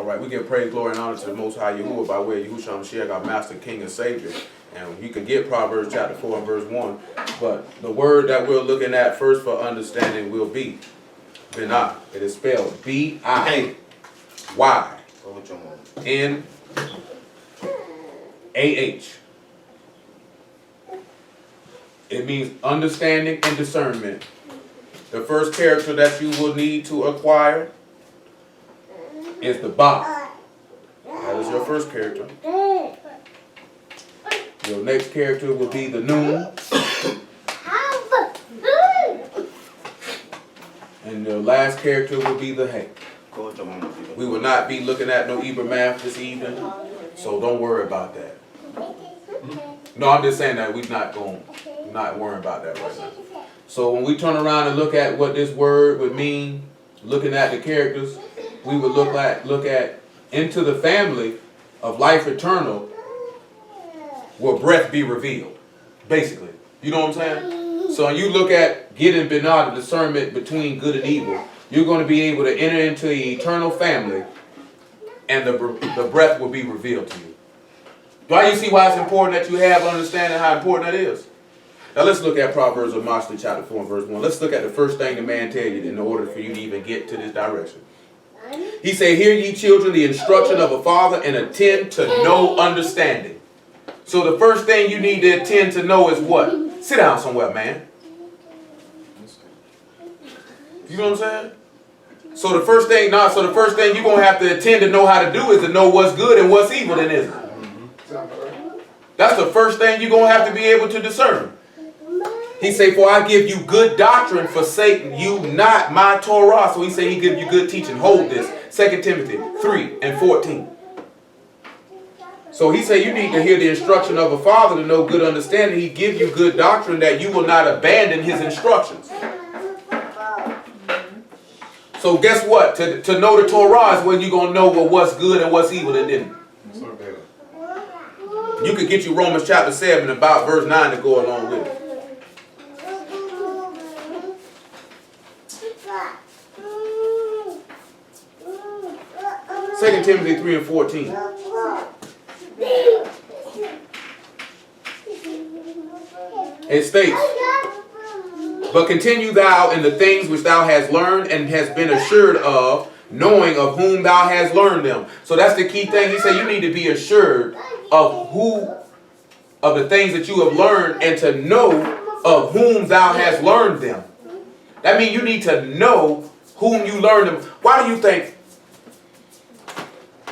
right, we give praise, glory, and honor to the Most High Yahuwah by way of Yahushua Mashiach, our Master, King, and Savior. And you can get Proverbs chapter 4 and verse 1. But the word that we're looking at first for understanding will be Binah. It is spelled B-I-Y-N-A-H. It means understanding and discernment. The first character that you will need to acquire is the Ba. That is your first character. Your next character will be the Nun. And the last character will be the Hey. We will not be looking at no Hebrew math this evening, so don't worry about that. No, I'm just saying that we're not worrying about that right now. So when we turn around and look at what this word would mean, looking at the characters, we would look at into the family of life eternal will breath be revealed, basically. You know what I'm saying? So when you look at getting Binah, the discernment between good and evil, you're going to be able to enter into the eternal family, and the breath will be revealed to you. Do you see why it's important that you have understanding how important that is? Now let's look at Proverbs of Mostly chapter 4 and verse 1. Let's look at the first thing the man tell you in order for you to even get to this direction. He said, "Hear ye children the instruction of a father, and attend to know understanding." So the first thing you need to attend to know is what? Sit down somewhere, man. You know what I'm saying? So the first thing you're going to have to attend to know how to do is to know what's good and what's evil, then, isn't it? That's the first thing you're going to have to be able to discern. He say, "For I give you good doctrine, forsaking you not my Torah." So he say he give you good teaching. Hold this. 2 Timothy 3 and 14. So he say you need to hear the instruction of a father to know good understanding. He give you good doctrine that you will not abandon his instructions. So guess what? To know the Torah is when you're going to know what's good and what's evil and then. You could get you Romans chapter 7 about verse 9 to go along with it. 2 Timothy 3 and 14. It states, "But continue thou in the things which thou hast learned and hast been assured of, knowing of whom thou hast learned them." So that's the key thing. He said you need to be assured of the things that you have learned, and to know of whom thou hast learned them. That means you need to know whom you learned them. Why do you think?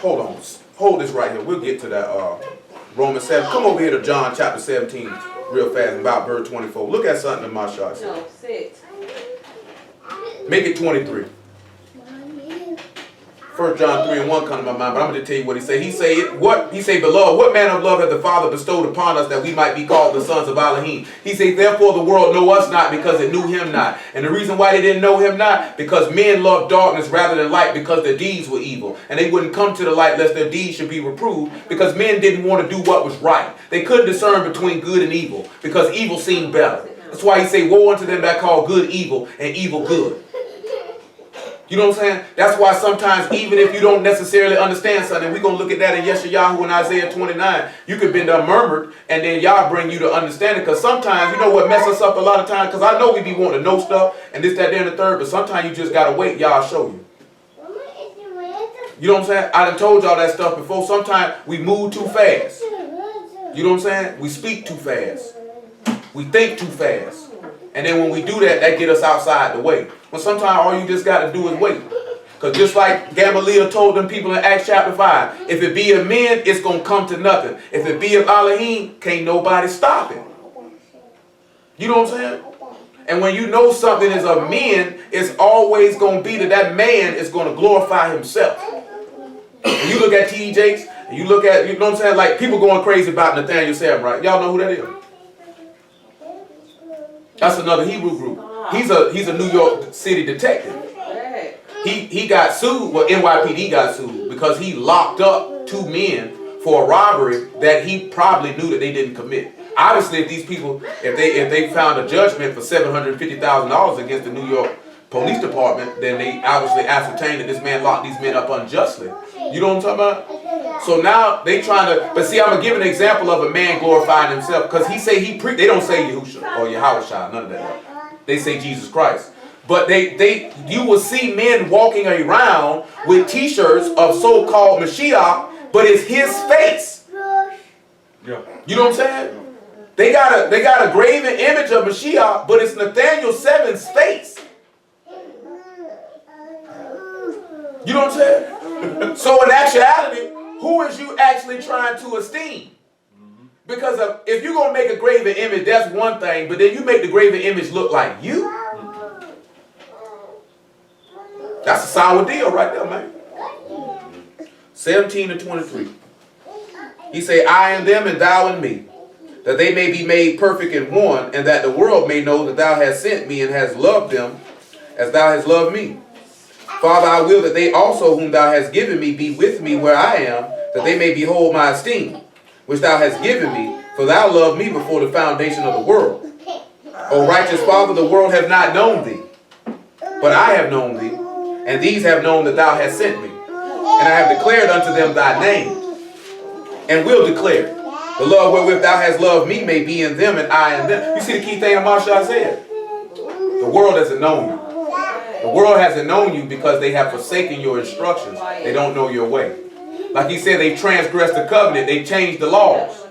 Hold on. Hold this right here. We'll get to that Romans 7. Come over here to John chapter 17 real fast, about verse 24. Look at something in my shot. No, 6. Make it 23. 1 John 3 and 1 come to my mind, but I'm going to tell you what he say. He say, "Beloved, what manner of love hath the Father bestowed upon us, that we might be called the sons of Elohim? He say, therefore the world know us not, because it knew him not." And the reason why they didn't know him not, because men loved darkness rather than light, because their deeds were evil. And they wouldn't come to the light lest their deeds should be reproved, because men didn't want to do what was right. They couldn't discern between good and evil, because evil seemed better. That's why he say, "Woe unto them that call good evil, and evil good." You know what I'm saying? That's why sometimes, even if you don't necessarily understand something, we're going to look at that in Yeshayahu and Isaiah 29. You could been done murmured, and then Yah bring you to understand it. Because sometimes, you know what mess us up a lot of times? Because I know we be wanting to know stuff, and this, that, there, and the third, but sometimes you just got to wait. Yah show you. You know what I'm saying? I done told y'all that stuff before. Sometimes we move too fast. You know what I'm saying? We speak too fast. We think too fast. And then when we do that, that get us outside the way. Well, sometimes all you just got to do is wait. Because just like Gamaliel told them people in Acts chapter 5, if it be of men, it's going to come to nothing. If it be of Elohim, can't nobody stop it. You know what I'm saying? And when you know something is of men, it's always going to be that man is going to glorify himself. When you look at T.D. Jakes, and you look at, you know what I'm saying, like people going crazy about Nathaniel Sam, right? Y'all know who that is? That's another Hebrew group. He's a New York City detective. He got sued. Well, NYPD got sued because he locked up 2 men for a robbery that he probably knew that they didn't commit. Obviously, if these people, if they found a judgment for $750,000 against the New York police department, then they obviously ascertain that this man locked these men up unjustly. You know what I'm talking about? So now they trying to, but see, I'm gonna give an example of a man glorifying himself, because he say they don't say Yahushua or Yahushua, none of that. They say Jesus Christ. But you will see men walking around with t-shirts of so-called Mashiach, but it's his face. Yeah. You know what I'm saying? They got a graven image of Mashiach, but it's Nathaniel 7's face. You know what I'm saying? So in actuality, who is you actually trying to esteem? Because if you're going to make a graven image, that's one thing, but then you make the graven image look like you. That's a sour deal right there, man. 17 to 23. He say, I and them and thou and me, that they may be made perfect in one, and that the world may know that thou hast sent me and hast loved them as thou hast loved me. Father, I will that they also whom thou hast given me be with me where I am, that they may behold my esteem, which thou hast given me, for thou loved me before the foundation of the world. O righteous Father, the world hath not known thee, but I have known thee, and these have known that thou hast sent me. And I have declared unto them thy name, and will declare. The love wherewith thou hast loved me may be in them, and I in them. You see the key thing Amasha said? The world doesn't know you. The world hasn't known you because they have forsaken your instructions. They don't know your way. Like he said, they transgressed the covenant. They changed the laws.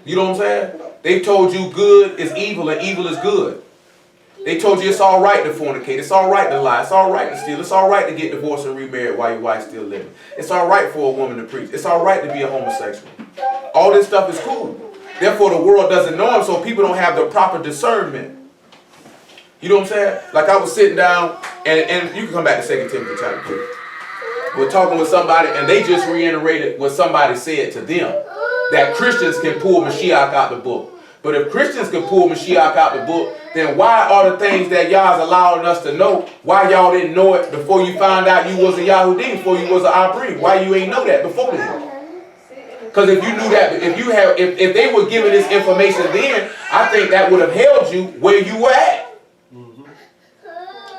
You know what I'm saying? They told you good is evil and evil is good. They told you it's all right to fornicate. It's all right to lie. It's all right to steal. It's all right to get divorced and remarried while your wife's still living. It's all right for a woman to preach. It's all right to be a homosexual. All this stuff is cool. Therefore, the world doesn't know them, so people don't have the proper discernment. You know what I'm saying? Like I was sitting down, and you can come back to 2 Timothy chapter 2. We're talking with somebody, and they just reiterated what somebody said to them, that Christians can pull Mashiach out the book. But if Christians can pull Mashiach out the book, then why are the things that y'all's allowing us to know, why y'all didn't know it before you found out you was a Yahudi, before you was an Abri? Why you ain't know that before then? Because if you knew that, if they were giving this information then, I think that would have held you where you were at.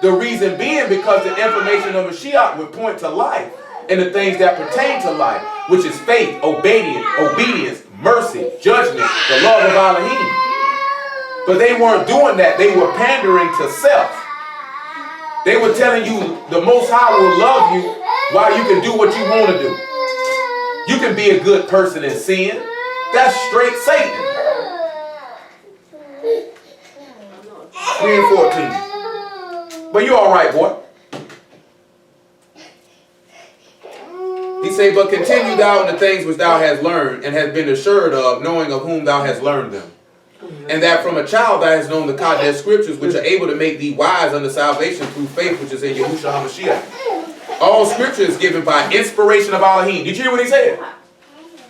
The reason being because the information of Mashiach would point to life and the things that pertain to life, which is faith, obedience, mercy, judgment, the love of Elohim. But they weren't doing that. They were pandering to self. They were telling you the Most High will love you while you can do what you want to do. You can be a good person and sin. That's straight Satan. 3 and 14. But you all right, boy. He say, but continue thou in the things which thou hast learned and hast been assured of, knowing of whom thou hast learned them. And that from a child thou hast known the Kodesh scriptures, which are able to make thee wise unto salvation through faith which is in Yahushua HaMashiach. All scripture is given by inspiration of Elohim. Did you hear what he said?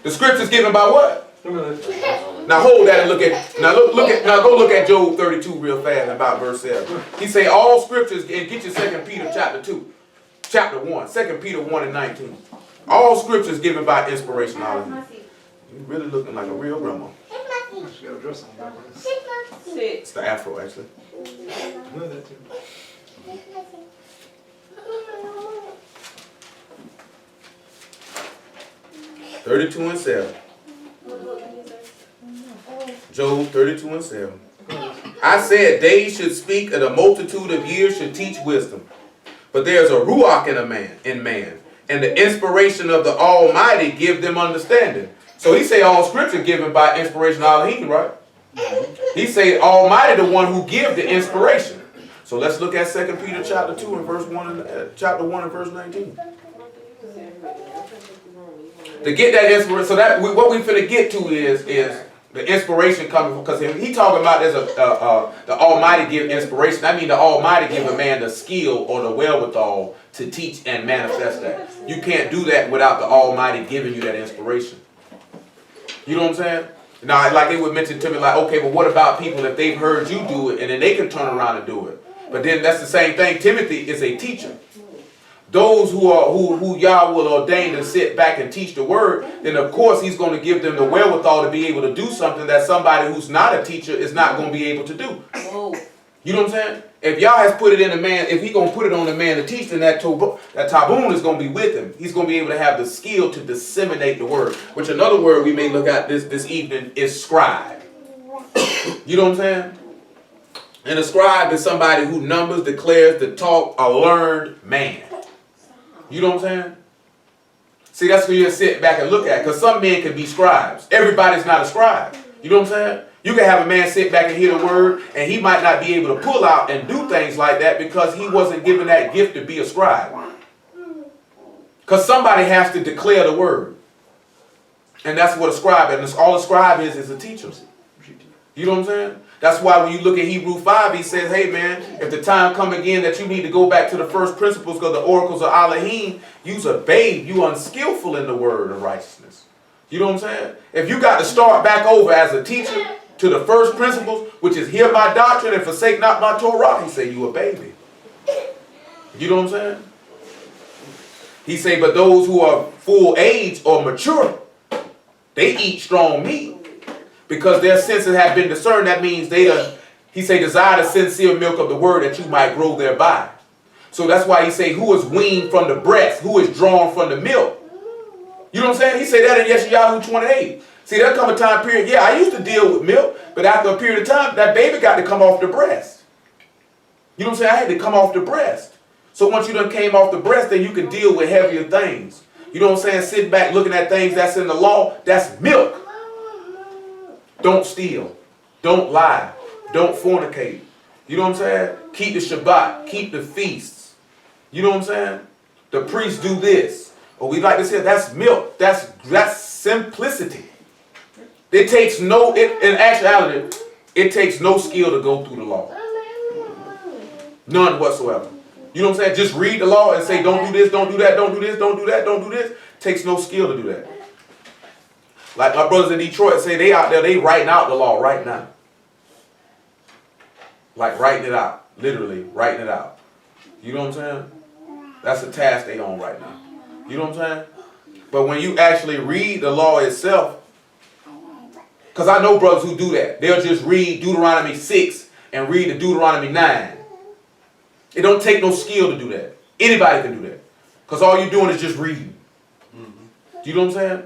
The scripture is given by what? Now hold that and look at, now go look at Job 32 real fast about verse 7. He say all scriptures, and get your 2 Peter chapter 2, chapter 1, 2 Peter 1 and 19. All scriptures given by inspiration of Elohim. You really looking like a real grandma. It's the afro, actually. 32 and 7. Job 32 and 7. I said days should speak and a multitude of years should teach wisdom. But there's a ruach in man, and the inspiration of the Almighty give them understanding. So he say all scripture given by inspiration of Elohim, right? He say Almighty the one who give the inspiration. So let's look at 2 Peter chapter 2 and verse 1 and chapter 1 and verse 19. To get that inspiration, so that what we finna get to is the inspiration coming from, because he talking about there's the Almighty give inspiration. I mean the Almighty give a man the skill or the wherewithal to teach and manifest that. You can't do that without the Almighty giving you that inspiration. You know what I'm saying? Now, like they would mention to me, like, okay, but what about people if they've heard you do it and then they can turn around and do it? But then that's the same thing. Timothy is a teacher. Those who Yah will ordain to sit back and teach the word, then of course he's going to give them the wherewithal to be able to do something that somebody who's not a teacher is not going to be able to do. Whoa. You know what I'm saying? If Yah has put it in a man, if he gonna put it on a man to teach, then that tabun is gonna be with him. He's gonna be able to have the skill to disseminate the word. Which another word we may look at this evening is scribe. You know what I'm saying? And a scribe is somebody who numbers, declares, to talk, a learned man. You know what I'm saying? See, that's what you sit back and look at. Because some men can be scribes. Everybody's not a scribe. You know what I'm saying? You can have a man sit back and hear the word, and he might not be able to pull out and do things like that because he wasn't given that gift to be a scribe. Because somebody has to declare the word. And that's what a scribe is. And all a scribe is a teacher. You know what I'm saying? That's why when you look at Hebrew 5, he says, hey man, if the time come again that you need to go back to the first principles because the oracles of Elohim, you's a babe, you unskillful in the word of righteousness. You know what I'm saying? If you got to start back over as a teacher to the first principles, which is hear my doctrine and forsake not my Torah, he say you a baby. You know what I'm saying? He say, but those who are full age or mature, they eat strong meat. Because their senses have been discerned, that means he say, desire the sincere milk of the word that you might grow thereby. So that's why he say, who is weaned from the breast, who is drawn from the milk. You know what I'm saying? He say that in Yeshayahu 28. See, there come a time period, yeah, I used to deal with milk, but after a period of time, that baby got to come off the breast. You know what I'm saying? I had to come off the breast. So once you done came off the breast, then you can deal with heavier things. You know what I'm saying? Sitting back looking at things that's in the law, that's milk. Don't steal. Don't lie. Don't fornicate. You know what I'm saying? Keep the Shabbat. Keep the feasts. You know what I'm saying? The priests do this. Or we like to say that's milk. That's simplicity. It takes in actuality, it takes no skill to go through the law. None whatsoever. You know what I'm saying? Just read the law and say don't do this, don't do that, don't do this, don't do that, don't do this. Takes no skill to do that. Like my brothers in Detroit say, they out there, they writing out the law right now. Like writing it out. Literally writing it out. You know what I'm saying? That's a task they on right now. You know what I'm saying? But when you actually read the law itself, because I know brothers who do that. They'll just read Deuteronomy 6 and read the Deuteronomy 9. It don't take no skill to do that. Anybody can do that. Because all you're doing is just reading. Do you know what I'm saying?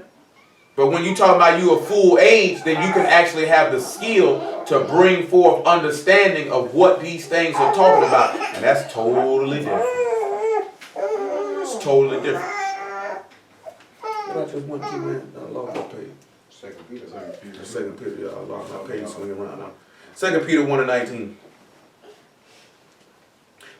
But when you talk about you a full age, then you can actually have the skill to bring forth understanding of what these things are talking about. And that's totally different. It's totally different. What I just went to, man, I lost my page. Second Peter, y'all. I lost my page swinging around now. 2 Peter 1:19.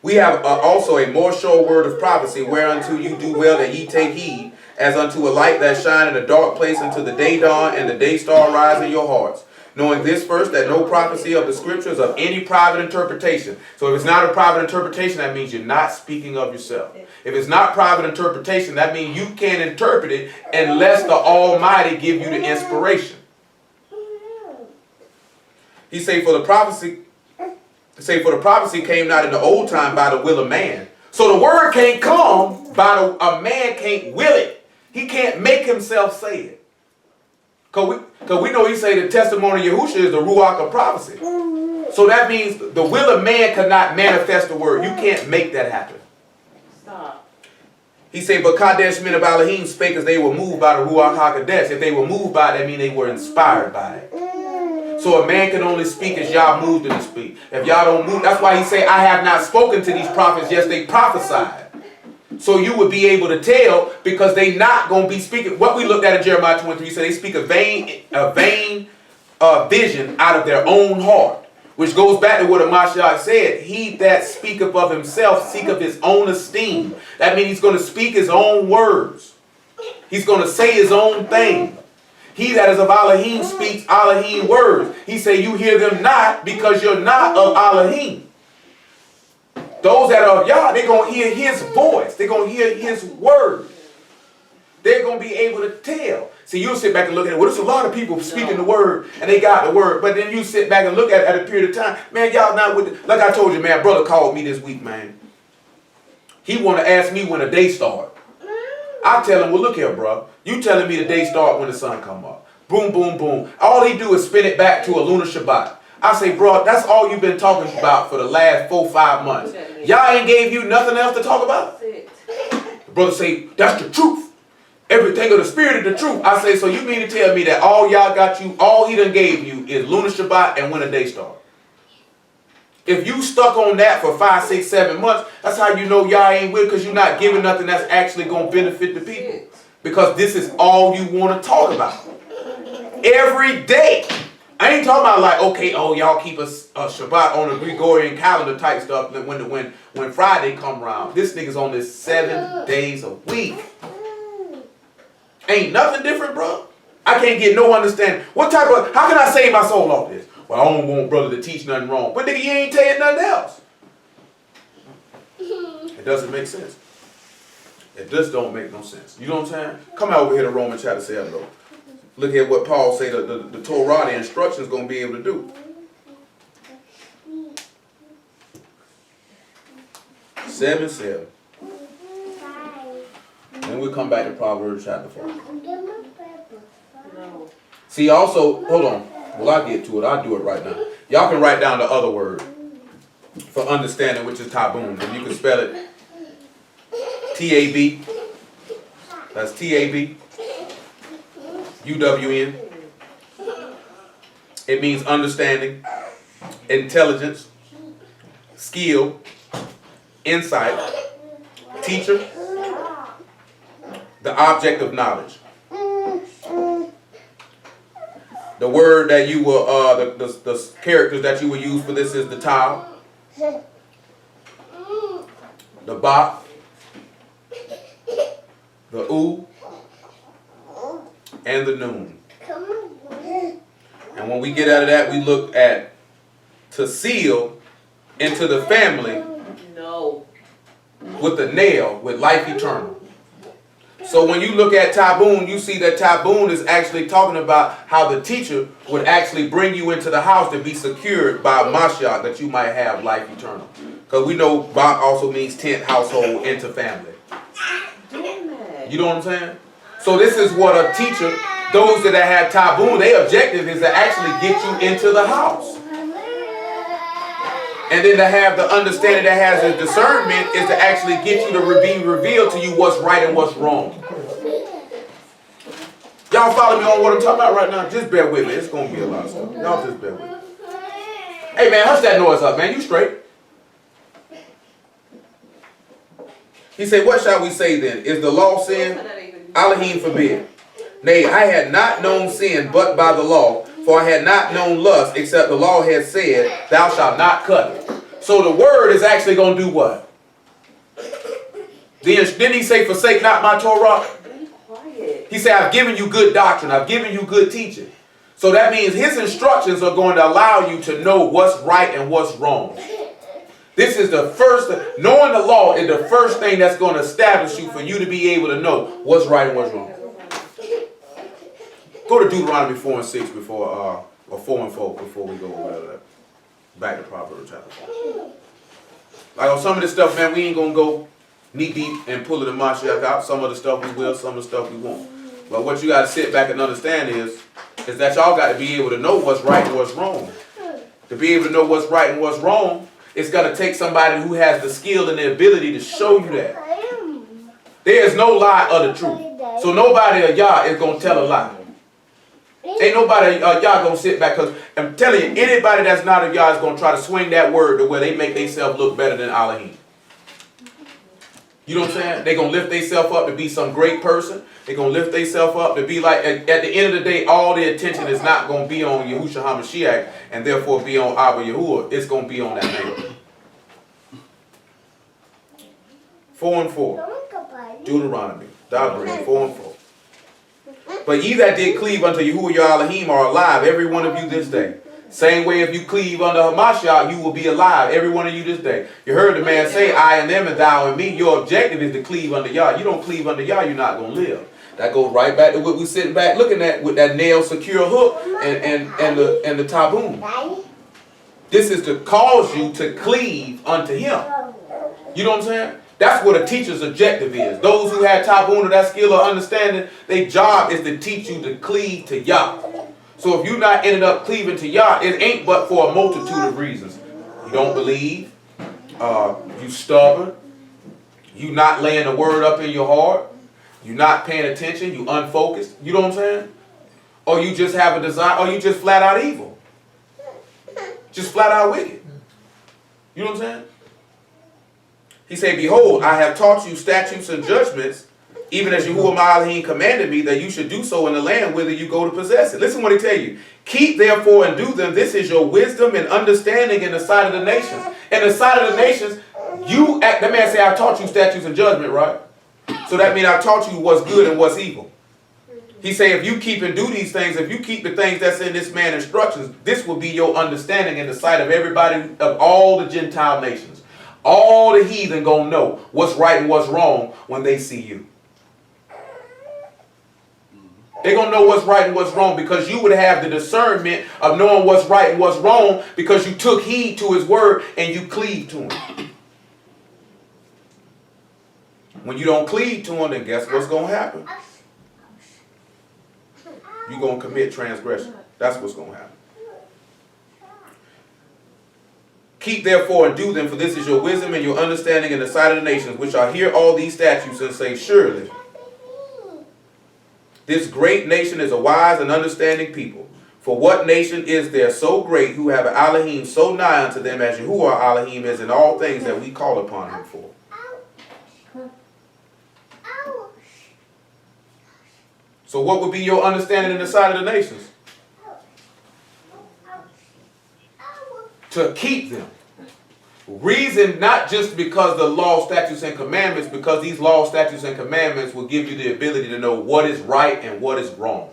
We have also a more sure word of prophecy, whereunto you do well that ye take heed, as unto a light that shine in a dark place until the day dawn and the day star rise in your hearts. Knowing this first, that no prophecy of the scriptures of any private interpretation. So if it's not a private interpretation, that means you're not speaking of yourself. If it's not private interpretation, that means you can't interpret it unless the Almighty give you the inspiration. He say, for the prophecy came not in the old time by the will of man. So the word can't come by a man can't will it. He can't make himself say it. Because we know he say the testimony of Yahushua is the Ruach of prophecy. So that means the will of man cannot manifest the word. You can't make that happen. Stop. He said, but Kadesh men of Elohim spake as they were moved by the Ruach HaKodesh. If they were moved by it, that means they were inspired by it. So a man can only speak as Yah moved him to speak. If Yah don't move, that's why he say, I have not spoken to these prophets, yes, they prophesied. So you would be able to tell because they not going to be speaking. What we looked at in Jeremiah 23 said they speak a vain vision out of their own heart. Which goes back to what Mashiach said. He that speaketh of himself seeketh his own esteem. That means he's going to speak his own words. He's going to say his own thing. He that is of Elohim speaks Elohim words. He say you hear them not because you're not of Elohim. Those that are of Yah, they're going to hear his voice. They're going to hear his word. They're going to be able to tell. See, you'll sit back and look at it. Well, there's a lot of people speaking the word, and they got the word. But then you sit back and look at it at a period of time. Man, y'all not with it. Like I told you, man, brother called me this week, man. He want to ask me when the day start. I tell him, well, look here, bro. You telling me the day start when the sun come up. Boom, boom, boom. All he do is spin it back to a lunar Shabbat. I say, bro, that's all you've been talking about for the last 4-5 months. Y'all ain't gave you nothing else to talk about? The brother say, that's the truth. Everything of the spirit of the truth. I say, so you mean to tell me that all y'all got you, all he done gave you is Lunar Shabbat and when a day start? If you stuck on that for 5, 6, 7 months, that's how you know y'all ain't with, because you're not giving nothing that's actually going to benefit the people. Because this is all you want to talk about. Every day. I ain't talking about like, okay, oh, y'all keep a Shabbat on a Gregorian calendar type stuff when Friday come around. This nigga's on this 7 days a week. Ain't nothing different, bro. I can't get no understanding. How can I save my soul off this? Well, I don't want brother to teach nothing wrong. But nigga, you ain't telling nothing else. It doesn't make sense. It just don't make no sense. You know what I'm saying? Come out over here to Romans chapter 7, though. Look at what Paul say the Torah, the instructions going to be able to do. 7:7. Then we'll come back to Proverbs chapter 4. See, also, hold on. Well, I'll get to it. I'll do it right now. Y'all can write down the other word for understanding, which is tabun. And you can spell it T-A-B. That's T-A-B. U-W-N. It means understanding, intelligence, skill, insight, teacher, the object of knowledge. The word that you will, the characters that you will use for this is the tau, the ba, the u, and the noon. And when we get out of that, we look at to seal into the family with the nail, with life eternal. So when you look at tabun, you see that tabun is actually talking about how the teacher would actually bring you into the house to be secured by Mashiach, that you might have life eternal. Because we know Ba also means tent, household, into family. You know what I'm saying? So this is what a teacher, those that have tabun, their objective is to actually get you into the house. And then to have the understanding that has a discernment is to actually get you to be revealed to you what's right and what's wrong. Y'all follow me on what I'm talking about right now? Just bear with me. It's going to be a lot of stuff. Y'all just bear with me. Hey man, hush that noise up, man. You straight. He said, what shall we say then? Is the law sin? Elohim forbid. Nay, I had not known sin but by the law. For I had not known lust, except the law had said, thou shalt not covet. So the word is actually going to do what? Didn't he say, forsake not my Torah? He said, I've given you good doctrine. I've given you good teaching. So that means his instructions are going to allow you to know what's right and what's wrong. This is the first, knowing the law is the first thing that's going to establish you for you to be able to know what's right and what's wrong. Go to Deuteronomy 4 and 6 before, or 4 and 4 before we go over that. Back to Proverbs chapter 4. Like on some of this stuff, man, we ain't going to go knee deep and pull it in Mashiach out. Some of the stuff we will, some of the stuff we won't. But what you got to sit back and understand is that y'all got to be able to know what's right and what's wrong. To be able to know what's right and what's wrong, it's going to take somebody who has the skill and the ability to show you that. There is no lie of the truth. So nobody of y'all is going to tell a lie. Ain't nobody y'all gonna sit back, because I'm telling you, anybody that's not of y'all is gonna try to swing that word to where they make themselves look better than Elohim. You know what I'm saying? They're gonna lift themselves up to be some great person. They're gonna lift themselves up to be like, at the end of the day, all the attention is not gonna be on Yahushua HaMashiach and therefore be on Abba Yahuwah. It's gonna be on that man. 4 and 4. Deuteronomy. Dabri, 4 and 4. But ye that did cleave unto Yahuwah your Elohim are alive, every one of you this day. Same way if you cleave unto Hamashiach, you will be alive, every one of you this day. You heard the man say, I and them and thou and me. Your objective is to cleave unto Yah. You don't cleave unto Yah, you're not going to live. That goes right back to what we're sitting back looking at with that nail secure hook and the tabun. This is to cause you to cleave unto him. You know what I'm saying? That's what a teacher's objective is. Those who have tabun or that skill or understanding, their job is to teach you to cleave to Yah. So if you not ended up cleaving to Yah, it ain't but for a multitude of reasons. You don't believe, you stubborn, you not laying the word up in your heart, you not paying attention, you unfocused, you know what I'm saying? Or you just have a desire, or you just flat out evil. Just flat out wicked. You know what I'm saying? He said, behold, I have taught you statutes and judgments, even as Yahuwah Elohim commanded me that you should do so in the land whither you go to possess it. Listen what he tell you. Keep therefore and do them. This is your wisdom and understanding in the sight of the nations. In the sight of the nations, that man say, I taught you statutes and judgment, right? So that means I taught you what's good and what's evil. He say, if you keep and do these things, if you keep the things that's in this man's instructions, this will be your understanding in the sight of everybody, of all the Gentile nations. All the heathen gonna know what's right and what's wrong when they see you. They're going to know what's right and what's wrong because you would have the discernment of knowing what's right and what's wrong because you took heed to his word and you cleaved to him. When you don't cleave to him, then guess what's going to happen? You're going to commit transgression. That's what's going to happen. Keep therefore and do them, for this is your wisdom and your understanding in the sight of the nations, which are hear all these statutes and say, surely this great nation is a wise and understanding people. For what nation is there so great who have an Elohim so nigh unto them as Yahuwah Elohim is in all things that we call upon him for? So what would be your understanding in the sight of the nations? To keep them. Reason not just because the law, statutes, and commandments, because these law, statutes, and commandments will give you the ability to know what is right and what is wrong.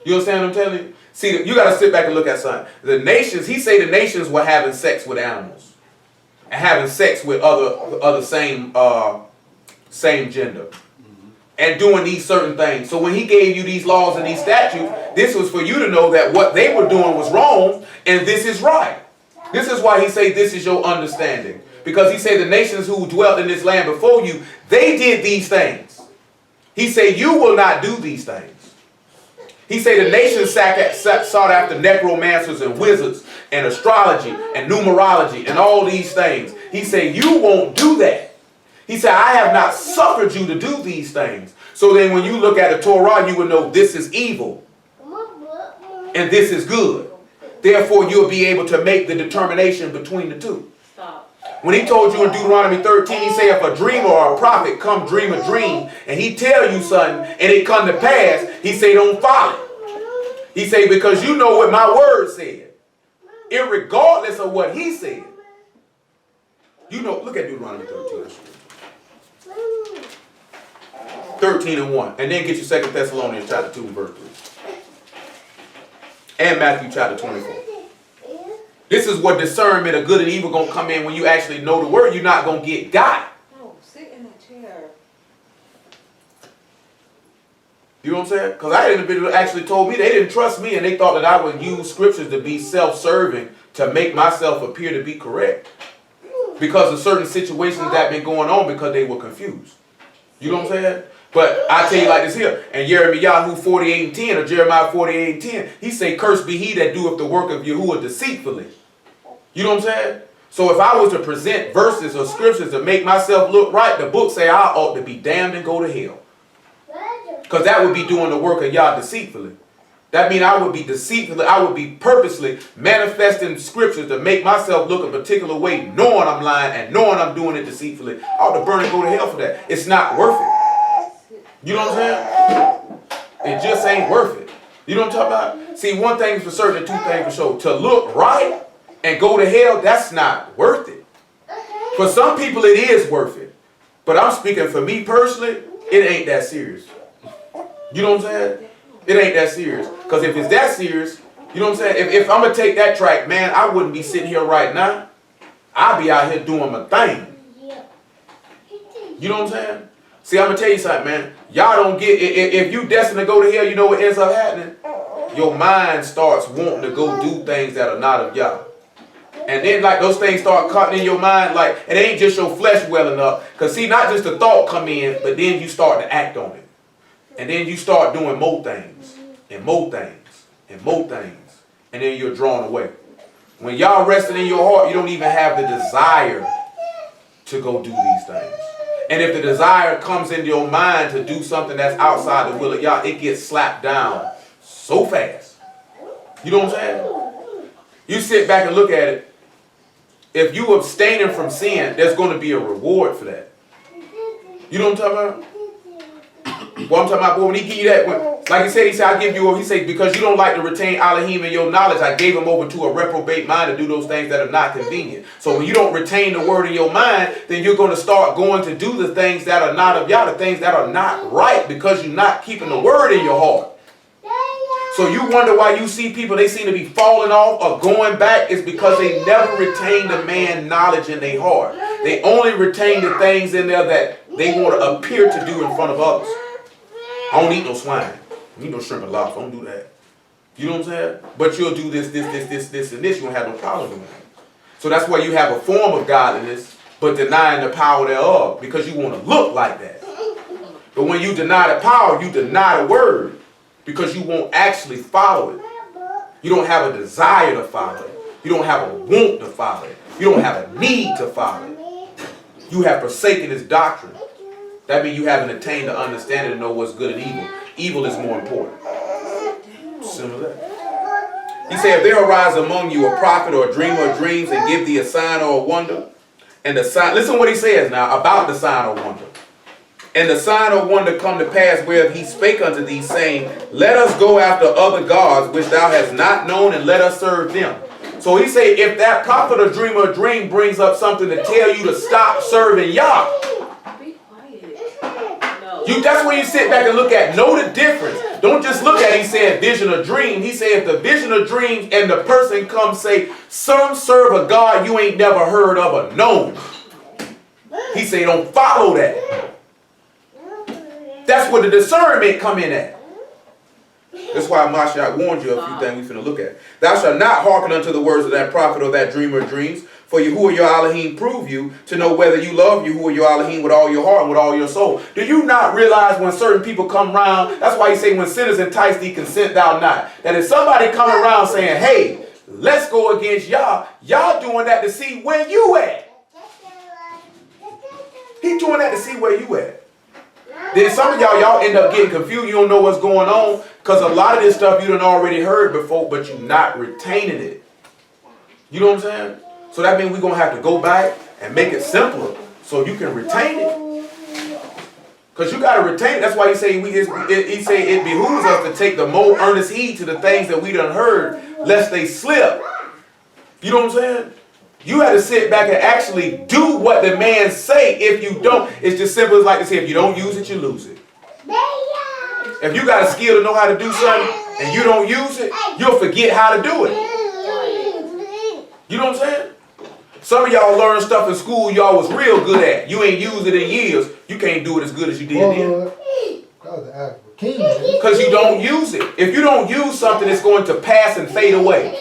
You understand what I'm telling you? See, you got to sit back and look at something. The nations, he say the nations were having sex with animals and having sex with other same gender and doing these certain things. So when he gave you these laws and these statutes, this was for you to know that what they were doing was wrong and this is right. This is why he say this is your understanding. Because he say the nations who dwelt in this land before you, they did these things. He say you will not do these things. He say the nations sought after necromancers and wizards and astrology and numerology and all these things. He say you won't do that. He said I have not suffered you to do these things. So then when you look at the Torah, you will know this is evil and this is good. Therefore, you'll be able to make the determination between the two. Stop. When he told you in Deuteronomy 13, he said, if a dreamer or a prophet come dream a dream, and he tell you something, and it come to pass, he say, don't follow it. He say, because you know what my word said. Irregardless of what he said. You know, look at Deuteronomy 13. 13 and 1. And then get your 2 Thessalonians chapter 2 verse 3. And Matthew chapter 24. This is what discernment of good and evil going to come in when you actually know the word. You're not going to get got. No, sit in that chair. You know what I'm saying? Because I had an individual actually told me they didn't trust me and they thought that I would use scriptures to be self-serving to make myself appear to be correct. Because of certain situations that have been going on because they were confused. You know what I'm saying? But I tell you like this here, and Jeremiah 48 and 10, or Jeremiah 48 and 10, he say, cursed be he that doeth the work of Yahuwah deceitfully. You know what I'm saying? So if I was to present verses or scriptures to make myself look right, the book say I ought to be damned and go to hell. Because that would be doing the work of Yah deceitfully. That means I would be deceitfully, I would be purposely manifesting scriptures to make myself look a particular way, knowing I'm lying and knowing I'm doing it deceitfully. I ought to burn and go to hell for that. It's not worth it. You know what I'm saying? It just ain't worth it. You know what I'm talking about? See, one thing for certain and two things for sure. To look right and go to hell, that's not worth it. For some people, it is worth it. But I'm speaking for me personally, it ain't that serious. You know what I'm saying? It ain't that serious. Because if it's that serious, you know what I'm saying? If I'm going to take that track, man, I wouldn't be sitting here right now. I'd be out here doing my thing. You know what I'm saying? See, I'm going to tell you something, man. Y'all don't get, if you destined to go to hell, you know what ends up happening? Your mind starts wanting to go do things that are not of Yah. And then like those things start cutting in your mind, like it ain't just your flesh welling up. Because see, not just the thought come in, but then you start to act on it. And then you start doing more things and more things and more things. And then you're drawn away. When y'all resting in your heart, you don't even have the desire to go do these things. And if the desire comes into your mind to do something that's outside the will of y'all, it gets slapped down so fast. You know what I'm saying? You sit back and look at it. If you abstaining from sin, there's going to be a reward for that. You know what I'm talking about? What I'm talking about, boy, when he give you that, like he said, I give you, he said, because you don't like to retain Elohim in your knowledge, I gave him over to a reprobate mind to do those things that are not convenient. So when you don't retain the word in your mind, then you're going to start going to do the things that are not of Yah, the things that are not right, because you're not keeping the word in your heart. So you wonder why you see people, they seem to be falling off or going back. It's because they never retained the man knowledge in their heart. They only retain the things in there that they want to appear to do in front of others. I don't eat no swine. I don't eat no shrimp and lobster. I don't do that. You know what I'm saying? But you'll do this, and this. You won't have no problem with it. So that's why you have a form of godliness, but denying the power thereof, because you want to look like that. But when you deny the power, you deny the word, because you won't actually follow it. You don't have a desire to follow it. You don't have a want to follow it. You don't have a need to follow it. You have forsaken his doctrine. That means you haven't attained the understanding to know what's good and evil. Evil is more important. Simple as that. He said, if there arise among you a prophet or a dreamer of dreams and give thee a sign or a wonder, and the sign, listen what he says now about the sign or wonder. And the sign or wonder come to pass whereof he spake unto thee, saying, let us go after other gods which thou hast not known, and let us serve them. So he said, if that prophet or dreamer or dream brings up something to tell you to stop serving Yah, that's when you sit back and look at, know the difference. Don't just look at it, he said vision or dream. He said if the vision or dream and the person comes say, some serve a God you ain't never heard of or known. He said don't follow that. That's where the discernment come in at. That's why Mashiach warned you a few things we finna look at. Thou shalt not hearken unto the words of that prophet or that dreamer of dreams. For Yahuwah your Elohim prove you to know whether you love Yahuwah your Elohim with all your heart and with all your soul. Do you not realize when certain people come around, that's why he say when sinners entice thee, consent thou not. That if somebody come around saying, hey, let's go against Yah, y'all doing that to see where you at. He doing that to see where you at. Then some of y'all end up getting confused. You don't know what's going on because a lot of this stuff you done already heard before, but you're not retaining it. You know what I'm saying? So that means we're going to have to go back and make it simpler so you can retain it. Because you got to retain it. That's why he say it behooves us to take the more earnest heed to the things that we done heard, lest they slip. You know what I'm saying? You have to sit back and actually do what the man say. If you don't, it's just simple as like to say, if you don't use it, you lose it. If you got a skill to know how to do something and you don't use it, you'll forget how to do it. You know what I'm saying? Some of y'all learn stuff in school y'all was real good at. You ain't used it in years. You can't do it as good as you did then. Because you don't use it. If you don't use something, it's going to pass and fade away.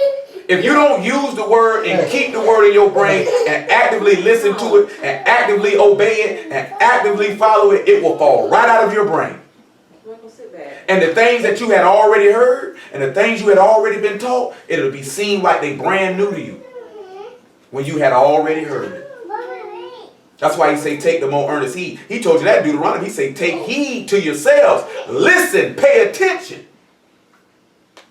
If you don't use the word and keep the word in your brain and actively listen to it and actively obey it and actively follow it, it will fall right out of your brain. And the things that you had already heard and the things you had already been taught, it'll be seen like they brand new to you when you had already heard it. That's why he say take the more earnest heed. He told you that in Deuteronomy. He say take heed to yourselves. Listen, pay attention.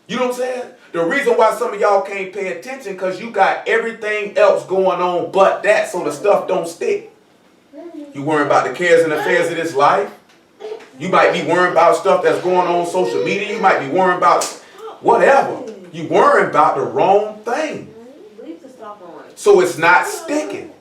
You know what I'm saying? The reason why some of y'all can't pay attention because you got everything else going on but that, so the stuff don't stick. You worrying about the cares and affairs of this life. You might be worrying about stuff that's going on social media. You might be worrying about whatever. You worrying about the wrong thing. So it's not sticking.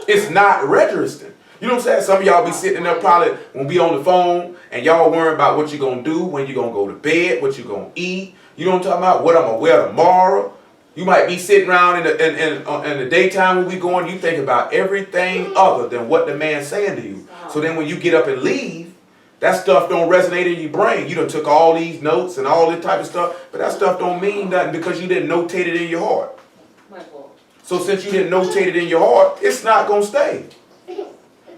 It's not registering. You know what I'm saying? Some of y'all be sitting there probably when we on the phone and y'all worrying about what you're going to do, when you're going to go to bed, what you're going to eat. You know what I'm talking about? What I'm going to wear tomorrow. You might be sitting around in the daytime when we going, you think about everything other than what the man's saying to you. So then when you get up and leave, that stuff don't resonate in your brain. You done took all these notes and all this type of stuff, but that stuff don't mean nothing because you didn't notate it in your heart. So since you didn't notate it in your heart, it's not going to stay.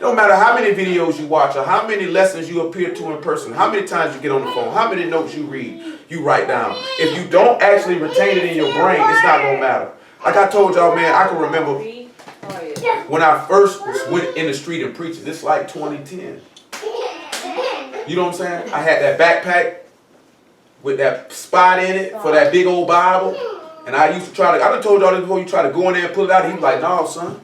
No matter how many videos you watch or how many lessons you appear to in person, how many times you get on the phone, how many notes you read, you write down. If you don't actually retain it in your brain, it's not going to matter. Like I told y'all, man, I can remember when I first went in the street and preaching. This like 2010. You know what I'm saying? I had that backpack with that spot in it for that big old Bible. And I used to try to, I done told y'all this before, you try to go in there and pull it out. He was like, no, son.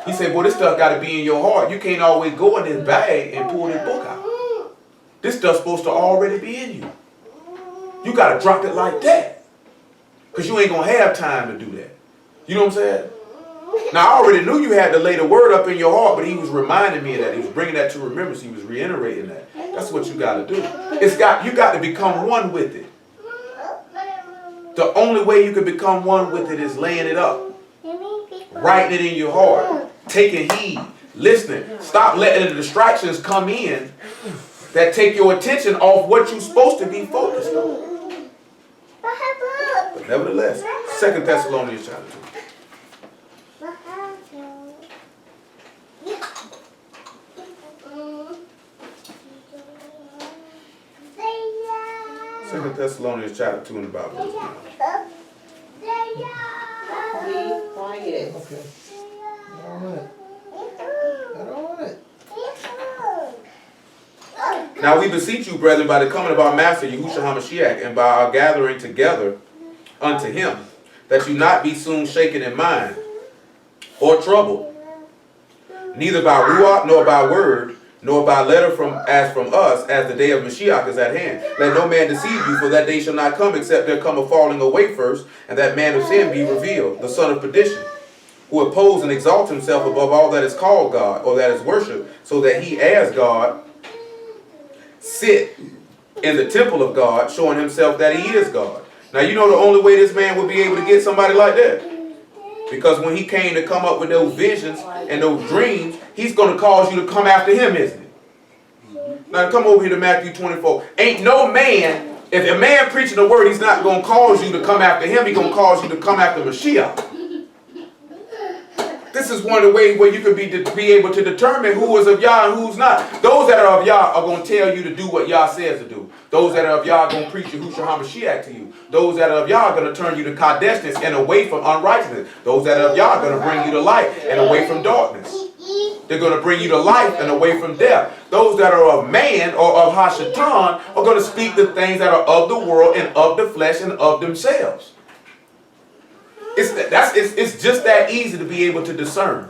He said, boy, this stuff got to be in your heart. You can't always go in this bag and pull this book out. This stuff's supposed to already be in you. You got to drop it like that. Because you ain't going to have time to do that. You know what I'm saying? Now, I already knew you had to lay the word up in your heart, but he was reminding me of that. He was bringing that to remembrance. He was reiterating that. That's what you got to do. You got to become one with it. The only way you can become one with it is laying it up. Writing it in your heart. Taking heed. Listening. Stop letting the distractions come in that take your attention off what you're supposed to be focused on. But nevertheless, 2 Thessalonians chapter 2. 2 Thessalonians chapter 2 and about verse 9. Be quiet. Okay. Alright. Alright. Now we beseech you, brethren, by the coming of our Master Yahushua HaMashiach, and by our gathering together unto him, that you not be soon shaken in mind, or troubled, neither by ruach, nor by word, nor by letter from us, as the day of Mashiach is at hand. Let no man deceive you, for that day shall not come, except there come a falling away first, and that man of sin be revealed, the son of perdition, who oppose and exalt himself above all that is called God, or that is worshipped, so that he as God sit in the temple of God, showing himself that he is God. Now you know the only way this man would be able to get somebody like that. Because when he came to come up with those visions and those dreams, he's going to cause you to come after him, isn't it? Now come over here to Matthew 24. Ain't no man, if a man preaching the word, he's not going to cause you to come after him. He's going to cause you to come after Mashiach. This is one of the ways where you could be able to determine who is of Yah and who's not. Those that are of Yah are going to tell you to do what Yah says to do. Those that are of Yah are going to preach Yahushua HaMashiach to you. Those that are of Yah are going to turn you to Kadeshness and away from unrighteousness. Those that are of Yah are going to bring you to light and away from darkness. They're going to bring you to life and away from death. Those that are of man or of Hashatan are going to speak the things that are of the world and of the flesh and of themselves. It's just that easy to be able to discern.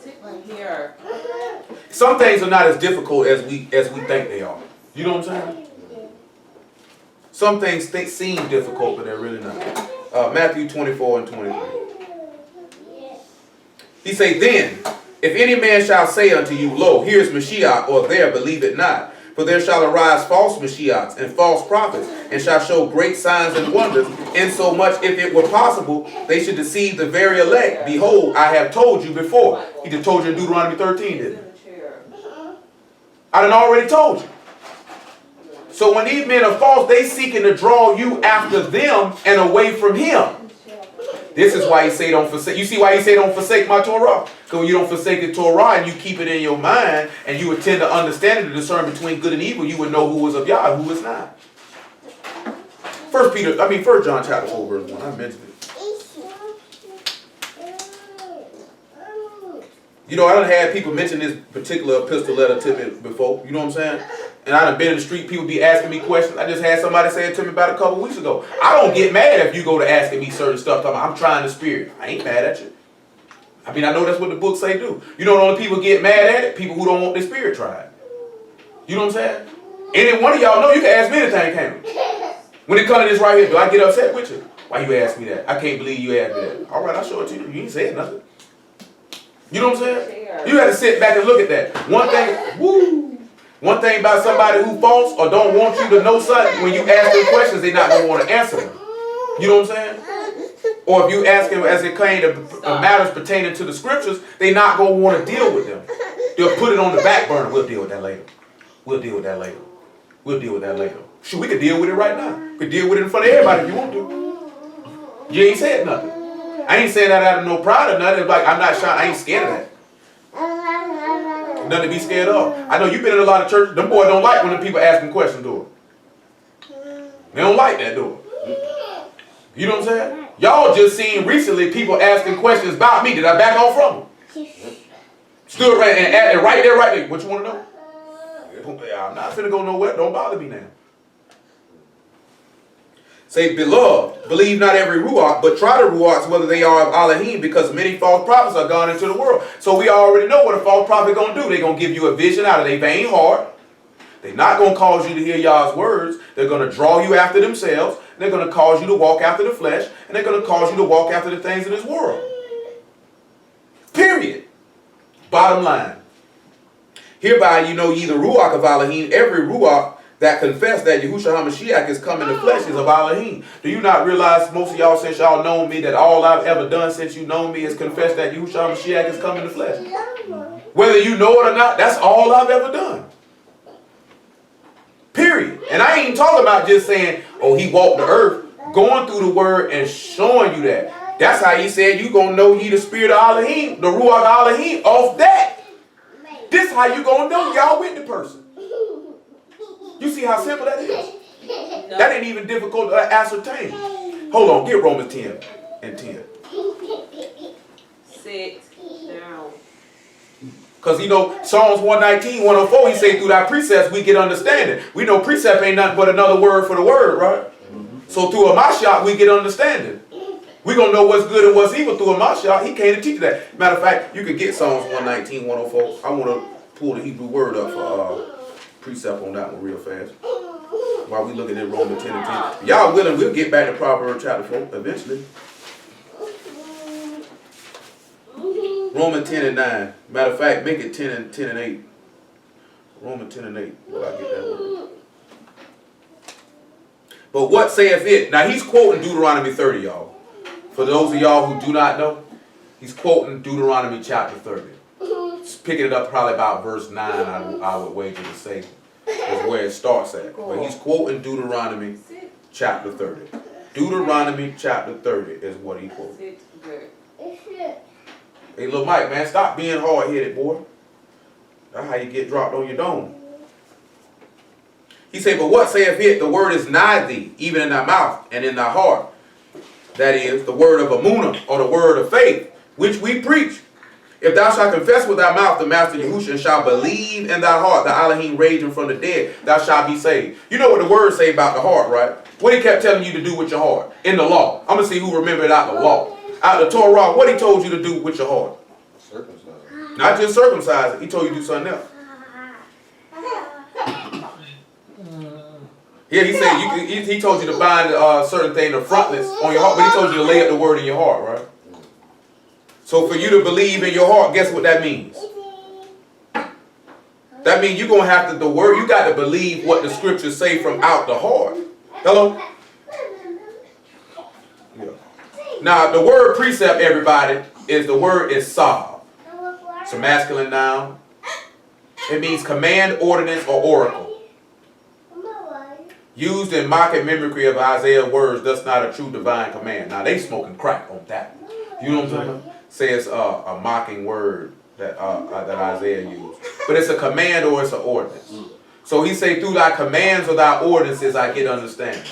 Sit right here. Some things are not as difficult as we think they are. You know what I'm saying? Some things seem difficult, but they're really not. Matthew 24 and 23. He say, then, if any man shall say unto you, lo, here is Mashiach, or there, believe it not. For there shall arise false Mashiachs and false prophets, and shall show great signs and wonders, insomuch, if it were possible, they should deceive the very elect. Behold, I have told you before. He just told you in Deuteronomy 13, didn't he? I done already told you. So when these men are false, they seeking to draw you after them and away from him. This is why he say don't forsake. You see why he say don't forsake my Torah? Because when you don't forsake the Torah and you keep it in your mind and you would tend to understand it, to discern between good and evil, you would know who is of Yah and who is not. 1 John chapter 4 verse 1. I mentioned it. You know, I done had people mention this particular epistle letter to me before. You know what I'm saying? And I done been in the street, people be asking me questions. I just had somebody say it to me about a couple weeks ago. I don't get mad if you go to asking me certain stuff. I'm trying the spirit. I ain't mad at you. I mean, I know that's what the book say do. You know the only people get mad at it? People who don't want their spirit tried. You know what I'm saying? Any one of y'all know you can ask me anything, can't you? When it comes to this right here, do I get upset with you? Why you ask me that? I can't believe you asked me that. All right, I'll show it to you. You ain't saying nothing. You know what I'm saying? You have to sit back and look at that. One thing about somebody who false or don't want you to know something, when you ask them questions, they're not going to want to answer them. You know what I'm saying? Or if you ask them as it claim to matters pertaining to the scriptures, they're not going to want to deal with them. They'll put it on the back burner. We'll deal with that later. We'll deal with that later. We'll deal with that later. Sure, we could deal with it right now. We could deal with it in front of everybody if you want to. You ain't said nothing. I ain't saying that out of no pride or nothing. It's like I'm not shy. I ain't scared of that. Nothing to be scared of. I know you've been in a lot of churches. Them boys don't like when the people asking questions to them. They don't like that, do it. You know what I'm saying? Y'all just seen recently people asking questions about me. Did I back off from them? Stood right and right there. What you want to know? I'm not finna go nowhere. Don't bother me now. Say, beloved, believe not every ruach, but try the ruachs whether they are of Elohim, because many false prophets are gone into the world. So we already know what a false prophet going to do. They're going to give you a vision out of their vain heart. They're not going to cause you to hear Yah's words. They're going to draw you after themselves. They're going to cause you to walk after the flesh. And they're going to cause you to walk after the things of this world. Period. Bottom line. Hereby you know ye the ruach of Elohim, every ruach that confess that Yahushua HaMashiach is come in the flesh is of Elohim. Do you not realize, most of y'all, since y'all known me, that all I've ever done since you known me is confess that Yahushua HaMashiach is come in the flesh? Whether you know it or not, that's all I've ever done. Period. And I ain't even talking about just saying, oh, he walked the earth, going through the word and showing you that. That's how he said you going to know ye the spirit of Elohim, the ruach of Elohim, off that. This how you going to know y'all with the person. You see how simple that is? No. That ain't even difficult to ascertain. Hold on, get Romans 10 and 10. Sit down. Because you know, Psalms 119, 104, he say through thy precepts we get understanding. We know precept ain't nothing but another word for the word, right? So through a Mashiach we get understanding. We're going to know what's good and what's evil through a Mashiach. He came to teach that. Matter of fact, you could get Psalms 119, 104. I want to pull the Hebrew word up for precept on that one real fast. While we looking at Romans 10 and 10. Y'all willing, we'll get back to Proverbs chapter 4 eventually. Romans 10 and 9. Matter of fact, make it 10 and 8. Romans 10 and 8. Will I get that word? But what saith it? Now he's quoting Deuteronomy 30, y'all. For those of y'all who do not know, he's quoting Deuteronomy chapter 30. Picking it up probably about verse 9, I would wager to say, is where it starts at. But he's quoting Deuteronomy chapter 30. Deuteronomy chapter 30 is what he quotes. Hey, little Mike, man, stop being hard-headed, boy. That's how you get dropped on your dome. He said, but what saith it? The word is nigh thee, even in thy mouth and in thy heart. That is, the word of Amunah, or the word of faith, which we preach. If thou shalt confess with thy mouth the Master Yahushua, and shalt believe in thy heart the Elohim raising from the dead, thou shalt be saved. You know what the words say about the heart, right? What he kept telling you to do with your heart in the law. I'm going to see who remembered out the law. Out the Torah, what he told you to do with your heart? Circumcise. Not just circumcise it. He told you to do something else. Yeah, he said he told you to bind certain thing, the frontlets on your heart, but he told you to lay up the word in your heart, right? So for you to believe in your heart, guess what that means? That means you're going to have to, the word, you got to believe what the scriptures say from out the heart. Hello? Yeah. Now, the word precept, everybody, the word is sab. It's a masculine noun. It means command, ordinance, or oracle. Used in mocking mimicry of Isaiah's words, that's not a true divine command. Now, they smoking crack on that. You know what I'm saying? Mm-hmm. Says a mocking word that Isaiah used. But it's a command or it's an ordinance. So he say, through thy commands or thy ordinances, I get understanding.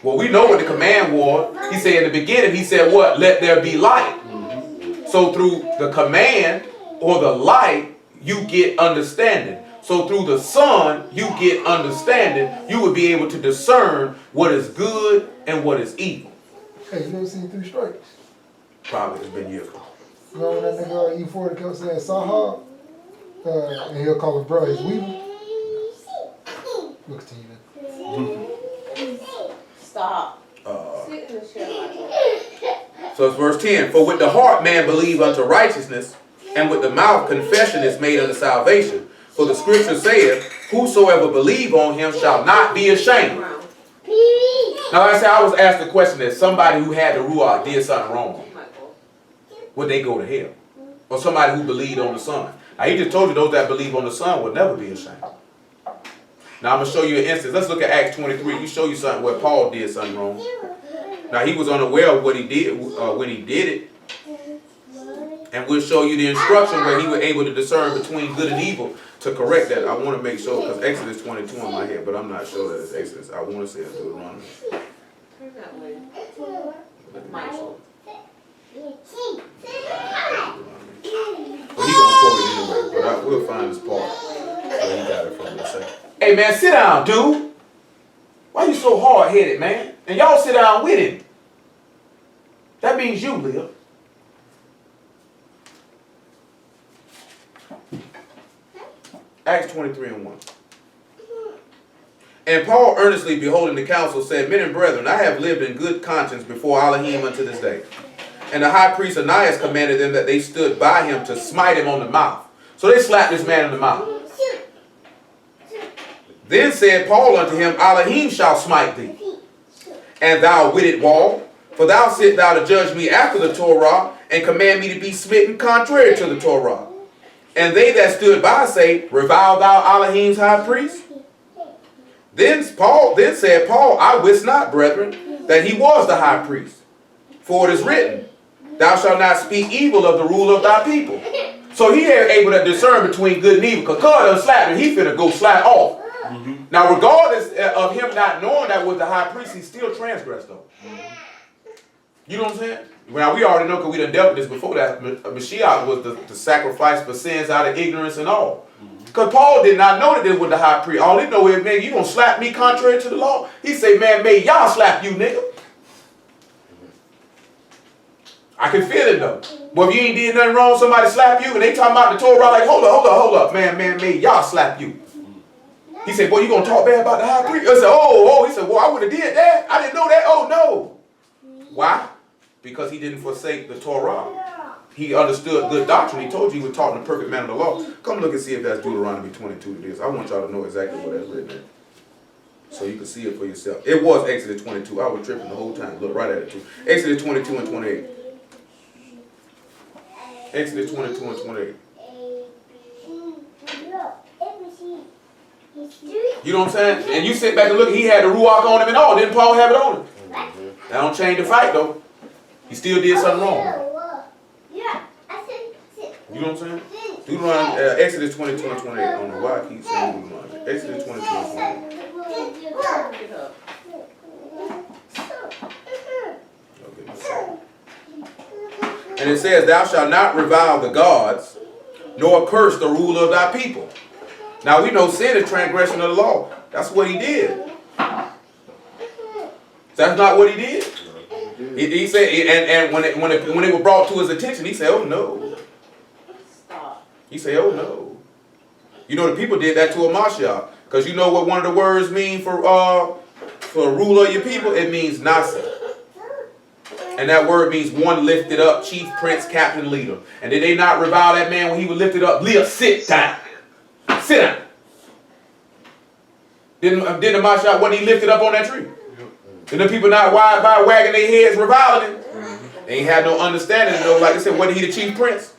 Well, we know what the command was. He said in the beginning, he said what? Let there be light. Mm-hmm. So through the command or the light, you get understanding. So through the sun, you get understanding. You would be able to discern what is good and what is evil. Hey, you never seen Three Strikes? Probably it's been years ago. You know when that nigga E40 kept saying Sahab? And he'll call him bro, he's Weaver. Look, Steven. Stop. Sit in the chair. So it's verse 10. For with the heart man believe unto righteousness, and with the mouth confession is made unto salvation. For the scripture saith, whosoever believe on him shall not be ashamed. Now I was asked the question that somebody who had the Ruach did something wrong. Would they go to hell? Or somebody who believed on the Son? Now he just told you those that believe on the Son would never be ashamed. Now I'm going to show you an instance. Let's look at Acts 23. You show you something where Paul did something wrong. Now he was unaware of what he did when he did it. And we'll show you the instruction where he was able to discern between good and evil to correct that. I want to make sure, because Exodus 22 in my head, but I'm not sure that it's Exodus. I want to say it's Deuteronomy. Turn that way. Michael. Well, he gonna quote it anyway, but I will find this part where he got it from in a second. Hey man, sit down, dude. Why you so hard-headed, man? And y'all sit down with him. That means you, Leah. Acts 23:1. And Paul, earnestly beholding the council, said, Men and brethren, I have lived in good conscience before Elohim unto this day. And the high priest Ananias commanded them that they stood by him to smite him on the mouth. So they slapped this man in the mouth. Then said Paul unto him, Elohim shall smite thee, and thou witted wall, for thou sit thou to judge me after the Torah, and command me to be smitten contrary to the Torah. And they that stood by say, Revile thou Elohim's high priest? Then said Paul, I wist not, brethren, that he was the high priest. For it is written, Thou shalt not speak evil of the rule of thy people. So he ain't able to discern between good and evil. Because God done slapped him, he finna go slap off. Now regardless of him not knowing that was the high priest, he still transgressed though. You know what I'm saying? Now we already know, because we done dealt with this before, that Mashiach was the sacrifice for sins out of ignorance and all. Because Paul did not know that it was the high priest. All he know is, man, you gonna slap me contrary to the law? He say, man, may y'all slap you, nigga. I can feel it though. But if you ain't did nothing wrong, somebody slap you, and they talking about the Torah, like, hold up, man, may y'all slap you. He said, boy, you gonna talk bad about the high priest? I said, he said, well, I would have did that. I didn't know that. Oh, no. Why? Because he didn't forsake the Torah. He understood good doctrine. He told you he was taught in the perfect manner of the law. Come look and see if that's Deuteronomy 22 it is. I want y'all to know exactly what that's written in, so you can see it for yourself. It was Exodus 22. I was tripping the whole time. Look right at it too. Exodus 22 and 28. Exodus 22 and 28. You know what I'm saying? And you sit back and look, he had the Ruach on him and all. Didn't Paul have it on him? That don't change the fight though. He still did something wrong. You know what I'm saying? Deuteronomy, Exodus 22 and 28. I don't know why I keep saying Deuteronomy. Exodus 22 and 28. And it says, Thou shalt not revile the gods, nor curse the ruler of thy people. Now we know sin is transgression of the law. That's what he did. That's not what he did. He said, and when it was brought to his attention, he said, oh no. He said, oh no. You know the people did that to a Mashiach. Because you know what one of the words mean for ruler of your people? It means Nasi. And that word means one lifted up, chief, prince, captain, leader. And did they not revile that man when he was lifted up? Leah, sit down. Sit down. Didn't the Mashiach, wasn't he lifted up on that tree? And the people not wide by wagging their heads reviling him. They ain't had no understanding though. Like I said, wasn't he the chief prince?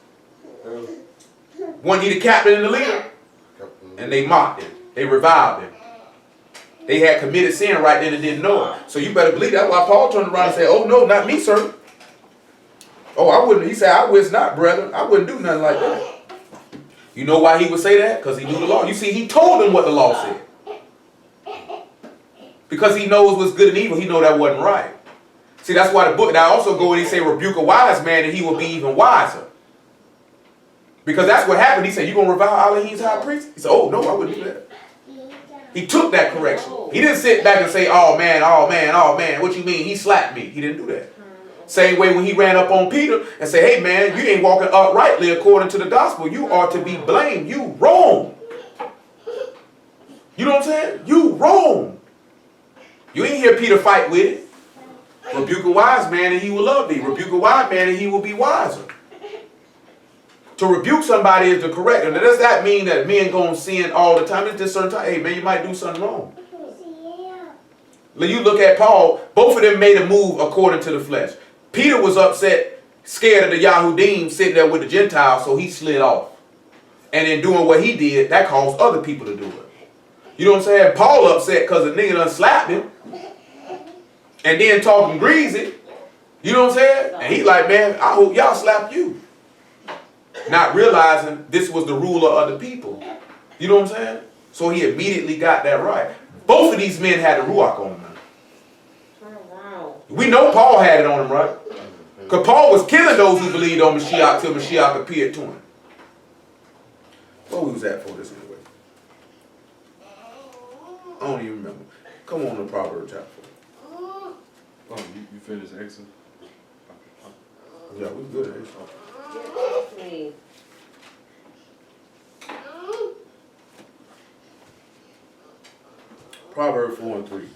Wasn't he the captain and the leader? And they mocked him. They reviled him. They had committed sin right then and didn't know it. So you better believe that's why Paul turned around and said, oh no, not me, sir. Oh, I wouldn't. He said, I wish not, brethren. I wouldn't do nothing like that. You know why he would say that? Because he knew the law. You see, he told them what the law said. Because he knows what's good and evil, he know that wasn't right. See, that's why the book, now also go and he say, rebuke a wise man and he will be even wiser. Because that's what happened. He said, you going to revile Elohim's high priest? He said, oh, no, I wouldn't do that. He took that correction. He didn't sit back and say, oh, man, what you mean? He slapped me. He didn't do that. Same way when he ran up on Peter and said, hey, man, you ain't walking uprightly according to the gospel. You are to be blamed. You wrong. You know what I'm saying? You wrong. You ain't hear Peter fight with it. Rebuke a wise man and he will love thee. Rebuke a wise man and he will be wiser. To rebuke somebody is to correct them. Now, does that mean that men going to sin all the time? It's just certain time. Hey, man, you might do something wrong. When you look at Paul, both of them made a move according to the flesh. Peter was upset, scared of the Yahudim sitting there with the Gentiles, so he slid off. And in doing what he did, that caused other people to do it. You know what I'm saying? Paul upset because a nigga done slapped him. And then talking greasy. You know what I'm saying? And he like, man, I hope y'all slap you. not realizing this was the ruler of the people. You know what I'm saying? So he immediately got that right. Both of these men had the Ruach on them. We know Paul had it on him, right? Because Paul was killing those who believed on Mashiach till Mashiach appeared to him. Where we was at for this anyway? I don't even remember. Come on to Proverbs chapter 4. Oh, you finished Exodus? Yeah, we good at this. Me. Proverbs 4 and 3.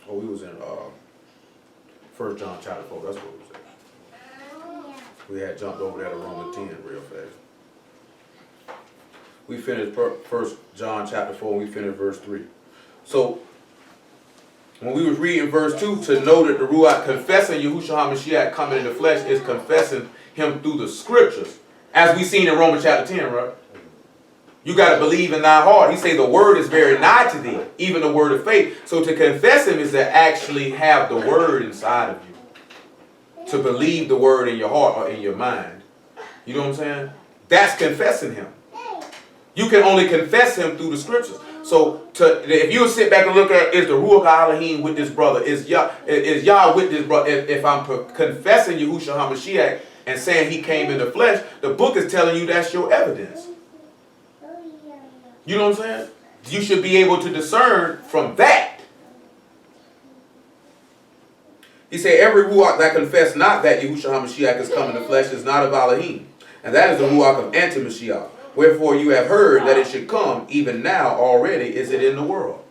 Oh, we was in 1 John chapter 4. That's what we was at. We had jumped over there to Romans 10 real fast. We finished 1 John chapter 4 and we finished verse 3. So, when we was reading verse 2, to know that the Ruach confessing Yahushua HaMashiach coming in the flesh is confessing him through the scriptures. As we seen in Romans chapter 10, right? You got to believe in thy heart. He say the word is very nigh to thee, even the word of faith. So to confess him is to actually have the word inside of you. To believe the word in your heart or in your mind. You know what I'm saying? That's confessing him. You can only confess him through the scriptures. So if you sit back and look at, is the Ruach HaElohim with this brother? Is Yah with this brother? If I'm confessing Yahushua HaMashiach and saying he came in the flesh, the book is telling you that's your evidence. You know what I'm saying? You should be able to discern from that. He said, every Ruach that confess not that Yahushua HaMashiach is come in the flesh is not of Elohim. And that is the Ruach of Anti-Mashiach. Wherefore you have heard that it should come, even now already is it in the world.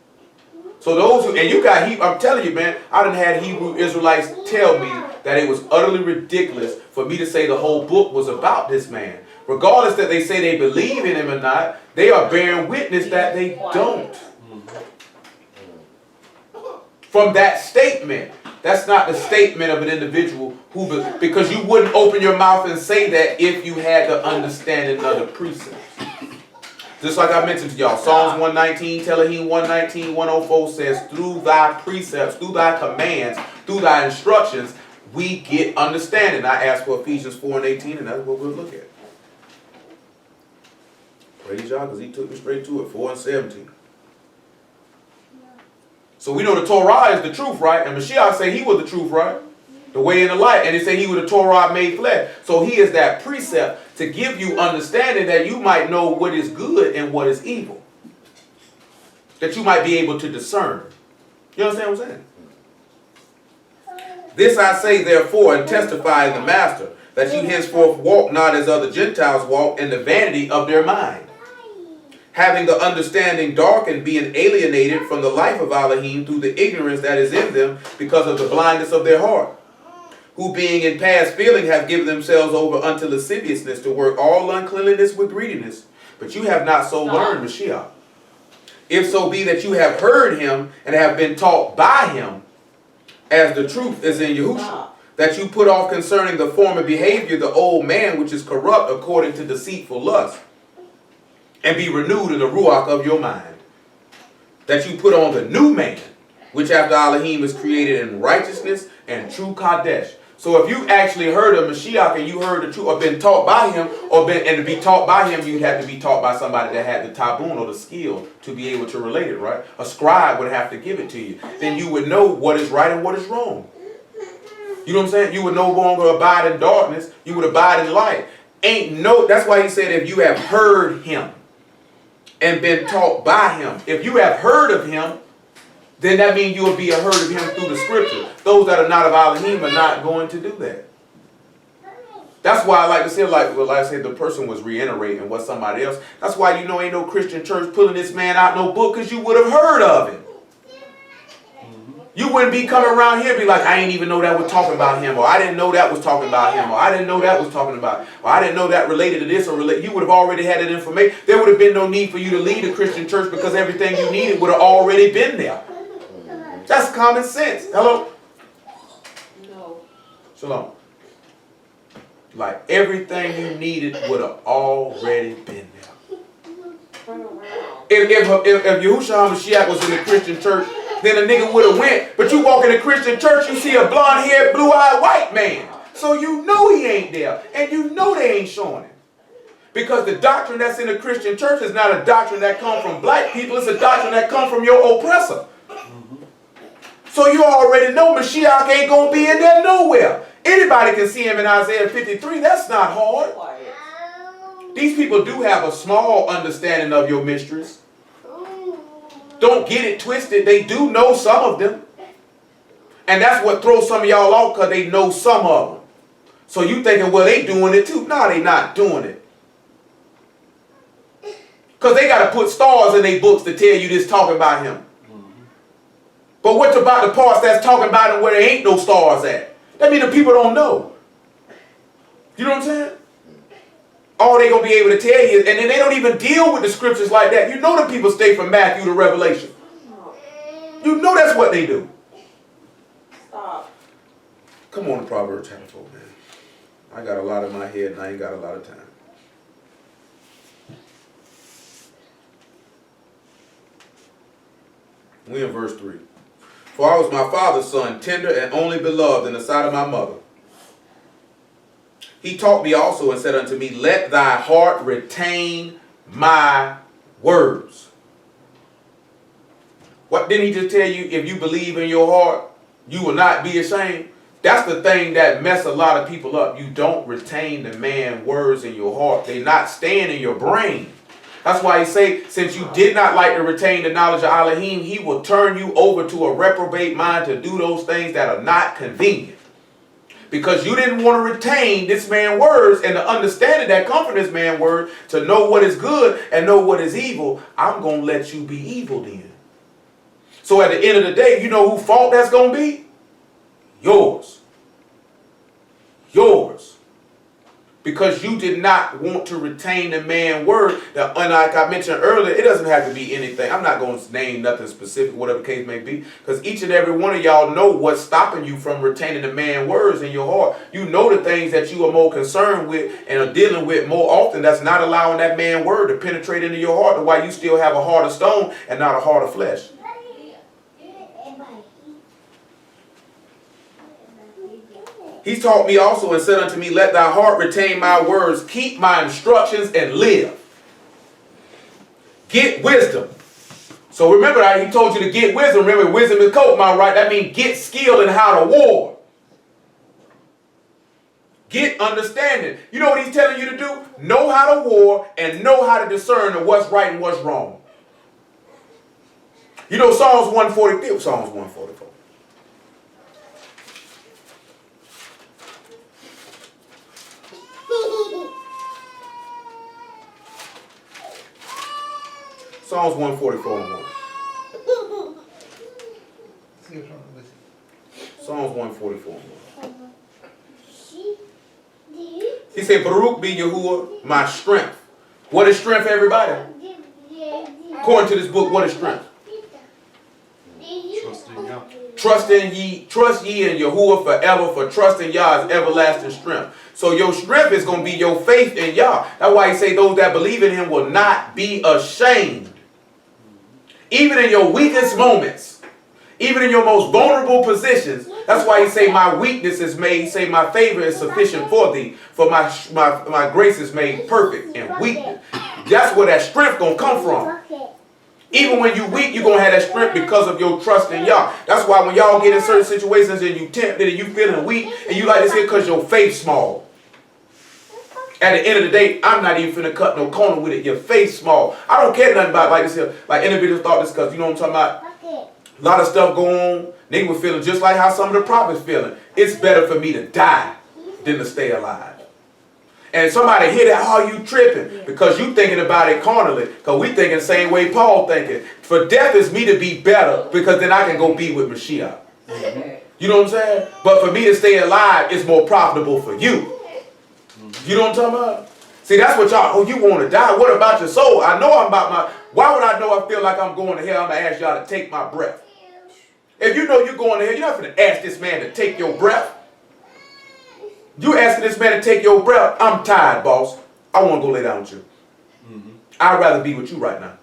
So those who, and you got, I'm telling you, man, I done had Hebrew Israelites tell me that it was utterly ridiculous for me to say the whole book was about this man. Regardless that they say they believe in him or not, they are bearing witness that they don't. From that statement, that's not the statement of an individual who, because you wouldn't open your mouth and say that if you had the understanding of the precepts. Just like I mentioned to y'all, Psalms 119, Telahim 119, 104 says, through thy precepts, through thy commands, through thy instructions, we get understanding. I asked for Ephesians 4 and 18, and that's what we'll look at. Praise y'all, because he took me straight to it, 4 and 17. So we know the Torah is the truth, right? And Mashiach say he was the truth, right? The way and the light. And they say he was the Torah made flesh. So he is that precept to give you understanding that you might know what is good and what is evil. That you might be able to discern. You understand what I'm saying? This I say therefore and testify in the Master, that you henceforth walk not as other Gentiles walk in the vanity of their mind, having the understanding darkened, being alienated from the life of Elohim through the ignorance that is in them because of the blindness of their heart, who being in past feeling have given themselves over unto lasciviousness to work all uncleanliness with greediness. But you have not so learned Mashiach. If so be that you have heard him and have been taught by him, as the truth is in Yahushua, that you put off concerning the former behavior the old man which is corrupt according to deceitful lust, and be renewed in the Ruach of your mind. That you put on the new man, which after Elohim is created in righteousness and true Kadesh. So if you actually heard of Mashiach and you heard the truth, or been taught by him, and to be taught by him, you'd have to be taught by somebody that had the tabun or the skill to be able to relate it, right? A scribe would have to give it to you. Then you would know what is right and what is wrong. You know what I'm saying? You would no longer abide in darkness. You would abide in light. That's why he said if you have heard him and been taught by him. If you have heard of him, then that means you will be a heard of him through the scripture. Those that are not of Elohim are not going to do that. That's why I like to say, like I said, the person was reiterating what somebody else. That's why you know ain't no Christian church pulling this man out no book, because you would have heard of him. You wouldn't be coming around here and be like, I ain't even know that was talking about him, or I didn't know that was talking about him, or I didn't know that was talking about, or I didn't know that related to this or related. You would have already had that information. There would have been no need for you to lead a Christian church because everything you needed would have already been there. That's common sense. Hello? No. Shalom. Like everything you needed would have already been there. If Yahushua HaMashiach was in the Christian church, then a nigga would have went. But you walk in a Christian church, you see a blonde-haired, blue-eyed white man. So you know he ain't there. And you know they ain't showing it. Because the doctrine that's in the Christian church is not a doctrine that comes from black people. It's a doctrine that comes from your oppressor. So you already know Mashiach ain't going to be in there nowhere. Anybody can see him in Isaiah 53. That's not hard. These people do have a small understanding of your mysteries. Don't get it twisted. They do know some of them. And that's what throws some of y'all off, because they know some of them. So you thinking, well, they doing it too. No, they not doing it. Because they got to put stars in their books to tell you this talking about him. But what about the parts that's talking about him where there ain't no stars at? That means the people don't know. You know what I'm saying? All they going to be able to tell you is, and then they don't even deal with the scriptures like that. You know the people stay from Matthew to Revelation. You know that's what they do. Stop. Come on to Proverbs chapter 4, man. I got a lot in my head and I ain't got a lot of time. We in verse 3. For I was my father's son, tender and only beloved in the sight of my mother. He taught me also and said unto me, let thy heart retain my words. What didn't he just tell you? If you believe in your heart, you will not be ashamed. That's the thing that mess a lot of people up. You don't retain the man's words in your heart. They're not staying in your brain. That's why he say, since you did not like to retain the knowledge of Elohim, he will turn you over to a reprobate mind to do those things that are not convenient. Because you didn't want to retain this man's words and the understanding that come from this man's word to know what is good and know what is evil. I'm going to let you be evil then. So at the end of the day, you know whose fault that's going to be? Yours. Yours. Because you did not want to retain the man's word. Now, and like I mentioned earlier, it doesn't have to be anything. I'm not going to name nothing specific, whatever the case may be. Because each and every one of y'all know what's stopping you from retaining the man's words in your heart. You know the things that you are more concerned with and are dealing with more often that's not allowing that man's word to penetrate into your heart. Why you still have a heart of stone and not a heart of flesh. He taught me also and said unto me, let thy heart retain my words, keep my instructions and live. Get wisdom. So remember, he told you to get wisdom. Remember, wisdom is coat mouth, right? That means get skill in how to war. Get understanding. You know what he's telling you to do? Know how to war and know how to discern what's right and what's wrong. You know Psalms 144. Psalms 144. Psalms 144 and 1. Psalms 144 and 1. He said, Baruch be Yahuwah, my strength. What is strength, everybody? According to this book, what is strength? Trust ye in Yahuwah forever, for trust in Yah is everlasting strength. So your strength is going to be your faith in Yah. That's why he say those that believe in him will not be ashamed. Even in your weakest moments, even in your most vulnerable positions. That's why he say my weakness is made, say my favor is sufficient for thee, for my grace is made perfect in weakness. That's where that strength going to come from. Even when you weak, you're going to have that strength because of your trust in Yah. That's why when y'all get in certain situations and you tempted and you feeling weak and you like this here because your faith small. At the end of the day, I'm not even finna cut no corner with it. Your face small. I don't care nothing about like this here. Like individuals thought this because you know what I'm talking about? A lot of stuff going on. Niggas were feeling just like how some of the prophets feeling. It's better for me to die than to stay alive. And somebody hear that, oh, you tripping. Because you thinking about it carnally. Because we thinking the same way Paul thinking. For death is me to be better because then I can go be with Mashiach. You know what I'm saying? But for me to stay alive is more profitable for you. You know what I'm talking about? See, that's what y'all, oh, you want to die. What about your soul? I know I'm about my, why would I know I feel like I'm going to hell? I'm going to ask y'all to take my breath. If you know you're going to hell, you're not going to ask this man to take your breath. You asking this man to take your breath. I'm tired, boss. I want to go lay down with you. I'd rather be with you right now.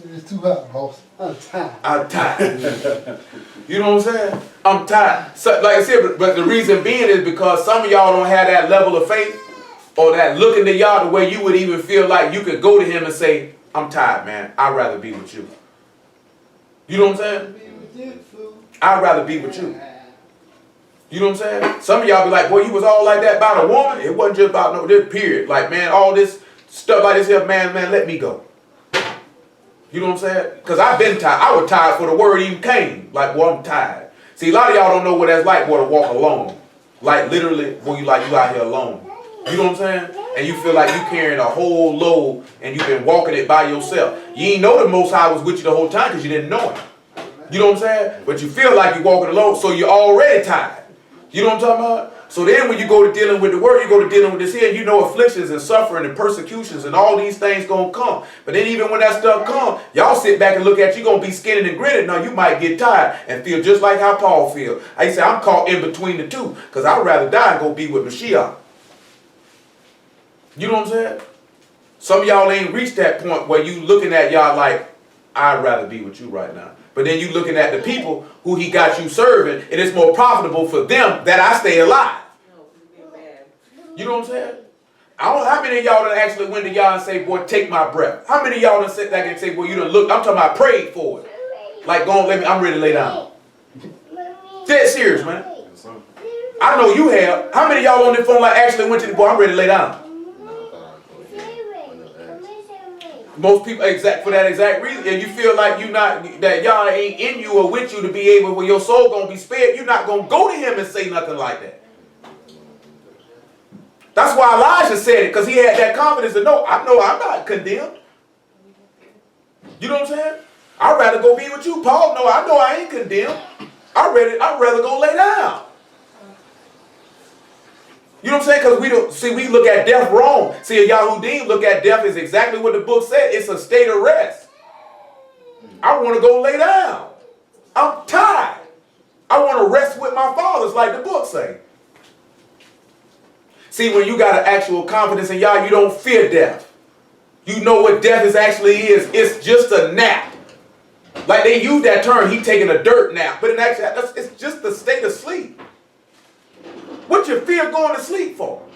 It's too hot, boss. I'm tired. I'm tired. You know what I'm saying? I'm tired. So, like I said, but the reason being is because some of y'all don't have that level of faith or that look into y'all the way you would even feel like you could go to him and say, I'm tired, man. I'd rather be with you. You know what I'm saying? I'd rather be with you. You know what I'm saying? Some of y'all be like, boy, you was all like that about a woman. It wasn't just about no this period. Like, man, all this stuff like this here, man, let me go. You know what I'm saying? Because I've been tired. I was tired before the word even came. Like, boy, I'm tired. See, a lot of y'all don't know what that's like, boy, to walk alone. Like, literally, boy, you out here alone. You know what I'm saying? And you feel like you carrying a whole load and you've been walking it by yourself. You ain't know the Most High was with you the whole time because you didn't know him. You know what I'm saying? But you feel like you're walking alone, so you're already tired. You know what I'm talking about? So then when you go to dealing with the word, you go to dealing with this here, you know afflictions and suffering and persecutions and all these things gonna come. But then even when that stuff come, y'all sit back and look at you gonna be skinning and grinning. Now you might get tired and feel just like how Paul feel. I say I'm caught in between the two because I'd rather die and go be with Mashiach. You know what I'm saying? Some of y'all ain't reached that point where you looking at y'all like, I'd rather be with you right now. But then you looking at the people who he got you serving, and it's more profitable for them that I stay alive. You know what I'm saying? I don't know how many of y'all done actually went to y'all and say, boy, take my breath. How many of y'all done sit back and say, boy, you done look, I'm talking about prayed for it. Like, go on, I'm ready to lay down. Dead serious, man. I know you have. How many of y'all on the phone like actually went to the boy, I'm ready to lay down? Most people for that exact reason, and you feel like you not that y'all ain't in you or with you to be able, when your soul gonna be spared, you're not gonna go to him and say nothing like that. That's why Elijah said it, because he had that confidence to know I'm not condemned. You know what I'm saying? I'd rather go be with you. Paul, I know I ain't condemned. I'd rather go lay down. You know what I'm saying? Because we look at death wrong. See, a Yahudim look at death as exactly what the book said. It's a state of rest. I want to go lay down. I'm tired. I want to rest with my fathers like the book say. See, when you got an actual confidence in Yah, you don't fear death. You know what death actually is. It's just a nap. Like they use that term, he taking a dirt nap. But in actuality, it's just the state of sleep. What you fear going to sleep for?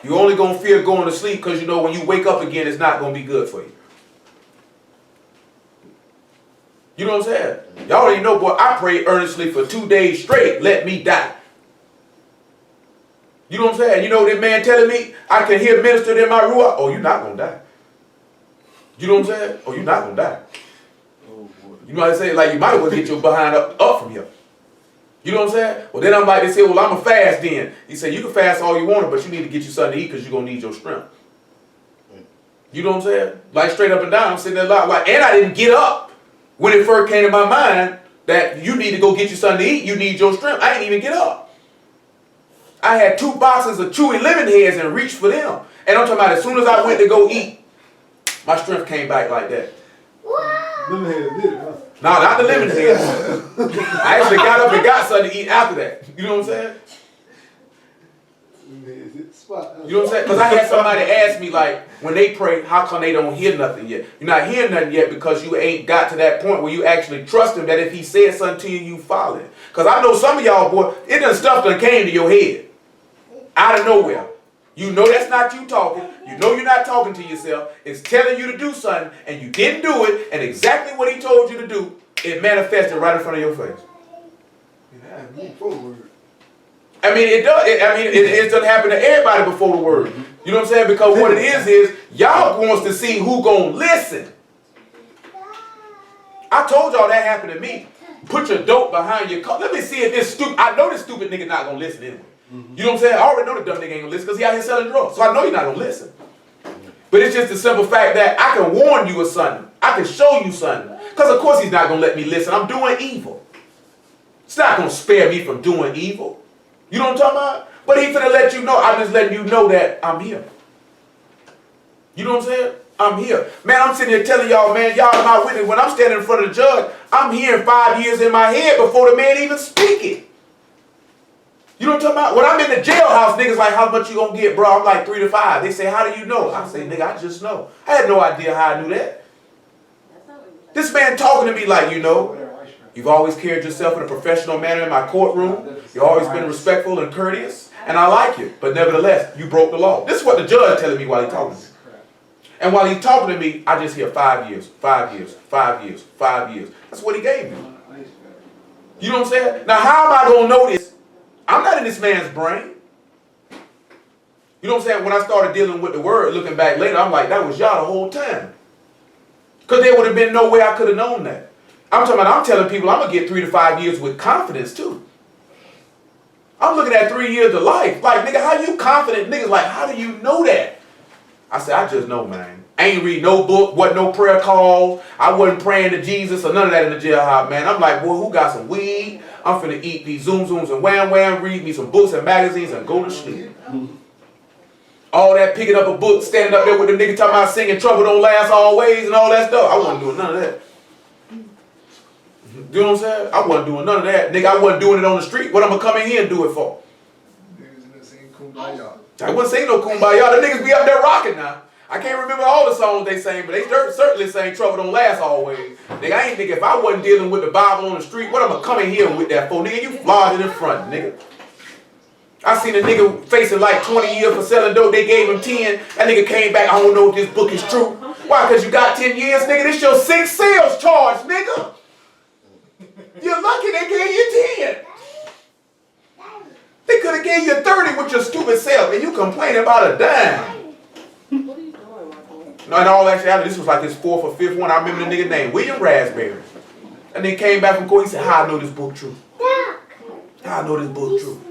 You only going to fear going to sleep because you know when you wake up again, it's not going to be good for you. You know what I'm saying? Y'all already know, boy, I prayed earnestly for 2 days straight. Let me die. You know what I'm saying? You know that man telling me I can hear ministered in my ruach. Oh, you're not going to die. You know what I'm saying? Oh, you're not going to die. You know what I'm saying? Like you might as well get your behind up from here. You know what I'm saying? Well, then I'm like, they say, well, I'm a fast then. He said, you can fast all you want, but you need to get you something to eat because you're going to need your strength. You know what I'm saying? Like straight up and down, I'm sitting there like, and I didn't get up when it first came to my mind that you need to go get you something to eat. You need your strength. I didn't even get up. I had 2 boxes of Chewy lemon heads and reached for them. And I'm talking about as soon as I went to go eat, my strength came back like that. Lemon heads did it, huh? No, not the lemon heads. I actually got up and got something to eat after that. You know what I'm saying? You know what I'm saying? Because I had somebody ask me, like, when they pray, how come they don't hear nothing yet? You're not hearing nothing yet because you ain't got to that point where you actually trust him that if he says something to you, you follow it. Because I know some of y'all, boy, it done stuff done came to your head. Out of nowhere. You know that's not you talking. You know you're not talking to yourself. It's telling you to do something, and you didn't do it, and exactly what he told you to do, it manifested right in front of your face. I mean, it does. It doesn't happen to everybody before the word. You know what I'm saying? Because what it is y'all wants to see who gonna listen. I told y'all that happened to me. Put your dope behind your car. Let me see if this stupid. I know this stupid nigga not gonna listen anyway. You know what I'm saying? I already know the dumb nigga ain't gonna listen because he out here selling drugs. So I know you're not gonna listen. But it's just the simple fact that I can warn you of something. I can show you something. Because of course he's not gonna let me listen. I'm doing evil. It's not gonna spare me from doing evil. You know what I'm talking about? But he finna let you know. I'm just letting you know that I'm here. You know what I'm saying? I'm here. Man, I'm sitting here telling y'all, man, y'all are my witness. When I'm standing in front of the judge, I'm hearing 5 years in my head before the man even speaking. You know what I'm talking about? When I'm in the jailhouse, niggas like, how much you gonna get, bro? I'm like 3 to 5. They say, how do you know? I say, nigga, I just know. I had no idea how I knew that. man talking to me like, you've always carried yourself in a professional manner in my courtroom. You've always been respectful and courteous, and I like you. But nevertheless, you broke the law. This is what the judge telling me while he's talking to me. And while he's talking to me, I just hear 5 years, 5 years, 5 years, 5 years. That's what he gave me. You know what I'm saying? Now, how am I going to know this? I'm not in this man's brain. You know what I'm saying? When I started dealing with the word, looking back later, I'm like, that was y'all the whole time. Because there would have been no way I could have known that. I'm telling people I'm going to get 3 to 5 years with confidence too. I'm looking at 3 years of life. Like, nigga, how you confident? Niggas like, how do you know that? I said, I just know, man. I ain't read no book, wasn't no prayer calls. I wasn't praying to Jesus or none of that in the jailhouse, man. I'm like, boy, who got some weed? I'm finna eat these Zoom Zooms and Wham Wham, read me some books and magazines and go to sleep. All that picking up a book, standing up there with the nigga talking about singing Trouble Don't Last Always and all that stuff. I wasn't doing none of that. You know what I'm saying? I wasn't doing none of that. Nigga, I wasn't doing it on the street. What I'm gonna come in here and do it for? I wasn't saying no kumbaya. The niggas be up there rocking now. I can't remember all the songs they sang, but they certainly sang Trouble Don't Last Always. Nigga, I ain't think if I wasn't dealing with the Bible on the street, what I'm gonna come in here with that for? Nigga, you flawed in front, nigga. I seen a nigga facing like 20 years for selling dope. They gave him 10. That nigga came back, I don't know if this book is true. Why? Because you got 10 years, nigga. This your 6 sales charge, nigga. You're lucky they gave you 10. They could have gave you 30 with your stupid self, and you complaining about a dime. What are you doing, my boy? No, in all actuality, this was like his 4th or 5th one. I remember the nigga named William Raspberry. And then came back from court. He said, how I know this book true? How I know this book true?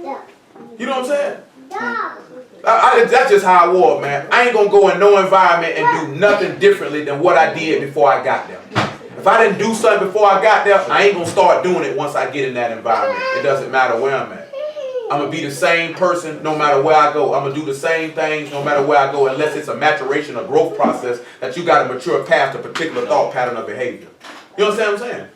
You know what I'm saying? That's just how I was, man. I ain't gonna go in no environment and do nothing differently than what I did before I got there. If I didn't do something before I got there, I ain't gonna start doing it once I get in that environment. It doesn't matter where I'm at. I'm gonna be the same person no matter where I go. I'm gonna do the same things no matter where I go, unless it's a maturation or growth process that you gotta mature past a particular thought pattern of behavior. You understand what I'm saying?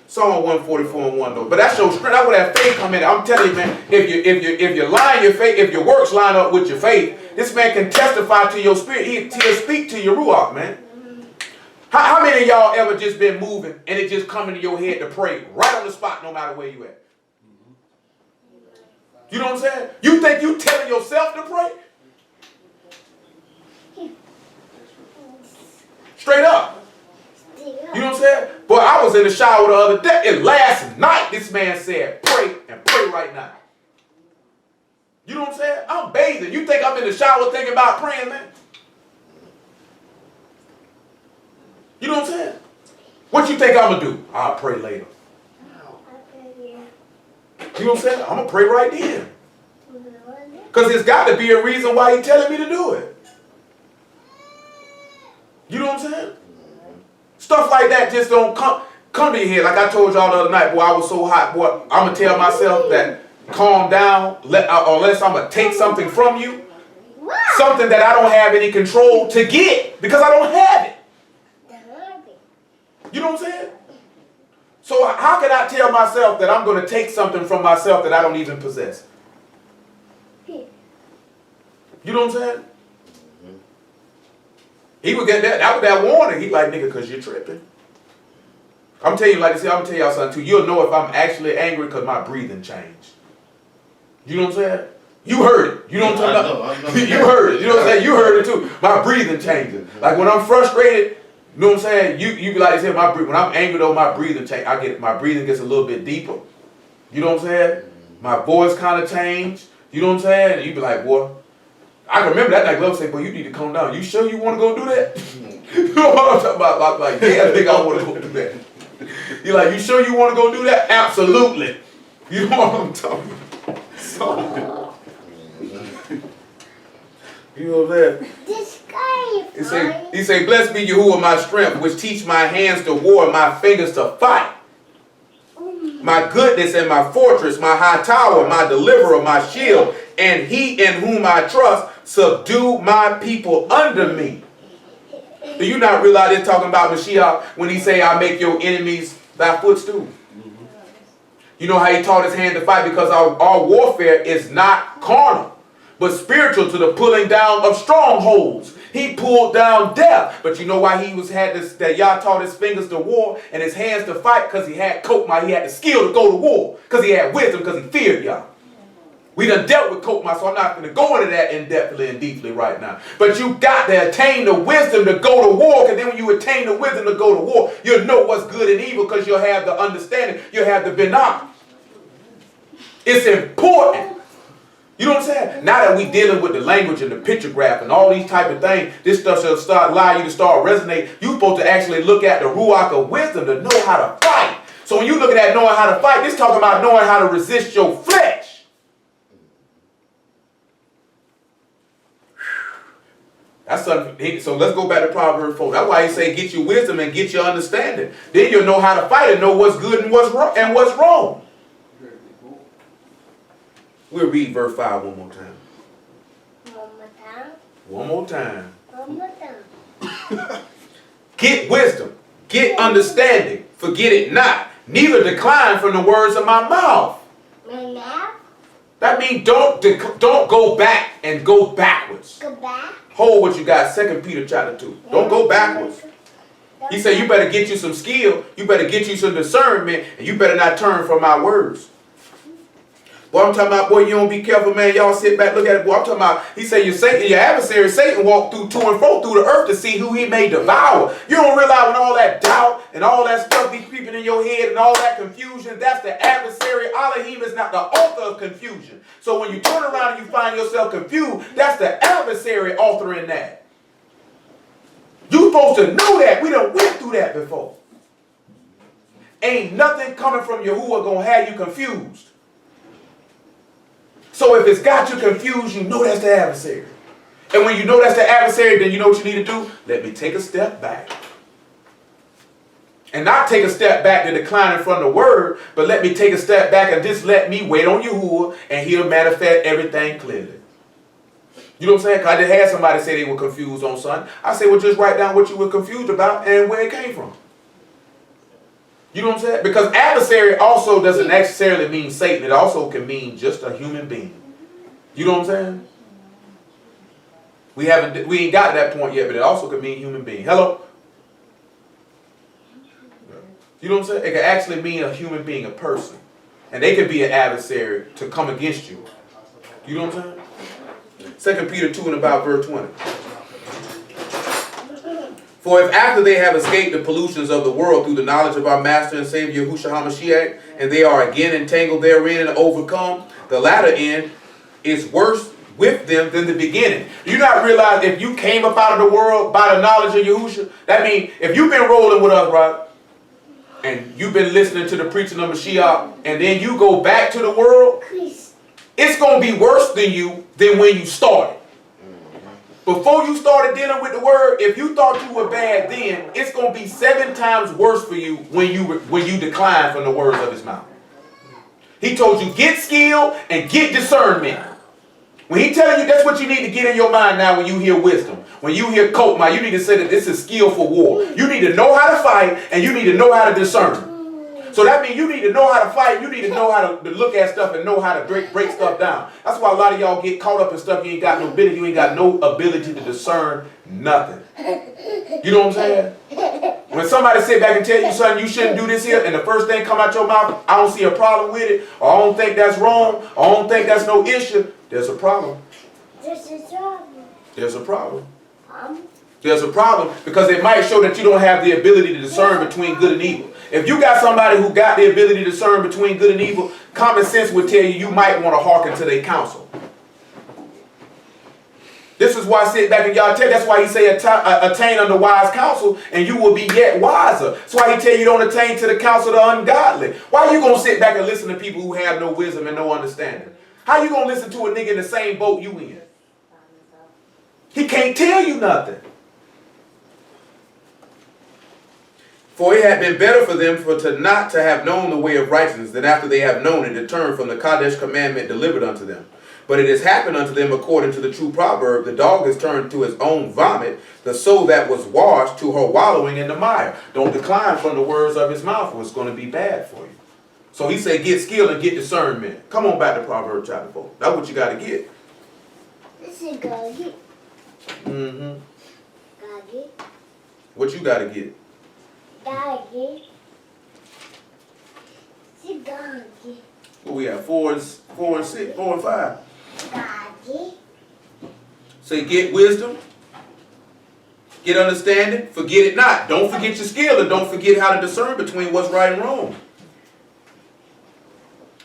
Psalm 144:1 though. But that's your strength. That's where that faith come in. I'm telling you, man, if you line your faith, if your works line up with your faith, this man can testify to your spirit. He'll speak to your ruach, man. How many of y'all ever just been moving and it just come into your head to pray right on the spot, no matter where you at? You know what I'm saying? You think you telling yourself to pray? Straight up. You know what I'm saying? Boy, I was in the shower the other day, and last night this man said, pray and pray right now. You know what I'm saying? I'm bathing. You think I'm in the shower thinking about praying, man? You know what I'm saying? What you think I'm going to do? I'll pray later. You know what I'm saying? I'm going to pray right then. Because there's got to be a reason why he's telling me to do it. You know what I'm saying? Stuff like that just don't come to your head. Like I told y'all the other night, boy, I was so hot. Boy, I'm going to tell myself that calm down, unless I'm going to take something from you. Something that I don't have any control to get because I don't have it. You know what I'm saying? So how can I tell myself that I'm going to take something from myself that I don't even possess? You know what I'm saying? He would get that. That was that warning. He like, nigga, because you're tripping. I'm telling you, like I said, I'm going to tell y'all something too. You'll know if I'm actually angry because my breathing changed. You know what I'm saying? You heard it. You know what I'm talking about? You heard it. You know what I'm saying? You heard it too. My breathing changes. Like when I'm frustrated, you know what I'm saying? You be like, say, when I'm angry though, my breathing change. My breathing gets a little bit deeper. You know what I'm saying? My voice kind of changed. You know what I'm saying? And you be like, boy, I can remember that night. Love say, boy, you need to calm down. You sure you want to go do that? You know what I'm talking about? Like, yeah, I think I want to go do that. You're like, you sure you want to go do that? Absolutely. You know what I'm talking about? So, you know what I'm saying? He say, blessed be Yahuwah my strength, which teach my hands to war, my fingers to fight. My goodness and my fortress, my high tower, my deliverer, my shield, and he in whom I trust, subdue my people under me. Do you not realize they're talking about Mashiach when he say, I make your enemies thy footstool? You know how he taught his hand to fight? Because our warfare is not carnal, but spiritual, to the pulling down of strongholds, He pulled down death. But you know why he had this, that Yah taught his fingers to war and his hands to fight? Because he had Kokma, he had the skill to go to war. Because he had wisdom, because he feared Yah. We done dealt with Kokma, so I'm not going to go into that in-depthly and deeply right now. But you got to attain the wisdom to go to war, because then when you attain the wisdom to go to war, you'll know what's good and evil, because you'll have the understanding, you'll have the binah. It's important. You know what I'm saying? Now that we dealing with the language and the picture graph and all these type of things, this stuff shall start allow you to start resonate. You're supposed to actually look at the ruach of wisdom to know how to fight. So when you look at knowing how to fight, this talking about knowing how to resist your flesh. That's something. So let's go back to Proverbs 4. That's why he say get your wisdom and get your understanding. Then you'll know how to fight and know what's good and what's wrong. We'll read verse 5 one more time. One more time. Get wisdom. Get understanding. Forget it not. Neither decline from the words of my mouth. That means don't go back and go backwards. Go back. Hold what you got. 2 Peter chapter 2. Don't go backwards. He said you better get you some skill. You better get you some discernment. And you better not turn from my words. Boy, I'm talking about, boy, you don't be careful, man. Y'all sit back, look at it. Boy, I'm talking about, he said your adversary, Satan, walked through to and fro through the earth to see who he may devour. You don't realize when all that doubt and all that stuff be creeping in your head and all that confusion, that's the adversary. Elohim is not the author of confusion. So when you turn around and you find yourself confused, that's the adversary authoring that. You supposed to know that. We done went through that before. Ain't nothing coming from Yahuwah gonna have you confused. So if it's got you confused, you know that's the adversary. And when you know that's the adversary, then you know what you need to do? Let me take a step back. And not take a step back to decline from the word, but let me take a step back and just let me wait on Yahuwah and he'll manifest everything clearly. You know what I'm saying? Because I just had somebody say they were confused on something. I say, well, just write down what you were confused about and where it came from. You know what I'm saying? Because adversary also doesn't necessarily mean Satan. It also can mean just a human being. You know what I'm saying? We ain't got to that point yet, but it also can mean human being. Hello? You know what I'm saying? It can actually mean a human being, a person. And they can be an adversary to come against you. You know what I'm saying? 2 Peter 2 and about verse 20. For if after they have escaped the pollutions of the world through the knowledge of our Master and Savior Yahushua HaMashiach, and they are again entangled therein and overcome, the latter end is worse with them than the beginning. Do you not realize if you came up out of the world by the knowledge of Yahushua, that means if you've been rolling with us, right, and you've been listening to the preaching of Mashiach, and then you go back to the world, it's going to be worse than when you started. Before you started dealing with the word, if you thought you were bad then, it's going to be 7 times worse for you when you decline from the words of his mouth. He told you, get skill and get discernment. When he telling you that's what you need to get in your mind now when you hear wisdom. When you hear Kokma, you need to say that this is skillful war. You need to know how to fight and you need to know how to discern. So that means you need to know how to fight. You need to know how to look at stuff and know how to break stuff down. That's why a lot of y'all get caught up in stuff you ain't got no ability. You ain't got no ability to discern nothing. You know what I'm saying? When somebody sit back and tell you something, you shouldn't do this here, and the first thing come out your mouth, I don't see a problem with it, or I don't think that's wrong, or I don't think that's no issue, there's a problem. There's a problem. There's a problem. There's a problem because it might show that you don't have the ability to discern between good and evil. If you got somebody who got the ability to discern between good and evil, common sense would tell you might want to hearken to their counsel. This is why sit back and y'all tell. That's why he say attain unto wise counsel, and you will be yet wiser. That's why he tell you don't attain to the counsel of the ungodly. Why are you gonna sit back and listen to people who have no wisdom and no understanding? How you gonna listen to a nigga in the same boat you in? He can't tell you nothing. For it had been better for them not to have known the way of righteousness than after they have known it to turn from the Kadesh commandment delivered unto them. But it has happened unto them according to the true proverb, the dog is turned to his own vomit, the soul that was washed to her wallowing in the mire. Don't decline from the words of his mouth, or it's going to be bad for you. So he said get skill and get discernment. Come on back to Proverbs chapter 4. That's what you got to get. This is good. Mm-hmm. Doggy. What you gotta get? Doggy. See doggy. What we have? 4 and 6, 4 and 5. Doggy. Say get wisdom, get understanding, forget it not. Don't forget your skill and don't forget how to discern between what's right and wrong.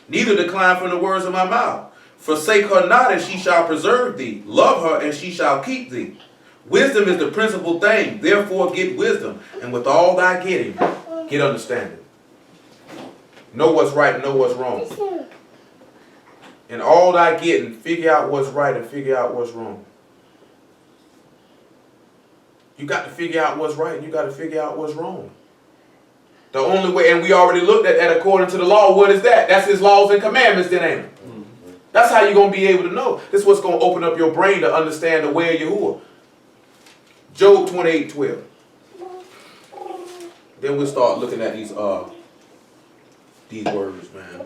Neither decline from the words of my mouth. Forsake her not, and she shall preserve thee. Love her, and she shall keep thee. Wisdom is the principal thing. Therefore get wisdom, and with all thy getting, get understanding. Know what's right and know what's wrong. And all thy getting, figure out what's right and figure out what's wrong. You got to figure out what's right and you got to figure out what's wrong. The only way, and we already looked at that according to the law. What is that? That's his laws and commandments, then, ain't it? That's how you're going to be able to know. This is what's going to open up your brain to understand the way of Yahuwah. Job 28:12. Then we'll start looking at these words, man.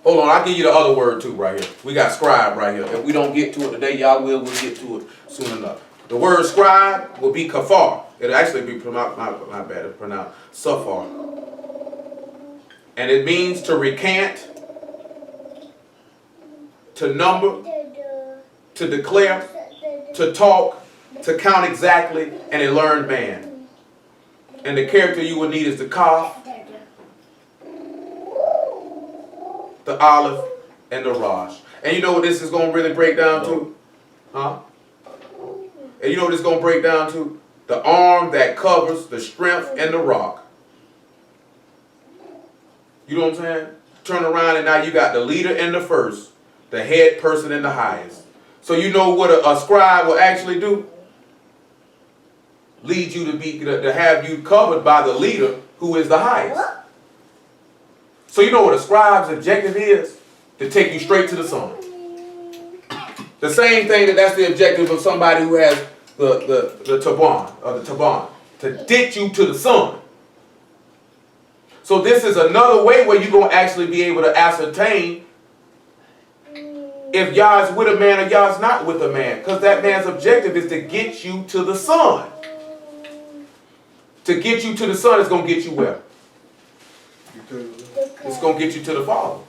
Hold on, I'll give you the other word too right here. We got scribe right here. If we don't get to it today, y'all we'll get to it soon enough. The word scribe will be kafar. It'll actually be pronounced, my bad, it's pronounced safar. And it means to recant, to number, to declare, to talk, to count exactly, and a learned man. And the character you will need is the kaf, the olive, and the raj. And you know what this is going to really break down to? Huh? And you know what it's going to break down to? The arm that covers the strength and the rock. You know what I'm saying? Turn around and now you got the leader and the first, the head person and the highest. So you know what a scribe will actually do? Lead you to have you covered by the leader who is the highest. So you know what a scribe's objective is? To take you straight to the sun. The same thing that's the objective of somebody who has the taban, or the taban, to get you to the sun. So this is another way where you're going to actually be able to ascertain if Yah's with a man or Yah's not with a man. Because that man's objective is to get you to the sun. To get you to the sun is going to get you where? It's going to get you to the Father.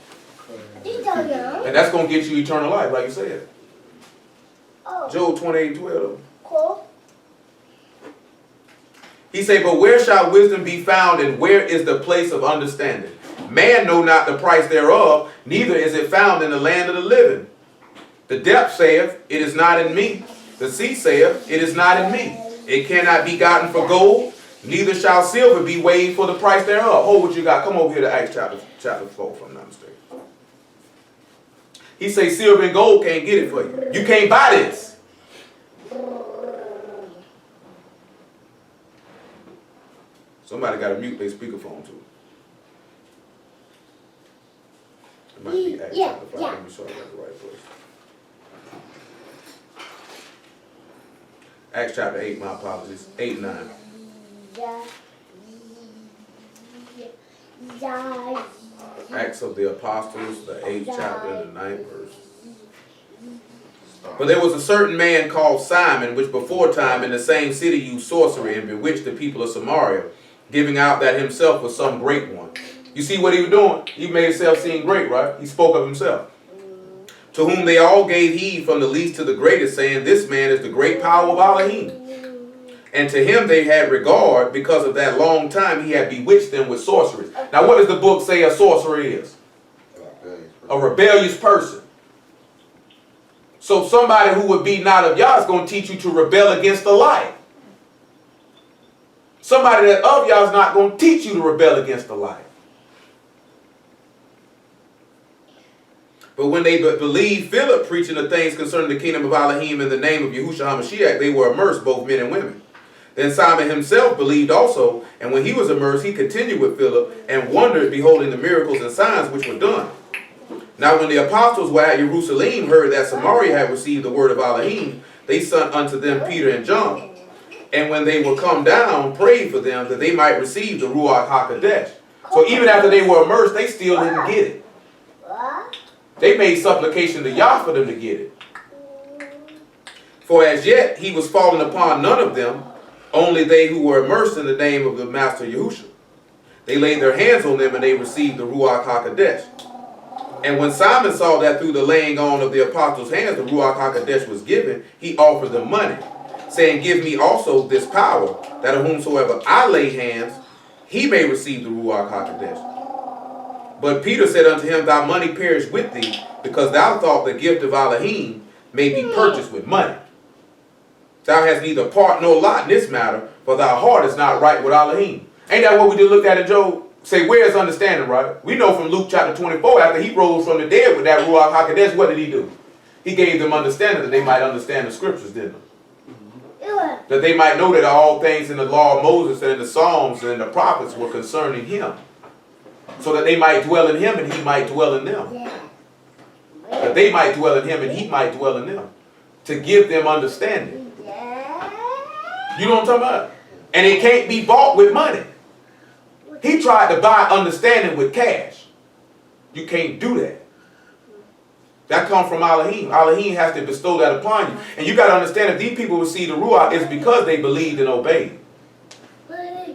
And that's going to get you eternal life, like you said. Job 28:12. Cool. He said, but where shall wisdom be found, and where is the place of understanding? Man know not the price thereof, neither is it found in the land of the living. The depth saith, it is not in me. The sea saith, it is not in me. It cannot be gotten for gold, neither shall silver be weighed for the price thereof. Hold what you got. Come over here to Acts chapter 4, if I'm not mistaken. He say silver and gold can't get it for you. You can't buy this. Somebody got to mute their speakerphone too. It might be Acts chapter 5. Let me show you the right place. Acts chapter 8, my apologies. 8 and 9. Acts of the Apostles, the 8th chapter and the 9th verse. But there was a certain man called Simon, which before time in the same city used sorcery and bewitched the people of Samaria, giving out that himself was some great one. You see what he was doing? He made himself seem great, right? He spoke of himself. To whom they all gave heed from the least to the greatest, saying, this man is the great power of Elohim. And to him they had regard, because of that long time he had bewitched them with sorceries. Now what does the book say a sorcerer is? A rebellious person. So somebody who would be not of Yah is going to teach you to rebel against the light. Somebody that of Yah is not going to teach you to rebel against the light. But when they believed Philip preaching the things concerning the kingdom of Elohim in the name of Yahushua HaMashiach, they were immersed, both men and women. Then Simon himself believed also, and when he was immersed, he continued with Philip and wondered, beholding the miracles and signs which were done. Now when the apostles were at Jerusalem, heard that Samaria had received the word of Elohim, they sent unto them Peter and John. And when they were come down, prayed for them that they might receive the Ruach HaKodesh. So even after they were immersed, they still didn't get it. They made supplication to Yah for them to get it. For as yet he was fallen upon none of them, only they who were immersed in the name of the Master Yahushua. They laid their hands on them and they received the Ruach HaKodesh. And when Simon saw that through the laying on of the apostles' hands the Ruach HaKodesh was given, he offered them money, saying, give me also this power, that of whomsoever I lay hands, he may receive the Ruach HaKodesh. But Peter said unto him, thy money perish with thee, because thou thought the gift of Elohim may be purchased with money. Thou hast neither part nor lot in this matter, for thy heart is not right with Elohim. Ain't that what we just looked at in Job? Say, where's understanding, right? We know from Luke chapter 24, after he rose from the dead with that Ruach HaKodesh, what did he do? He gave them understanding that they might understand the scriptures, didn't he? That they might know that all things in the law of Moses and in the Psalms and the prophets were concerning him. So that they might dwell in him and he might dwell in them. That they might dwell in him and he might dwell in them. To give them understanding. You know what I'm talking about? And it can't be bought with money. He tried to buy understanding with cash. You can't do that. That comes from Elohim. Elohim has to bestow that upon you. And you got to understand, if these people receive the Ruach, it's because they believed and obeyed.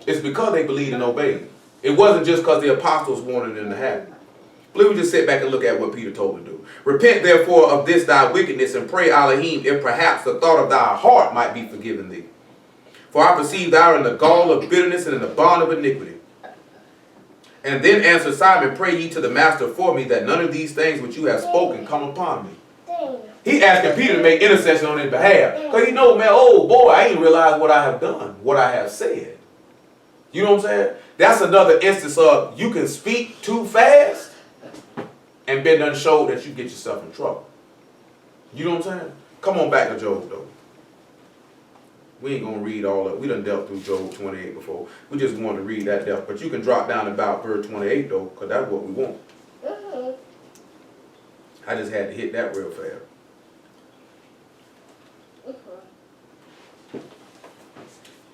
It's because they believed and obeyed. It wasn't just because the apostles wanted them to have it. Let me just sit back and look at what Peter told them to do. Repent therefore of this thy wickedness, and pray Elohim, if perhaps the thought of thy heart might be forgiven thee. For I perceive thou in the gall of bitterness and in the bond of iniquity. And then answered Simon, pray ye to the master for me, that none of these things which you have spoken come upon me. He asking Peter to make intercession on his behalf. Because he knows, man, oh boy, I ain't realized what I have done, what I have said. You know what I'm saying? That's another instance of you can speak too fast and been done showed that you get yourself in trouble. You know what I'm saying? Come on back to Job, though. We ain't going to read all of it. We done dealt through Job 28 before. We just want to read that depth. But you can drop down about verse 28, though, because that's what we want. I just had to hit that real fast.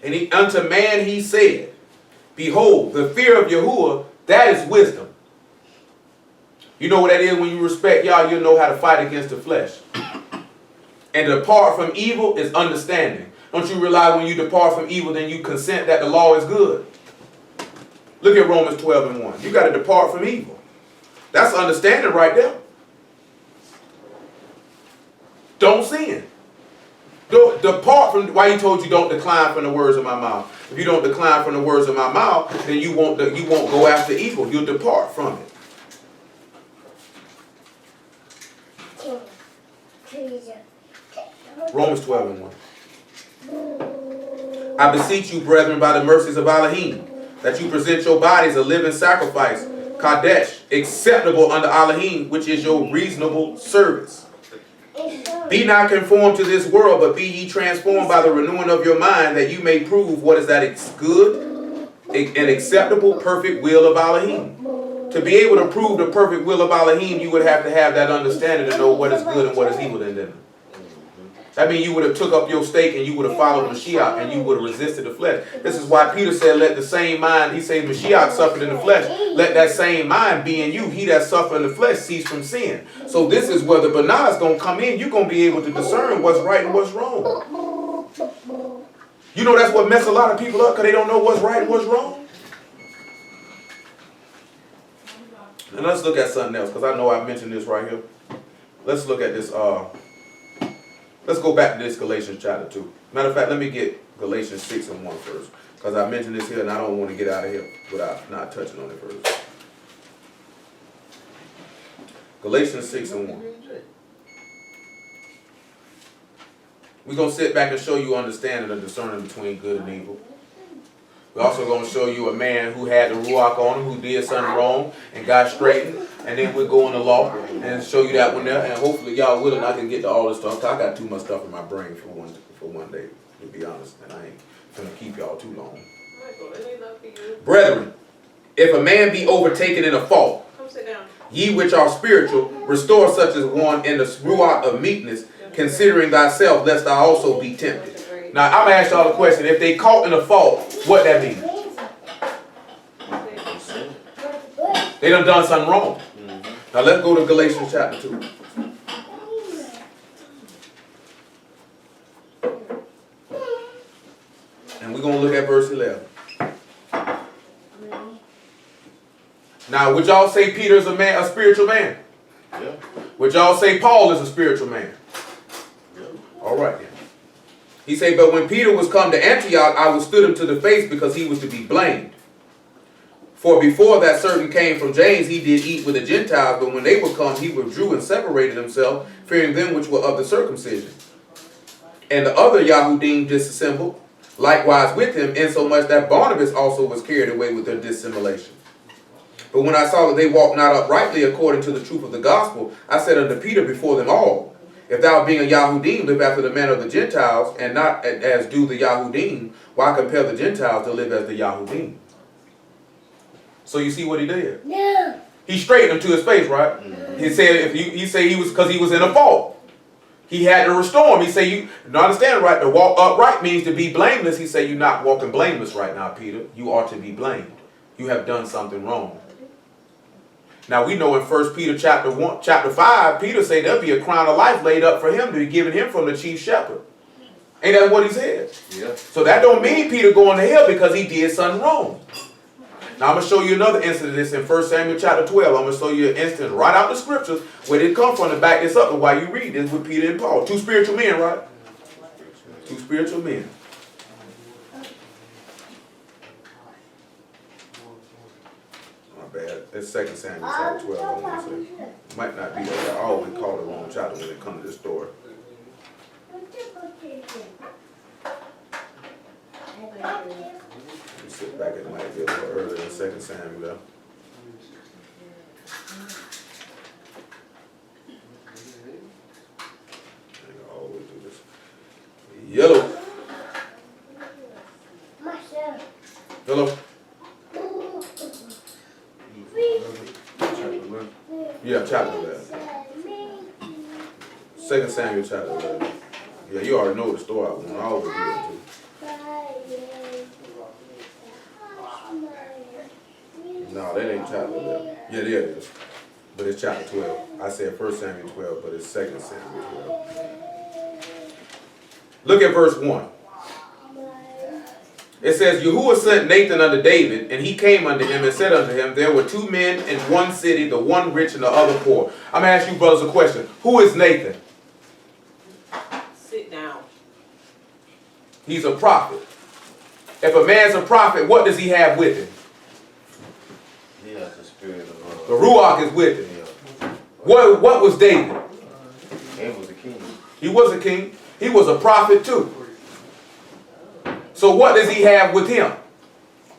And unto man he said, behold, the fear of Yahuwah, that is wisdom. You know what that is? When you respect Yah, you'll know how to fight against the flesh. And to depart from evil is understanding. Don't you realize when you depart from evil, then you consent that the law is good? Look at Romans 12:1. You got to depart from evil. That's understanding right there. Don't sin. Don't depart from. Why he told you don't decline from the words of my mouth? If you don't decline from the words of my mouth, then you won't go after evil. You'll depart from it. Romans 12:1. I beseech you, brethren, by the mercies of Elohim, that you present your bodies a living sacrifice, Kadesh, acceptable unto Elohim, which is your reasonable service. Be not conformed to this world, but be ye transformed by the renewing of your mind, that you may prove what is that good and acceptable, perfect will of Elohim. To be able to prove the perfect will of Elohim, you would have to have that understanding to know what is good and what is evil in them. That means you would have took up your stake and you would have followed Mashiach and you would have resisted the flesh. This is why Peter said, let the same mind, he said Mashiach suffered in the flesh. Let that same mind be in you. He that suffered in the flesh cease from sin. So this is where the Banah is going to come in. You're going to be able to discern what's right and what's wrong. You know that's what messes a lot of people up, because they don't know what's right and what's wrong. And let's look at something else, because I know I mentioned this right here. Let's look at this. Let's go back to this Galatians chapter 2. Matter of fact, let me get Galatians 6:1 first, because I mentioned this here and I don't want to get out of here without not touching on it first. Galatians 6:1. We're going to sit back and show you understanding and discerning between good and evil. We're also going to show you a man who had the Ruach on him, who did something wrong and got straightened. And then we'll go in the law and show you that one there. And hopefully y'all will, and I can get to all this stuff. I got too much stuff in my brain for one day, to be honest. And I ain't going to keep y'all too long. Brethren, if a man be overtaken in a fault, Come sit down. ye which are spiritual, restore such as one in the Ruach of meekness, considering thyself, lest thou also be tempted. Now, I'm going to ask y'all a question. If they caught in a fault, what that means? They done something wrong. Now, let's go to Galatians chapter 2. And we're Now, would y'all say Peter is a spiritual man? Yeah. Would y'all say Paul is a spiritual man? Yeah. All right then. He said, but when Peter was come to Antioch, I withstood him to the face because he was to be blamed. For before that certain came from James, he did eat with the Gentiles, but when they were come, he withdrew and separated himself, fearing them which were of the circumcision. And the other Yahudim disassembled, likewise with him, insomuch that Barnabas also was carried away with their dissimulation. But when I saw that they walked not uprightly according to the truth of the gospel, I said unto Peter before them all, if thou being a Yahudim live after the manner of the Gentiles, and not as do the Yahudim, why compel the Gentiles to live as the Yahudim? So you see what he did? No. He straightened him to his face, right? He said he was because he was in a fault. He had to restore him. He said, you understand, right? To walk upright means to be blameless. He said, you're not walking blameless right now, Peter. You ought to be blamed. You have done something wrong. Now we know in 1 Peter chapter 5, Peter said there'll be a crown of life laid up for him to be given him from the chief shepherd. Ain't that what he said? Yeah. So that don't mean Peter going to hell because he did something wrong. Now I'm going to show you another instance of this in 1 Samuel chapter 12. I'm going to show you an instance right out the scriptures where it come from to back this up and why you read this with Peter and Paul. Two spiritual men, right? Two spiritual men. My bad. It's 2 Samuel chapter 12. I want to say. Might not be that. I always call the wrong chapter when it comes to this story. Sit back, it might be a little earlier than 2 Samuel though. I always do this. Yellow. Hello? Chapter 11. Yeah, chapter 11. 2 Samuel chapter 11. Yeah, you already know the story I want. I always do it too. No, that ain't chapter 11. Yeah, there it is. But it's chapter 12. I said 1 Samuel 12, but it's 2 Samuel 12. Look at verse 1. It says, Yahuwah sent Nathan unto David, and he came unto him and said unto him, there were two men in one city, the one rich and the other poor. I'm going to ask you brothers a question. Who is Nathan? Sit down. He's a prophet. If a man's a prophet, what does he have with him? He has the spirit of The Ruach is with him. Yeah. What was David? He was a king. He was a king. He was a prophet too. So what does he have with him?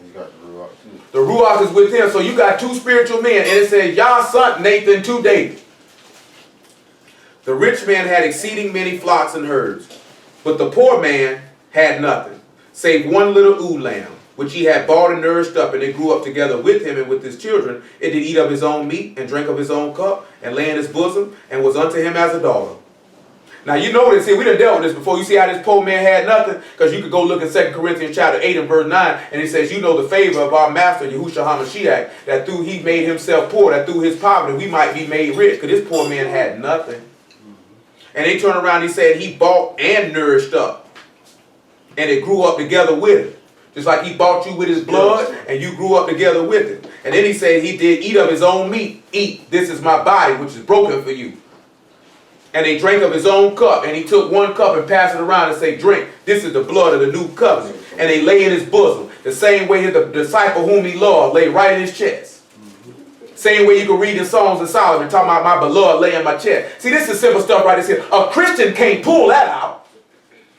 He's got the Ruach too. The Ruach is with him. So you got two spiritual men. And it says, Yah sent Nathan to David. The rich man had exceeding many flocks and herds, but the poor man had nothing, save one little ewe lamb, which he had bought and nourished up, and it grew up together with him and with his children. It did eat of his own meat, and drank of his own cup, and lay in his bosom, and was unto him as a daughter. Now you notice here, we done dealt with this before. You see how this poor man had nothing? Because you could go look in 2 Corinthians chapter 8 and verse 9, and it says, you know the favor of our master, Yahushua HaMashiach, that through he made himself poor, that through his poverty we might be made rich. Because this poor man had nothing. And they turned around and he said he bought and nourished up. And it grew up together with him. Just like he bought you with his blood and you grew up together with him. And then he said he did eat of his own meat. Eat, this is my body which is broken for you. And they drank of his own cup. And he took one cup and passed it around and said, drink, this is the blood of the new covenant. And they lay in his bosom. The same way the disciple whom he loved lay right in his chest. Same way you can read in Songs of Solomon talking about my beloved lay in my chest. See, this is simple stuff right here. A Christian can't pull that out.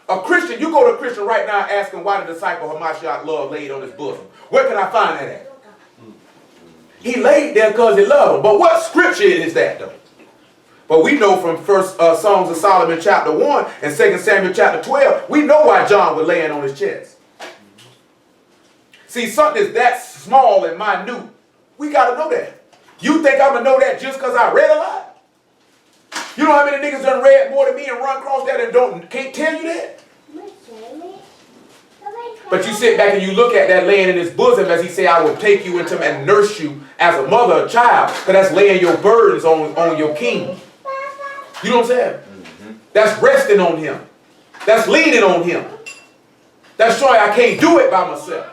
A Christian, you go to a Christian right now asking why the disciple Hamashiach love laid on his bosom. Where can I find that at? He laid there because he loved him. But what scripture is that though? But we know from first Songs of Solomon chapter 1 and 2 Samuel chapter 12, we know why John was laying on his chest. See, something is that small and minute, we got to know that. You think I'm going to know that just because I read a lot? You know how many niggas done read more than me and run across that and can't tell you that? But you sit back and you look at that laying in his bosom as he say, I will take you into and nurse you as a mother or child. Because that's laying your burdens on your king. You know what I'm saying? That's resting on him. That's leaning on him. That's showing I can't do it by myself.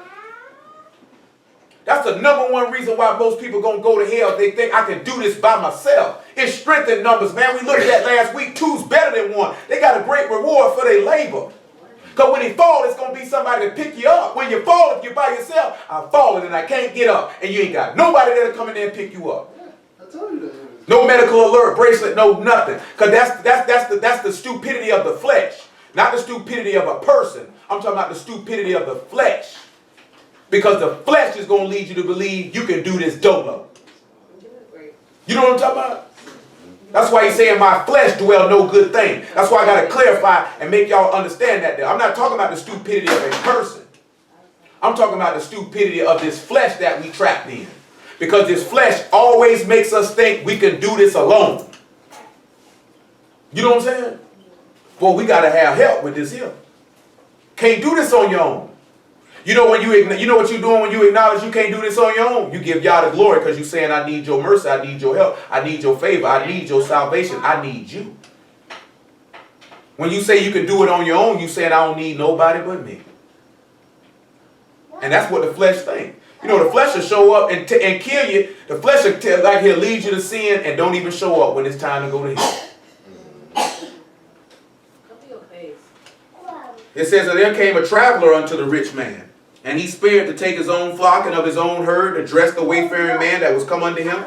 That's That's the #1 reason why most people gonna go to hell. They think I can do this by myself. It's strength in numbers, man. We looked at that last week. 2's better than 1. They got a great reward for their labor. Because when you fall, it's going to be somebody to pick you up. When you fall, if you're by yourself, I've fallen and I can't get up. And you ain't got nobody there to come in there and pick you up. I told you that. No medical alert, bracelet, no nothing. Because that's the stupidity of the flesh. Not the stupidity of a person. I'm talking about the stupidity of the flesh. Because the flesh is going to lead you to believe you can do this dolo. You know what I'm talking about? That's why he's saying my flesh dwell no good thing. That's why I got to clarify and make y'all understand that. I'm not talking about the stupidity of a person. I'm talking about the stupidity of this flesh that we trapped in. Because this flesh always makes us think we can do this alone. You know what I'm saying? Well, we got to have help with this here. Can't do this on your own. You know what you're doing when you acknowledge you can't do this on your own? You give y'all the glory because you're saying, I need your mercy, I need your help, I need your favor, I need your salvation, I need you. When you say you can do it on your own, you saying I don't need nobody but me. And that's what the flesh thinks. You know, the flesh will show up and kill you. The flesh will like he'll lead you to sin and don't even show up when it's time to go to hell. It says that there came a traveler unto the rich man. And he spared to take his own flock and of his own herd, and dressed the wayfaring man that was come unto him.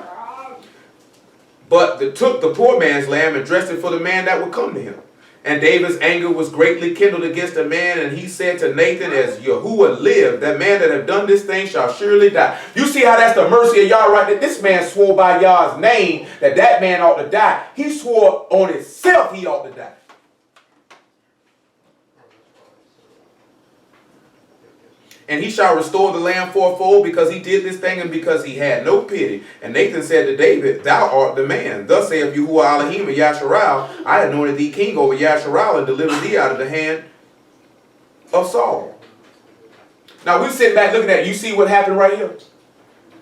But took the poor man's lamb and dressed it for the man that would come to him. And David's anger was greatly kindled against the man, and he said to Nathan, as Yahuwah lived, that man that have done this thing shall surely die. You see how that's the mercy of Yah right there? This man swore by Yah's name that man ought to die. He swore on himself he ought to die. And he shall restore the lamb fourfold, because he did this thing and because he had no pity. And Nathan said to David, thou art the man. Thus saith Yahuwah Elohim and Yasharal, I anointed thee king over Yasharal and delivered thee out of the hand of Saul. Now we sit back looking at it. You see what happened right here?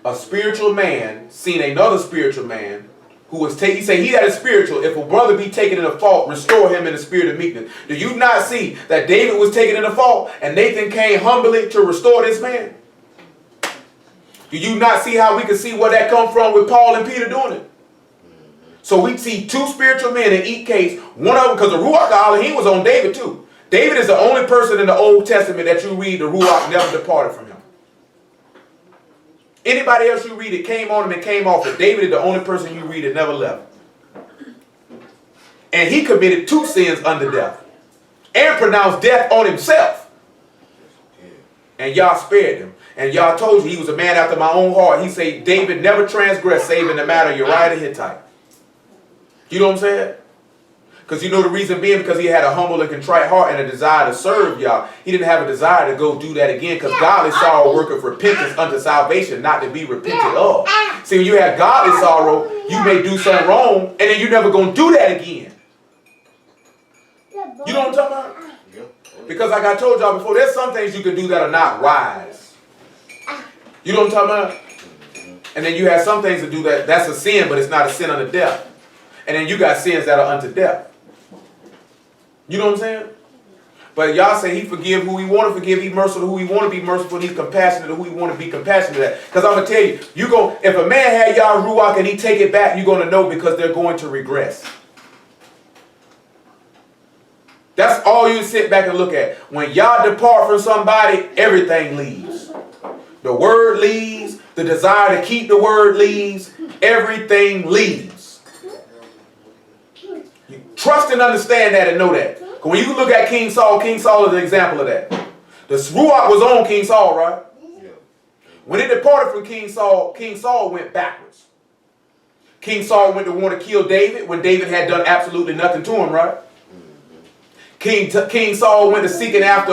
A spiritual man seen another spiritual man who was taken. He said, he that is spiritual, if a brother be taken in a fault, restore him in the spirit of meekness. Do you not see that David was taken in a fault and Nathan came humbly to restore this man? Do you not see how we can see where that come from with Paul and Peter doing it? So we see 2 spiritual men in each case. One of them, because the Ruach Elohim was on David too. David is the only person in the Old Testament that you read the Ruach never departed from him. Anybody else you read it came on him and came off it. David is the only person you read that never left. And he committed 2 sins unto death. And pronounced death on himself. And Yah spared him. And Yah told you he was a man after my own heart. He said David never transgressed save in the matter of Uriah the Hittite. You know what I'm saying? Because you know the reason being because he had a humble and contrite heart and a desire to serve Yah. He didn't have a desire to go do that again because godly sorrow worketh repentance unto salvation, not to be repented of. See, when you have godly sorrow, you may do something wrong and then you're never going to do that again. You know what I'm talking about? Because like I told y'all before, there's some things you can do that are not wise. You know what I'm talking about? And then you have some things to do that's a sin, but it's not a sin unto death. And then you got sins that are unto death. You know what I'm saying? But y'all say he forgive who he want to forgive. He merciful to who he want to be merciful. He's compassionate to who he want to be compassionate at. Because I'm going to tell you, if a man had y'all Ruach and he take it back, you're going to know because they're going to regress. That's all you sit back and look at. When y'all depart from somebody, everything leaves. The word leaves. The desire to keep the word leaves. Everything leaves. You trust and understand that and know that. When you look at King Saul is an example of that. The Ruach was on King Saul, right? Yeah. When it departed from King Saul went backwards. King Saul went to want to kill David when David had done absolutely nothing to him, right? King Saul went to seeking after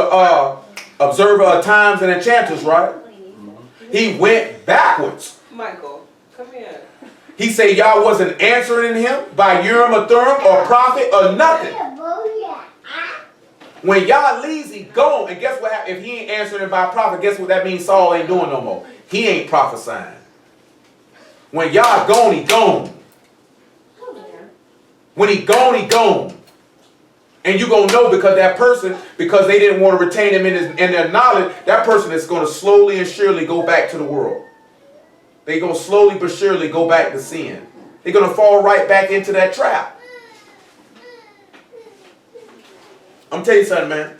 observer of times and enchanters, right? He went backwards. Michael, come here. He said y'all wasn't answering him by Urim or Thummim or prophet or nothing. When y'all leaves, he gone. And guess what happens? If he ain't answering by prophet, guess what that means? Saul ain't doing no more. He ain't prophesying. When y'all gone, he gone. When he gone, he gone. And you're going to know because that person, because they didn't want to retain him in their knowledge, that person is going to slowly and surely go back to the world. they're going to slowly but surely go back to sin. They're going to fall right back into that trap. I'm telling you something, man.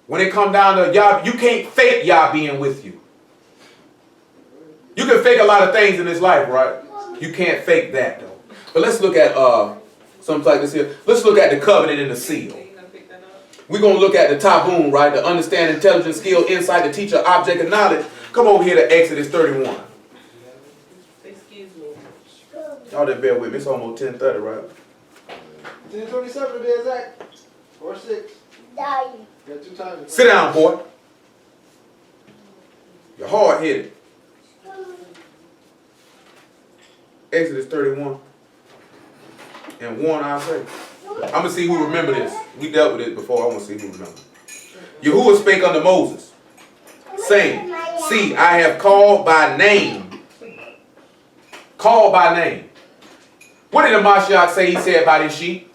When it come down to y'all, you can't fake y'all being with you. You can fake a lot of things in this life, right? You can't fake that, though. But let's look at something like this here. Let's look at the covenant and the seal. We're going to look at the taboon, right? The understand, intelligence, skill, insight, the teacher, object, and knowledge. Come over here to Exodus 31. Excuse me. Y'all didn't bear with me. It's almost 10:30, right? 10:27 to be exact. Or 6. Daddy. Got 2 times. Sit down, boy. You're hard-headed. Exodus 31. And 1, I'll say. I'm going to see who remember this. We dealt with it before. I want to see who remember. Yahuwah spake unto Moses, saying, see, I have called by name. Called by name. What did the Mashiach say he said about his sheep?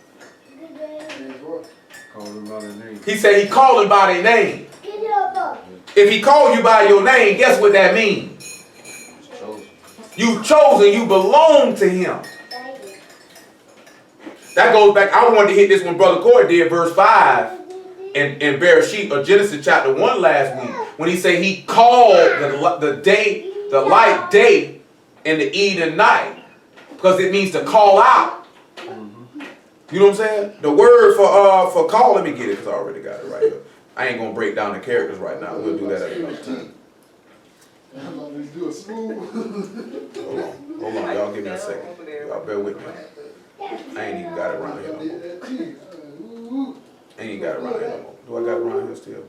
Call them by their name. He said he called them by their name. If he called you by your name, guess what that means? You chosen, you belong to him. That goes back, I wanted to hit this when Brother Corey did verse 5 in Bereshit or Genesis chapter 1 last week. When he said he called the light day and the evening night. Because it means to call out. You know what I'm saying? The word for call, let me get it because I already got it right here. I ain't going to break down the characters right now. We'll do that at another time. Do it smooth. Hold on, y'all give me a second. Y'all bear with me. I ain't even got it around here no more. I ain't even got it around here no more. Do I got it around here still?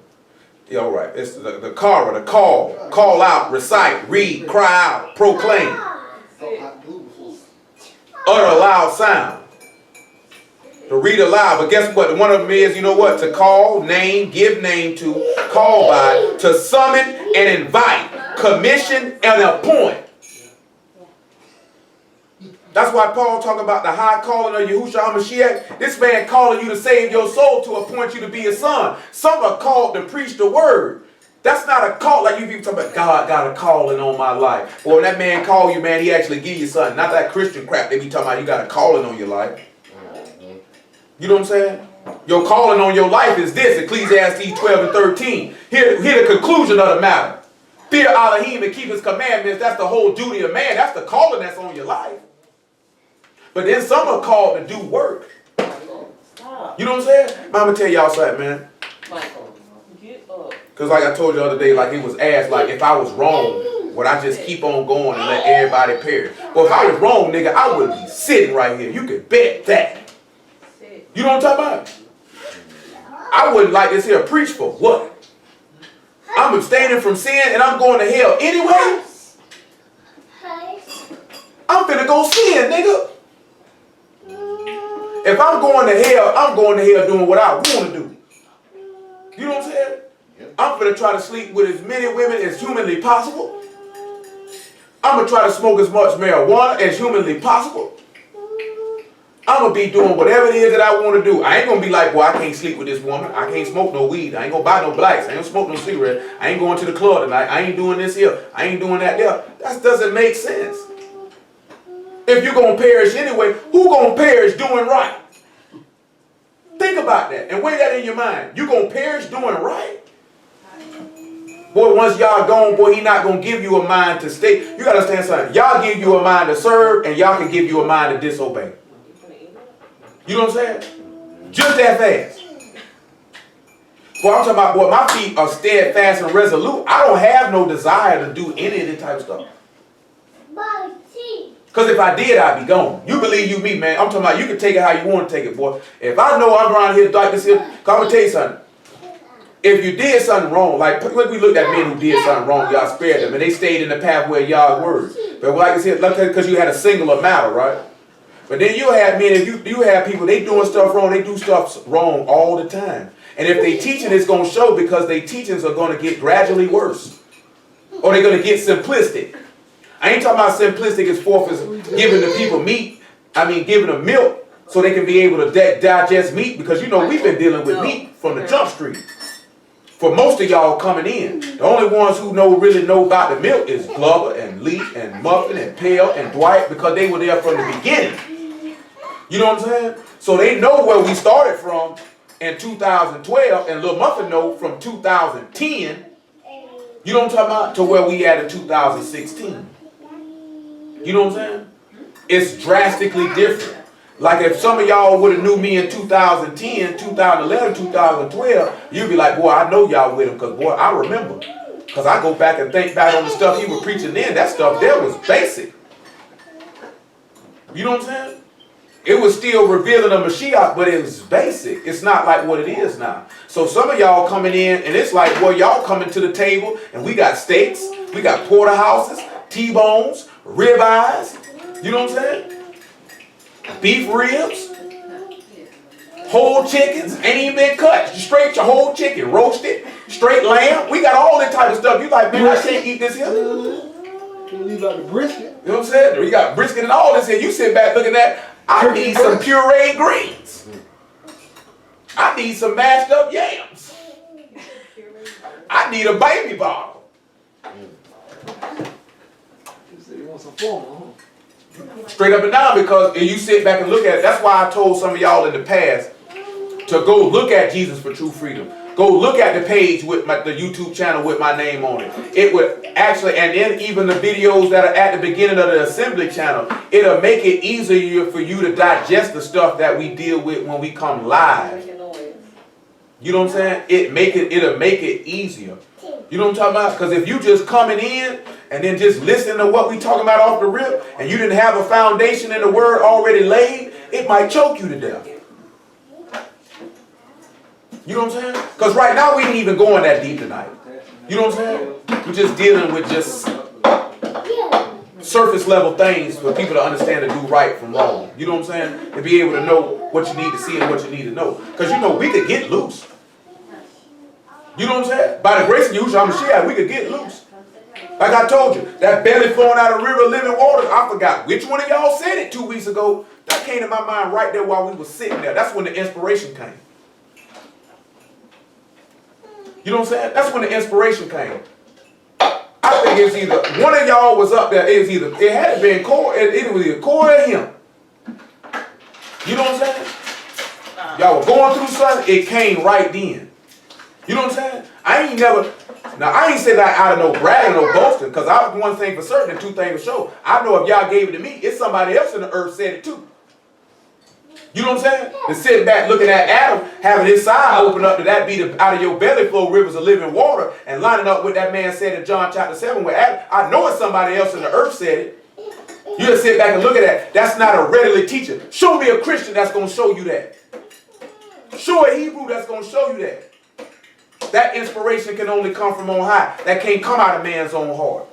Yeah, all right. It's the kara, the call out, recite, read, cry out, proclaim, utter a loud sound. To read aloud, but guess what? One of them is, you know what? To call, name, give name to, call by, to summon and invite, commission and appoint. That's why Paul talk about the high calling of Yahushua HaMashiach. This man calling you to save your soul, to appoint you to be his son. Some are called to preach the word. That's not a call like you people talking about. God got a calling on my life. Well, when that man call you, man, he actually give you something. Not that Christian crap they be talking about. You got a calling on your life. You know what I'm saying? Your calling on your life is this, Ecclesiastes 12 and 13. Here the conclusion of the matter. Fear Elohim and keep his commandments. That's the whole duty of man. That's the calling that's on your life. But then some are called to do work. You know what I'm saying? I'm going to tell y'all something, man. Michael, get up. Because like I told you the other day, like it was asked, like if I was wrong, would I just keep on going and let everybody perish? Well, if I was wrong, nigga, I would be sitting right here. You can bet that. You know what I'm talking about? I wouldn't like this here preach for what? I'm abstaining from sin and I'm going to hell anyway? I'm finna go sin, nigga. If I'm going to hell, I'm going to hell doing what I want to do. You know what I'm saying? I'm finna try to sleep with as many women as humanly possible. I'm gonna try to smoke as much marijuana as humanly possible. I'm going to be doing whatever it is that I want to do. I ain't going to be like, boy, I can't sleep with this woman. I can't smoke no weed. I ain't going to buy no blacks. I ain't going to smoke no cigarette. I ain't going to the club tonight. I ain't doing this here. I ain't doing that there. That doesn't make sense. If you're going to perish anyway, who going to perish doing right? Think about that and weigh that in your mind. You're going to perish doing right? Boy, once y'all gone, boy, he not going to give you a mind to stay. You got to understand something. Y'all give you a mind to serve and y'all can give you a mind to disobey. You know what I'm saying? Just that fast. Boy, I'm talking about, boy, my feet are steadfast and resolute. I don't have no desire to do any of this type of stuff. Because if I did, I'd be gone. You believe you me, man. I'm talking about you can take it how you want to take it, boy. If I know I'm around here like this here, I'm going to tell you something. If you did something wrong, like we looked at men who did something wrong, y'all spared them, and they stayed in the path where y'all were. But like I said, because you had a singular matter, right? But then you have men, if you have people, they doing stuff wrong, they do stuff wrong all the time. And if they teaching, it's going to show because they teachings are going to get gradually worse. Or they're going to get simplistic. I ain't talking about simplistic as forth as giving the people meat. I mean giving them milk so they can be able to digest meat. Because you know we've been dealing with meat from the jump street. For most of y'all coming in, the only ones who really know about the milk is Glover and Lee and Muffin and Pale and Dwight, because they were there from the beginning. You know what I'm saying? So they know where we started from in 2012, and Lil Muffin know from 2010. You know what I'm talking about? To where we at in 2016. You know what I'm saying? It's drastically different. Like if some of y'all would have knew me in 2010, 2011, 2012, you'd be like, boy, I know y'all with him, because boy, I remember. Because I go back and think back on the stuff he was preaching then. That stuff there was basic. You know what I'm saying? It was still revealing a Mashiach, but it was basic. It's not like what it is now. So some of y'all coming in, and it's like, well, y'all coming to the table, and we got steaks, we got porterhouses, T-bones, ribeyes. You know what I'm saying? Beef ribs, whole chickens, ain't even been cut. Straight your whole chicken, roasted, straight lamb. We got all that type of stuff. You like, man, I can't eat this here. Can't leave out the brisket. You know what I'm saying? We got brisket and all this here. You sit back looking at, I need some pureed greens. I need some mashed up yams. I need a baby bottle. You say you want some formal, huh? Straight up and down, because if you sit back and look at it, that's why I told some of y'all in the past to go look at Jesus for True Freedom. Go look at the page with the YouTube channel with my name on it. It would actually, and then even the videos that are at the beginning of the Assembly channel, it'll make it easier for you to digest the stuff that we deal with when we come live. You know what I'm saying? It'll make it easier. You know what I'm talking about? Because if you just coming in and then just listening to what we talking about off the rip, and you didn't have a foundation in the word already laid, it might choke you to death. You know what I'm saying? Because right now we ain't even going that deep tonight. You know what I'm saying? We're just dealing with just surface level things for people to understand and do right from wrong. You know what I'm saying? To be able to know what you need to see and what you need to know. Because you know we could get loose. You know what I'm saying? By the grace of Yahushua HaMashiach, we could get loose. Like I told you, that belly flowing out of river of living waters, I forgot which one of y'all said it 2 weeks ago. That came to my mind right there while we were sitting there. That's when the inspiration came. You know what I'm saying? That's when the inspiration came. I think it's either one of y'all was up there. It had been Corey. It was either Corey or him. You know what I'm saying? Y'all were going through something. It came right then. You know what I'm saying? I ain't say that out of no bragging or boasting, because I was one thing for certain and two things for sure. I know if y'all gave it to me, it's somebody else in the earth said it too. You know what I'm saying? And sitting back looking at Adam, having his side open up to that be the out of your belly flow rivers of living water, and lining up what that man said in John chapter 7 where Adam, I know it's somebody else in the earth said it. You just sit back and look at that. That's not a readily teacher. Show me a Christian that's going to show you that. Show a Hebrew that's going to show you that. That inspiration can only come from on high. That can't come out of man's own heart.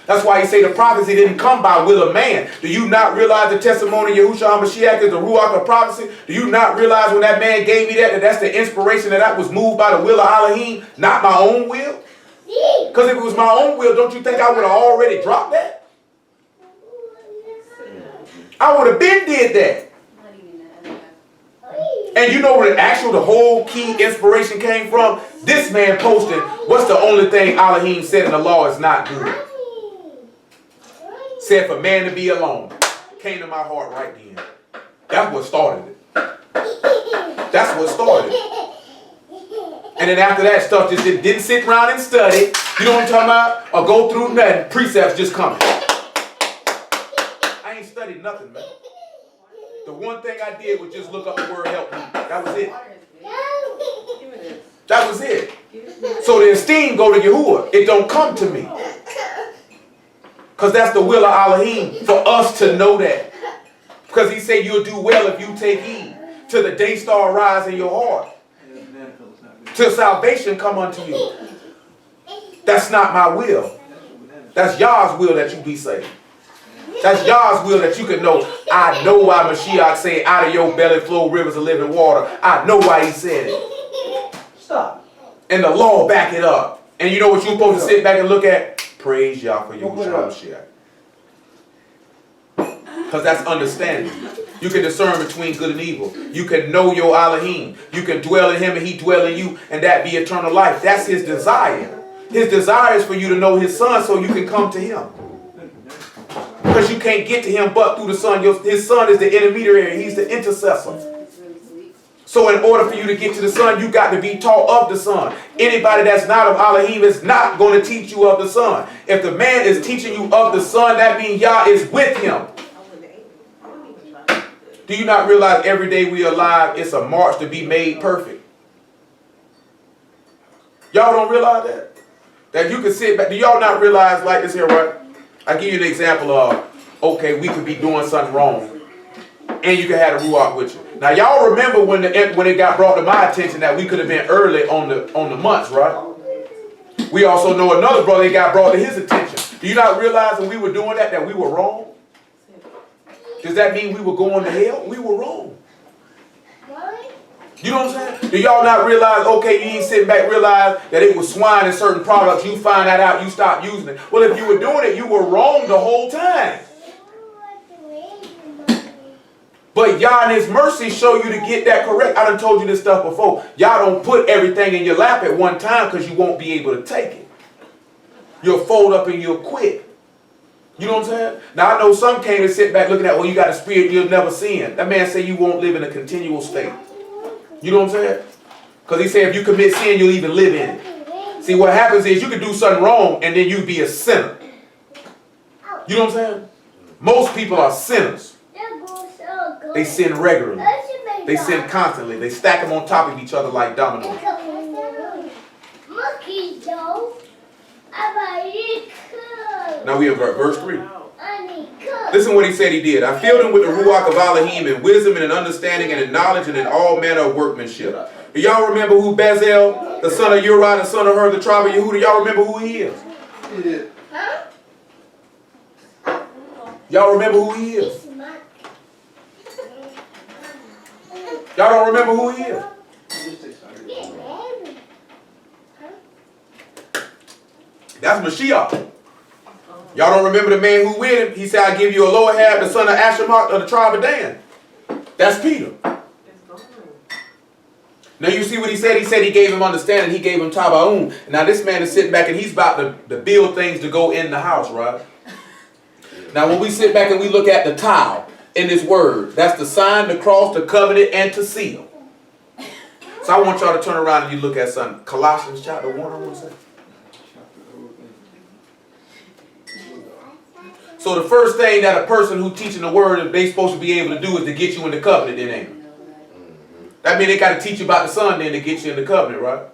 That's why he say the prophecy didn't come by will of man. Do you not realize the testimony of Yahushua HaMashiach is the ruach of prophecy? Do you not realize when that man gave me that's the inspiration that was moved by the will of Elohim, not my own will? Because if it was my own will, don't you think I would have already dropped that? I would have been did that. And you know where the whole key inspiration came from? This man posted, what's the only thing Elohim said in the law is not good? Said for man to be alone. Came to my heart right then. That's what started it. That's what started it. And then after that stuff just didn't sit around and study. You know what I'm talking about? Or go through nothing. Precepts just coming. I ain't studied nothing, man. The one thing I did was just look up the word help me. That was it. That was it. So the esteem go to Yahuwah. It don't come to me. Because that's the will of Elohim for us to know that. Because he said you'll do well if you take heed till the day star rise in your heart. Till salvation come unto you. That's not my will. That's Yah's will that you be saved. That's Yah's will that you can know. I know why Mashiach said out of your belly flow rivers of living water. I know why he said it. Stop. And the law back it up. And you know what you're supposed to sit back and look at? Praise Yah for Yahushua HaMashiach. Because that's understanding. You can discern between good and evil. You can know your Elohim. You can dwell in him and he dwell in you, and that be eternal life. That's his desire. His desire is for you to know his son so you can come to him. Because you can't get to him but through the son. His son is the intermediary. He's the intercessor. So in order for you to get to the son, you got to be taught of the son. Anybody that's not of Elohim is not going to teach you of the son. If the man is teaching you of the son, that means Yah is with him. Do you not realize every day we are alive, it's a march to be made perfect? Y'all don't realize that? That you can sit back. Do y'all not realize like this here, right? I give you an example of, okay, we could be doing something wrong, and you can have the Ruach with you. Now y'all remember when it got brought to my attention that we could have been early on the months, right? We also know another brother that got brought to his attention. Do you not realize when we were doing that we were wrong? Does that mean we were going to hell? We were wrong. You know what I'm saying? Do y'all not realize, okay, you ain't sitting back, realize that it was swine in certain products, you find that out, you stop using it. Well, if you were doing it, you were wrong the whole time. But Yah in his mercy show you to get that correct. I done told you this stuff before. Yah don't put everything in your lap at one time because you won't be able to take it. You'll fold up and you'll quit. You know what I'm saying? Now I know some came and sit back looking at, well, you got a spirit you'll never sin. That man said you won't live in a continual state. You know what I'm saying? Because he said if you commit sin, you'll even live in it. See, what happens is you can do something wrong and then you be a sinner. You know what I'm saying? Most people are sinners. They sin regularly. They sin constantly. They stack them on top of each other like dominoes. Now we have verse 3. Listen what he said he did. I filled him with the Ruach of Elohim in wisdom and in understanding and in knowledge and in all manner of workmanship. Do y'all remember who Bezalel, the son of Uri, the son of Hur, the tribe of Yehuda, y'all remember who he is? He did. Y'all remember who he is? Y'all don't remember who he is? That's Mashiach. Y'all don't remember the man who with him? He said, I give you a Loahab, the son of Ashimach of the tribe of Dan. That's Peter. Now you see what he said? He said he gave him understanding. He gave him Tabaun. Now this man is sitting back and he's about to build things to go in the house, right? Now when we sit back and we look at the tile in this word, that's the sign, the cross, the covenant, and to seal. So I want y'all to turn around and you look at something. Colossians chapter 1, I want to say. So the first thing that a person who teaching the word they supposed to be able to do is to get you in the covenant, then ain't it? That means they got to teach you about the son then to get you in the covenant, right?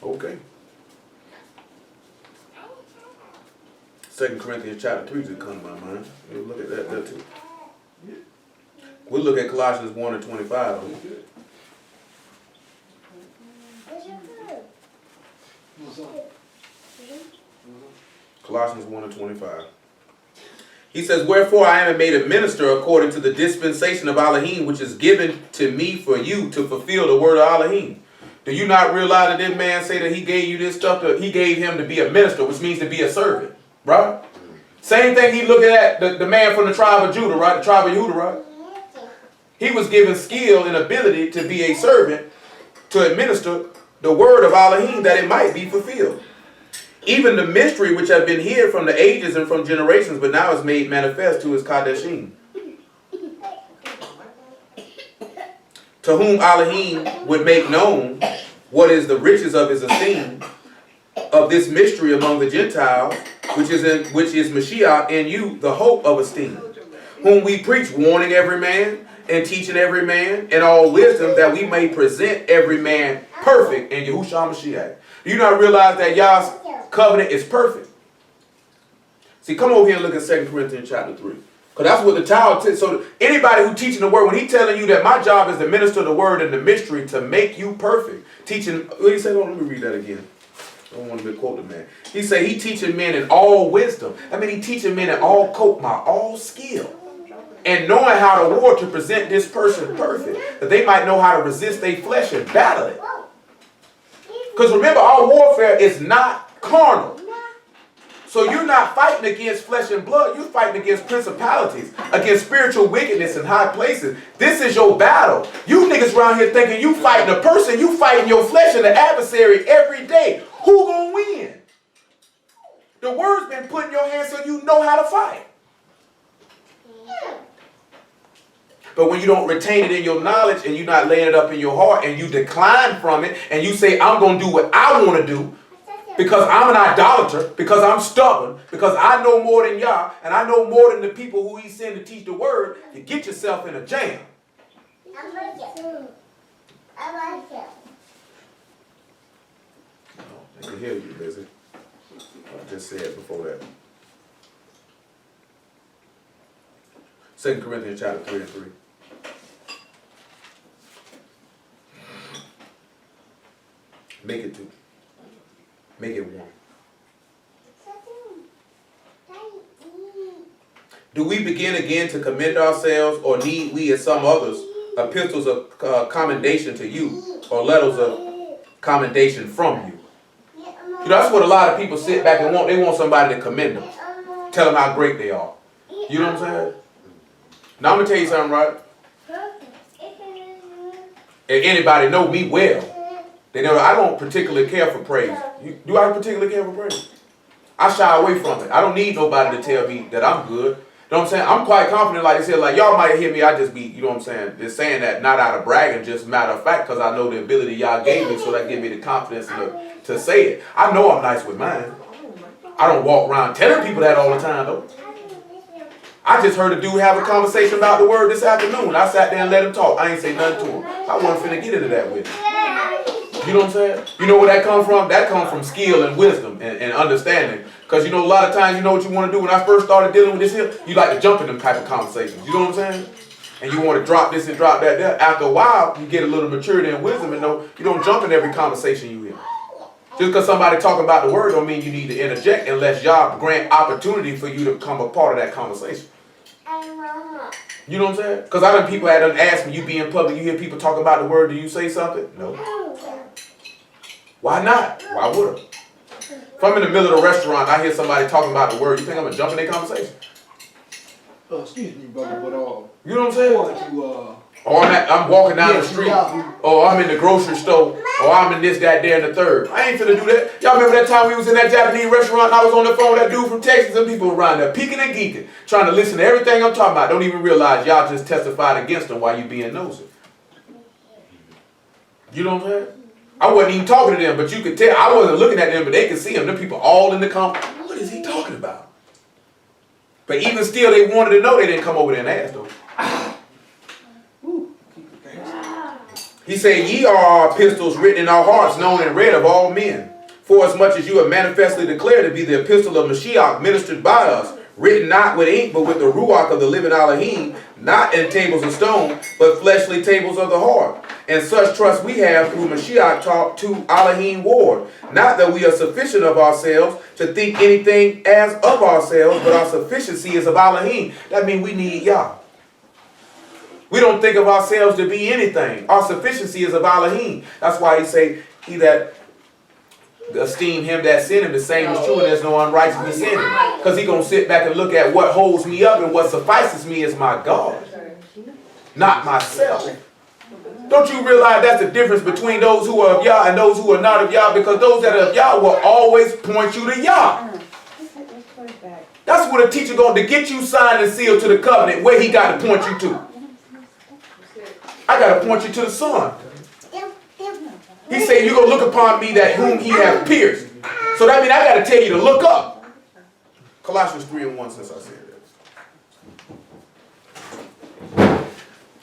Okay. 2 Corinthians chapter 3 just come to my mind. We'll look at that there too. We'll look at Colossians 1 and 25. Colossians 1 and 25. He says, wherefore I am made a minister according to the dispensation of Elohim, which is given to me for you to fulfill the word of Elohim. Do you not realize that this man say that he gave you this stuff? He gave him to be a minister, which means to be a servant, right? Same thing he looking at the man from the tribe of Judah, right? The tribe of Yehuda, right? He was given skill and ability to be a servant to administer the word of Elohim that it might be fulfilled. Even the mystery which had been hid from the ages and from generations, but now is made manifest to his Kadeshim. To whom Elohim would make known what is the riches of his esteem, of this mystery among the Gentiles, which is Mashiach in you, the hope of esteem. Whom we preach, warning every man and teaching every man in all wisdom, that we may present every man perfect in Yahushua Mashiach. Do you not realize that Yah's covenant is perfect? See, come over here and look at 2 Corinthians chapter 3. Because that's what the towel so anybody who teaching the word, when he's telling you that my job is to minister the word and the mystery to make you perfect. Teaching, what he say? Oh, let me read that again. I don't want to quote the man. He say he teaching men in all wisdom. I mean, he teaching men in all kokma, all skill. And knowing how to war to present this person perfect. That they might know how to resist their flesh and battle it. Because remember, our warfare is not carnal. So So you're not fighting against flesh and blood. You're fighting against principalities, against spiritual wickedness in high places. This is your battle. You niggas around here thinking you fighting a person. You fighting your flesh and the adversary every day. Who gonna win? The word's been put in your hands so you know how to fight. But when you don't retain it in your knowledge and you're not laying it up in your heart and you decline from it and you say, I'm going to do what I want to do because I'm an idolater, because I'm stubborn, because I know more than y'all and I know more than the people who he sent to teach the word, you get yourself in a jam. I like it. I like it. I can hear you, Lizzie. I just said before that. 2 Corinthians chapter 3 and 3. Make it 2. Make it 1. Do we begin again to commend ourselves, or need we, as some others, epistles of commendation to you, or letters of commendation from you? You know, that's what a lot of people sit back and want. They want somebody to commend them. Tell them how great they are. You know what I'm saying? Now, I'm going to tell you something, right? If anybody know me well, they know I don't particularly care for praise. Do I particularly care for praise? I shy away from it. I don't need nobody to tell me that I'm good. You know what I'm saying? I'm quite confident, like I said, like y'all might hear me, I just be, you know what I'm saying, just saying that not out of bragging, just matter of fact, because I know the ability y'all gave me, so that give me the confidence to say it. I know I'm nice with mine. I don't walk around telling people that all the time, though. I just heard a dude have a conversation about the word this afternoon. I sat there and let him talk. I ain't say nothing to him. I wasn't finna get into that with him. You know what I'm saying? You know where that come from? That comes from skill and wisdom and understanding. Because, you know, a lot of times, you know what you want to do. When I first started dealing with this here, you like to jump in them type of conversations. You know what I'm saying? And you want to drop this and drop that there. After a while, you get a little maturity and wisdom and know you don't jump in every conversation you hear. Just because somebody talking about the word don't mean you need to interject unless y'all grant opportunity for you to become a part of that conversation. You know what I'm saying? Because I done people had done asked me, you be in public, you hear people talk about the word, do you say something? No. Why not? Why would I? If I'm in the middle of a restaurant, I hear somebody talking about the word, you think I'm going to jump in their conversation? Excuse me, brother, but you know what I'm saying? Or I'm walking down the street, or I'm in the grocery store, or I'm in this, that, there, and the third. I ain't finna do that. Y'all remember that time we was in that Japanese restaurant and I was on the phone with that dude from Texas and people around there peeking and geeking, trying to listen to everything I'm talking about. Don't even realize y'all just testified against them while you being nosy. You know what I'm saying? I wasn't even talking to them, but you could tell. I wasn't looking at them, but they could see them. Them people all in the comment. What is he talking about? But even still, they wanted to know. They didn't come over there and ask though. He said, ye are our epistles written in our hearts, known and read of all men. For as much as you have manifestly declared to be the epistle of Mashiach, ministered by us, written not with ink, but with the ruach of the living Elohim, not in tables of stone, but fleshly tables of the heart. And such trust we have through Mashiach taught to Elohim ward. Not that we are sufficient of ourselves to think anything as of ourselves, but our sufficiency is of Elohim. That means we need Yah. We don't think of ourselves to be anything. Our sufficiency is of Elohim. That's why he say, he that esteem him that sent him, the same is true, and there's no unrighteousness in him. Because he going to sit back and look at what holds me up, and what suffices me is my God, not myself. Don't you realize that's the difference between those who are of Yah and those who are not of Yah? Because those that are of Yah will always point you to Yah. That's what a teacher going to get you signed and sealed to the covenant, where he got to point you to. I got to point you to the Son. He said, you're going to look upon me that whom he hath pierced. So that means I got to tell you to look up. Colossians 3:1, since I said that.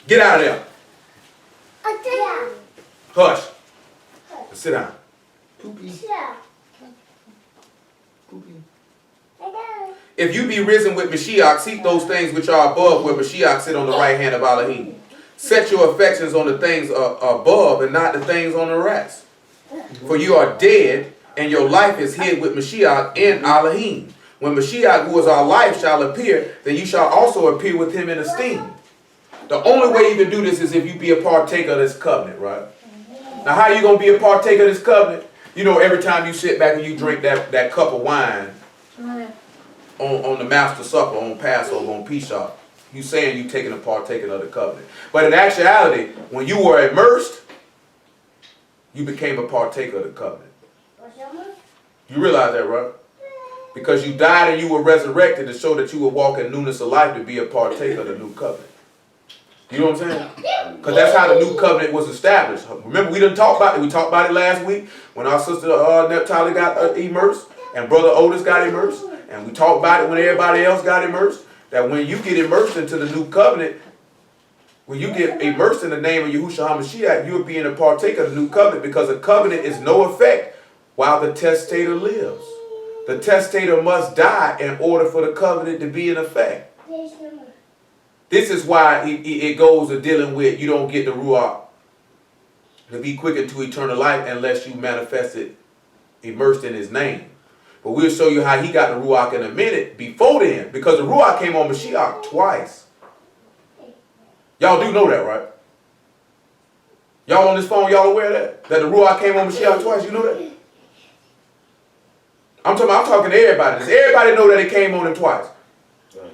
Get out of there. Hush. Sit down. If you be risen with Mashiach, seek those things which are above, where Mashiach sit on the right hand of Elohim. Set your affections on the things above and not the things on the rest. For you are dead, and your life is hid with Mashiach in Elohim. When Mashiach, who is our life, shall appear, then you shall also appear with him in esteem. The only way you can do this is if you be a partaker of this covenant, right? Now, how are you going to be a partaker of this covenant? You know, every time you sit back and you drink that cup of wine, on the Master Supper, on Passover, on Pesach. You saying you taking a partaker of the covenant. But in actuality, when you were immersed, you became a partaker of the covenant. You realize that, right? Because you died and you were resurrected to show that you would walk in newness of life to be a partaker of the new covenant. You know what I'm saying? Because that's how the new covenant was established. Remember, we didn't talk about it. We talked about it last week when our sister Neptali got immersed and brother Otis got immersed. And we talked about it when everybody else got immersed. That when you get immersed into the new covenant, when you get immersed in the name of Yahushua HaMashiach, you're being a partaker of the new covenant, because a covenant is no effect while the testator lives. The testator must die in order for the covenant to be in effect. This is why it goes to dealing with, you don't get the Ruach to be quickened to eternal life unless you manifest it immersed in his name. But we'll show you how he got the Ruach in a minute before then, because the Ruach came on Mashiach twice. Y'all do know that, right? Y'all on this phone, y'all aware of that? That the Ruach came on Mashiach twice, you know that? I'm talking to everybody. Does everybody know that it came on him twice?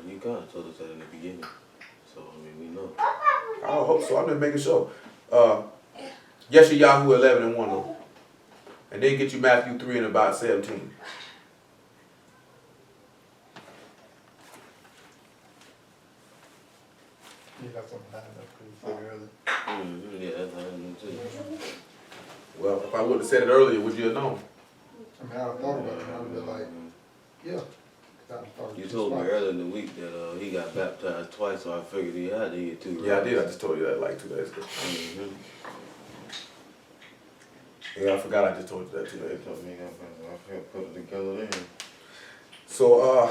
You God told us that in the beginning. So, I mean, we know. I hope so. I'm just making sure. Yeshayahu 11:1 though. And then get you Matthew 3 and about 17. You got something lined up pretty early. Yeah, that's how I knew too. Well, if I would have said it earlier, would you have known? I mean, I thought about it, and I would be like, yeah. You told me earlier in the week that he got baptized twice, so I figured he had to get 2 Yeah, I did. I just told you that like 2 days ago. Yeah, I forgot I just told you that 2 days ago. I put it together then. So,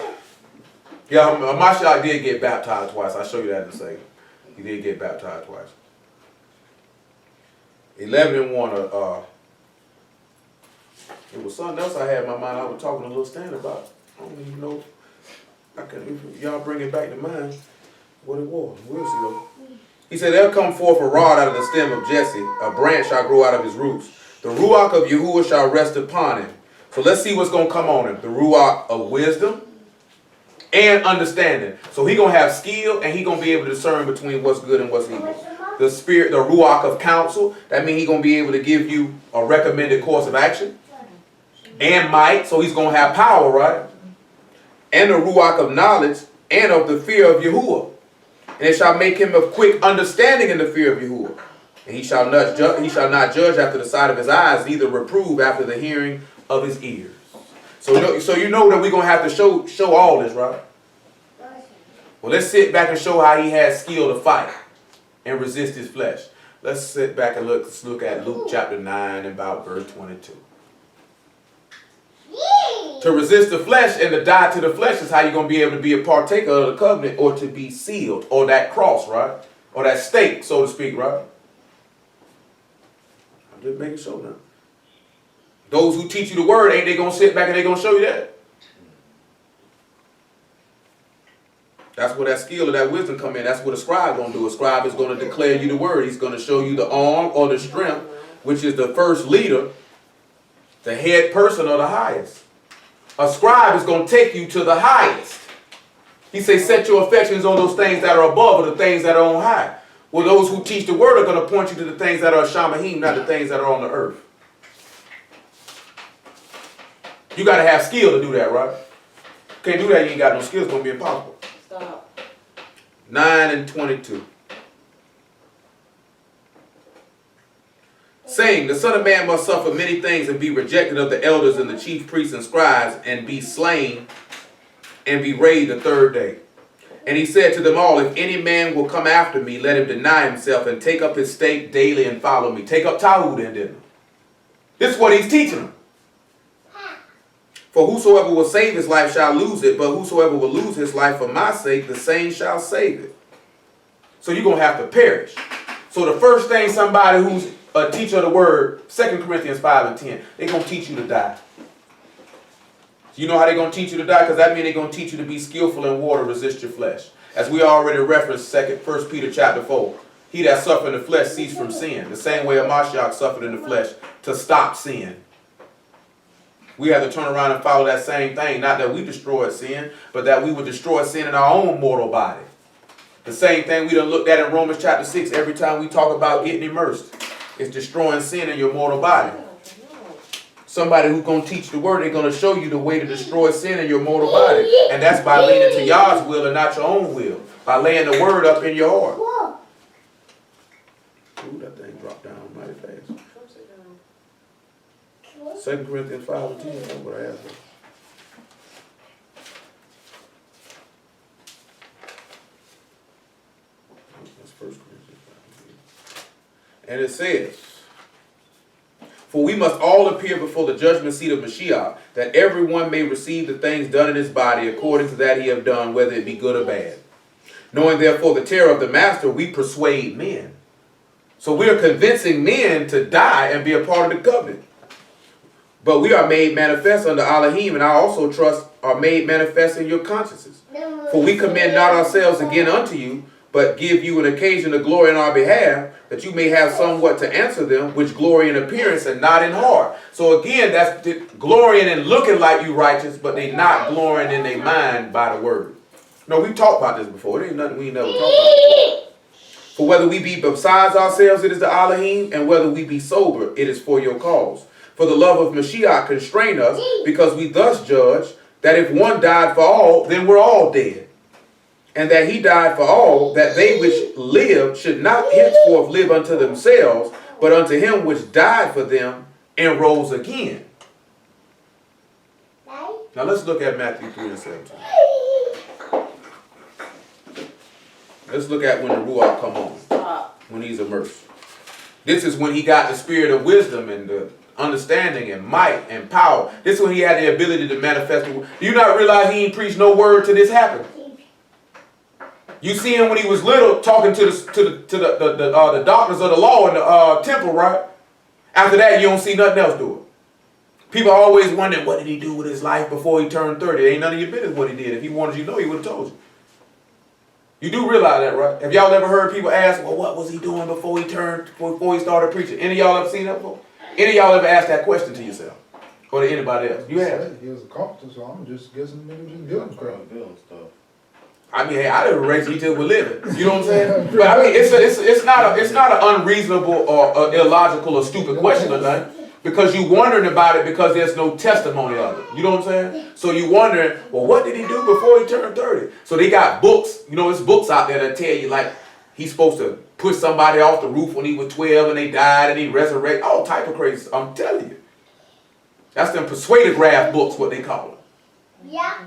yeah, Mashiach did get baptized twice. I'll show you that in a second. He did get baptized twice. 11:1, it was something else I had in my mind I was talking to Little Stan about. I don't even know. If y'all bring it back to mind what it was. We'll see though. He said, there'll come forth a rod out of the stem of Jesse, a branch shall grow out of his roots. The Ruach of Yahuwah shall rest upon him. So let's see what's going to come on him. The Ruach of wisdom and understanding. So he going to have skill, and he going to be able to discern between what's good and what's evil. The spirit, the Ruach of counsel, that means he going to be able to give you a recommended course of action. And might, so he's going to have power, right? And the Ruach of knowledge and of the fear of Yahuwah. And it shall make him of quick understanding in the fear of Yahuwah. And he shall not judge after the sight of his eyes, neither reprove after the hearing of his ears. So you know that we're going to have to show all this, right? Well, let's sit back and show how he has skill to fight and resist his flesh. Let's sit back and look at Luke chapter 9 and about verse 22. To resist the flesh and to die to the flesh is how you're going to be able to be a partaker of the covenant, or to be sealed, or that cross, right? Or that stake, so to speak, right? I'm just making sure now. Those who teach you the word, ain't they going to sit back and they going to show you that? That's where that skill or that wisdom come in. That's what a scribe going to do. A scribe is going to declare you the word. He's going to show you the arm or the strength, which is the first leader, the head person or the highest. A scribe is going to take you to the highest. He says, set your affections on those things that are above or the things that are on high. Well, those who teach the word are going to point you to the things that are Shamahim, not the things that are on the earth. You got to have skill to do that, right? Can't do that, you ain't got no skill. It's going to be impossible. Stop. 9 and 22. Saying, the Son of Man must suffer many things and be rejected of the elders and the chief priests and scribes, and be slain and be raised the third day. And he said to them all, if any man will come after me, let him deny himself and take up his stake daily and follow me. Take up Tahu then, didn't he? This is what he's teaching them. For whosoever will save his life shall lose it, but whosoever will lose his life for my sake, the same shall save it. So you're going to have to perish. So the first thing somebody who's a teacher of the word, 2 Corinthians 5 and 10, they're going to teach you to die. You know how they're going to teach you to die? Because that means they're going to teach you to be skillful in war to resist your flesh. As we already referenced 1 Peter chapter 4. He that suffered in the flesh ceased from sin. The same way Mashiach suffered in the flesh to stop sin. We have to turn around and follow that same thing. Not that we destroyed sin, but that we would destroy sin in our own mortal body. The same thing we done looked at in Romans chapter 6 every time we talk about getting immersed. It's destroying sin in your mortal body. Somebody who's going to teach the word, they're going to show you the way to destroy sin in your mortal body. And that's by leaning to God's will and not your own will. By laying the word up in your heart. Ooh, that thing dropped down mighty fast. 2 Corinthians 5 and 10, that's what I asked for. That's 1 Corinthians 5 and 10. And it says, for we must all appear before the judgment seat of Mashiach, that everyone may receive the things done in his body according to that he have done, whether it be good or bad. Knowing therefore the terror of the master, we persuade men. So we are convincing men to die and be a part of the covenant. But we are made manifest unto Elohim, and I also trust are made manifest in your consciences. For we commend not ourselves again unto you, but give you an occasion to glory in our behalf, that you may have somewhat to answer them, which glory in appearance and not in heart. So again, that's glorying and looking like you righteous, but they not glorying in their mind by the word. No, we've talked about this before. It ain't nothing we ain't never talked about. For whether we be besides ourselves, it is the Elohim, and whether we be sober, it is for your cause. For the love of Mashiach constrain us, because we thus judge that if one died for all, then we're all dead. And that he died for all, that they which live should not henceforth live unto themselves, but unto him which died for them and rose again. Now let's look at Matthew 3 and 17. Let's look at when the Ruach come on, when he's immersed. This is when he got the spirit of wisdom and the understanding and might and power. This is when he had the ability to manifest the word. Do you not realize he ain't preached no word till this happened? You see him when he was little talking to the doctors of the law in the temple, right? After that, you don't see nothing else do it. People always wondering, what did he do with his life before he turned 30? It ain't none of your business what he did. If he wanted you to know, he would have told you. You do realize that, right? Have y'all ever heard people ask, well, what was he doing before he started preaching? Any of y'all ever seen that before? Any of y'all ever asked that question to yourself? Or to anybody else? You have? He was a carpenter, so I'm just guessing he was just building crap. Building stuff. I mean, hey, I never raised you till we're living. You know what I'm saying? But I mean, it's not an unreasonable or illogical or stupid question or nothing. Because you wondering about it because there's no testimony of it. You know what I'm saying? So you wondering, well, what did he do before he turned 30? So they got books. You know, there's books out there that tell you, like, he's supposed to push somebody off the roof when he was 12 and they died and he resurrected. All type of crazy stuff. I'm telling you. That's them persuader graph books, what they call them. Yeah.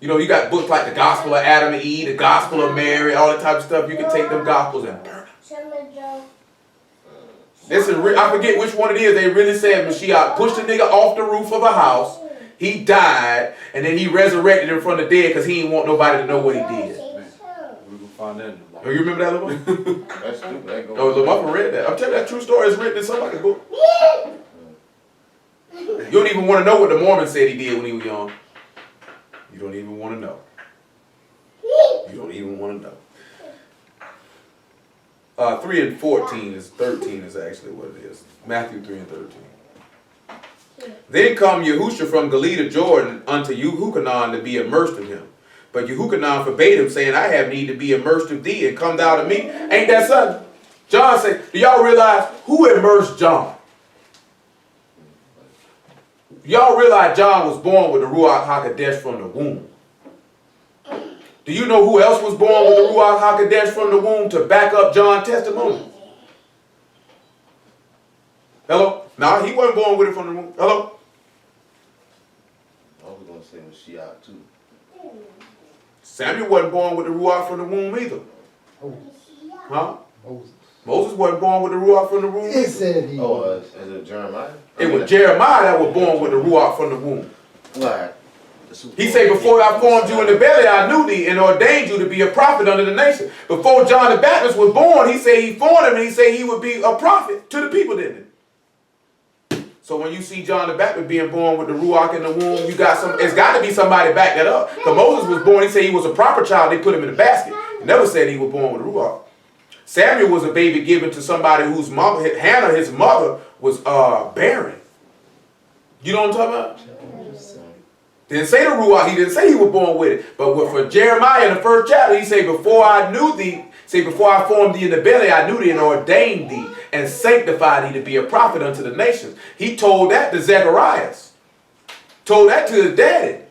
You know, you got books like the Gospel of Adam and Eve, the Gospel of Mary, all that type of stuff. You can take them Gospels and burn them. Listen, I forget which one it is. They really said Mashiach pushed the nigga off the roof of a house. He died, and then he resurrected him from the dead because he didn't want nobody to know what he did. We can find that in the law. Oh, you remember that, Lamar? That's stupid. That goes Oh, Lamar read that. I'm telling you, that true story is written in somebody's book. You don't even want to know what the Mormon said he did when he was young. You don't even want to know. You don't even want to know. 3 and 14 is 13 is actually what it is. Matthew 3 and 13. Then come Yahusha from Galilee to Jordan unto Yehukanan to be immersed in him. But Yehukanan forbade him, saying, I have need to be immersed of thee, and come thou to me. Ain't that something? John said, do y'all realize who immersed John? Y'all realize John was born with the Ruach HaKodesh from the womb. Do you know who else was born with the Ruach HaKodesh from the womb to back up John's testimony? Hello? No, he wasn't born with it from the womb. Hello? I was going to say Mashiach too. Samuel wasn't born with the Ruach from the womb either. Huh? Moses wasn't born with the Ruach from the womb He either. said he was. Is it Jeremiah? It was Jeremiah that was born with the Ruach from the womb. Right. He said, before I formed you in the belly, I knew thee and ordained you to be a prophet unto the nation. Before John the Baptist was born, he said he formed him and he said he would be a prophet to the people, didn't he? So when you see John the Baptist being born with the Ruach in the womb, it's got to be somebody back that up. Because Moses was born, he said he was a proper child, they put him in a basket. He never said he was born with the Ruach. Samuel was a baby given to somebody whose mother, Hannah, his mother, was barren. You know what I'm talking about? Didn't say the Ruach. He didn't say he was born with it. But for Jeremiah in the 1st chapter, he said, before I knew thee, before I formed thee in the belly, I knew thee and ordained thee and sanctified thee to be a prophet unto the nations. He told that to Zacharias. Told that to his daddy.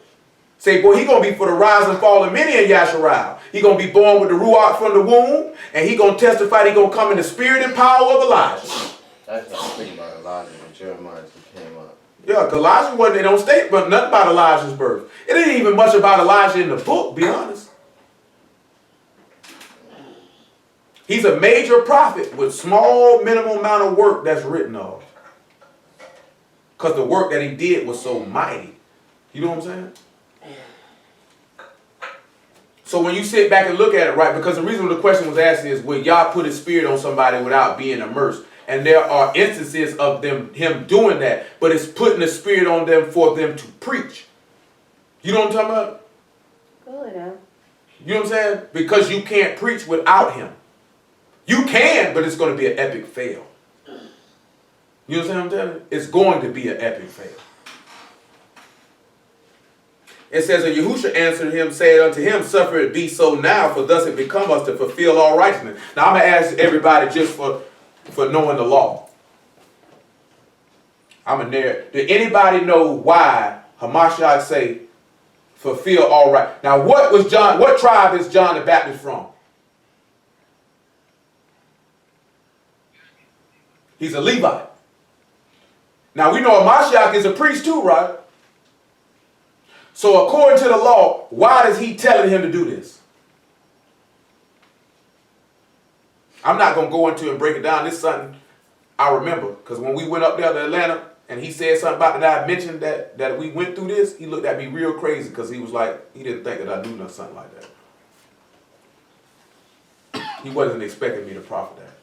Say, boy, he going to be for the rise and fall of many in Yasharal. He going to be born with the Ruach from the womb, and he going to testify he going to come in the spirit and power of Elijah. That's what I think about Elijah when Jeremiah came up. Yeah, because Elijah wasn't, they don't state but nothing about Elijah's birth. It ain't even much about Elijah in the book, be honest. He's a major prophet with small minimal amount of work that's written of. Because the work that he did was so mighty. You know what I'm saying? So when you sit back and look at it, right, because the reason the question was asked is, will Yah put his spirit on somebody without being immersed? And there are instances of him doing that, but it's putting the spirit on them for them to preach. You know what I'm talking about? Good, huh? You know what I'm saying? Because you can't preach without him. You can, but it's going to be an epic fail. You know what I'm telling you? It's going to be an epic fail. It says, and Yahusha answered him, said unto him, suffer it be so now, for thus it become us to fulfill all righteousness. Now I'm going to ask everybody just for knowing the law. I'm a narrator. Did anybody know why Hamashiach say, fulfill all right? Now what tribe is John the Baptist from? He's a Levite. Now we know Hamashiach is a priest too, right? So according to the law, why is he telling him to do this? I'm not going to go into and break it down. This is something I remember. Because when we went up there to Atlanta and he said something about that I mentioned that we went through this, he looked at me real crazy because he was like, he didn't think that I knew something like that. He wasn't expecting me to profit that.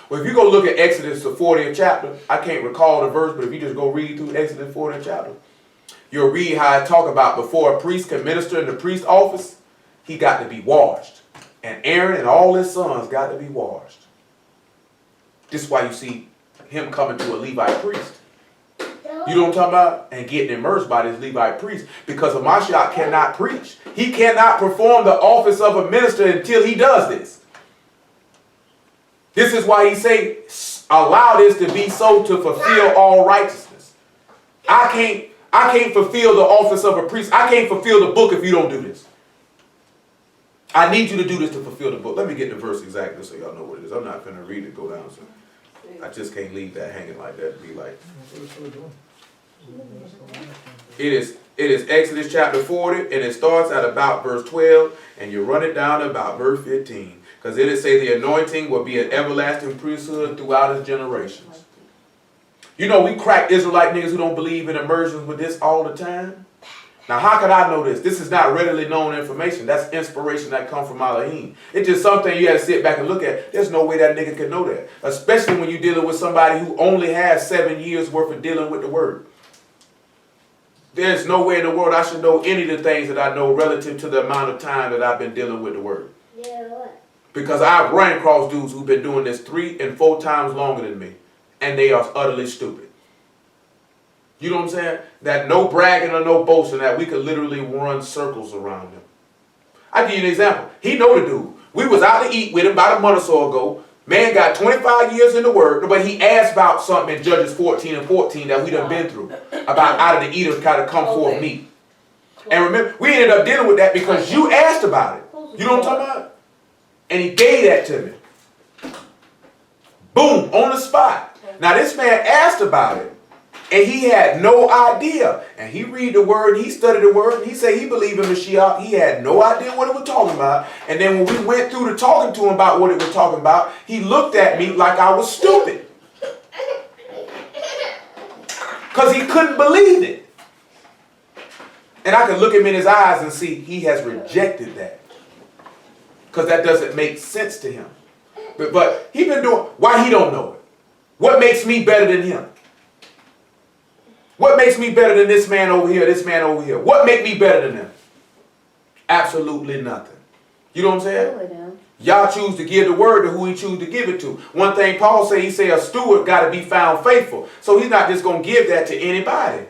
Well, if you go look at Exodus, the 40th chapter, I can't recall the verse, but if you just go read through Exodus 40th chapter, you'll read how I talk about before a priest can minister in the priest office, he got to be washed. And Aaron and all his sons got to be washed. This is why you see him coming to a Levite priest. You know what I'm talking about? And getting immersed by this Levite priest. Because Hamashiach cannot preach. He cannot perform the office of a minister until he does this. This is why he say, allow this to be so to fulfill all righteousness. I can't fulfill the office of a priest. I can't fulfill the book if you don't do this. I need you to do this to fulfill the book. Let me get the verse exactly so y'all know what it is. I'm not going to read it, go down. So I just can't leave that hanging like that. Be like, it is Exodus chapter 40, and it starts at about verse 12, and you run it down to about verse 15. Because it is say the anointing will be an everlasting priesthood throughout his generations. You know, we crack Israelite niggas who don't believe in immersions with this all the time. Now, how could I know this? This is not readily known information. That's inspiration that comes from Elohim. It's just something you have to sit back and look at. There's no way that nigga can know that. Especially when you're dealing with somebody who only has 7 years worth of dealing with the word. There's no way in the world I should know any of the things that I know relative to the amount of time that I've been dealing with the word. Yeah, what? Because I've run across dudes who've been doing this 3 and 4 times longer than me. And they are utterly stupid. You know what I'm saying? That no bragging or no boasting, that we could literally run circles around him. I'll give you an example. He know the dude. We was out to eat with him about a month or so ago. Man got 25 years in the word, but he asked about something in Judges 14 and 14 that we done been through. About out of the eater kind of come forth meat. And remember, we ended up dealing with that because you asked about it. You know what I'm talking about? And he gave that to me. Boom, on the spot. Now this man asked about it. And he had no idea. And he read the word, he studied the word, and he said he believed in Mashiach. He had no idea what it was talking about. And then when we went through to talking to him about what it was talking about, he looked at me like I was stupid. Because he couldn't believe it. And I could look him in his eyes and see he has rejected that. Because that doesn't make sense to him. But he been doing, why he don't know it? What makes me better than him? What makes me better than this man over here, this man over here? What make me better than them? Absolutely nothing. You know what I'm saying? Y'all choose to give the word to who he choose to give it to. One thing Paul said, he said a steward got to be found faithful. So he's not just going to give that to anybody.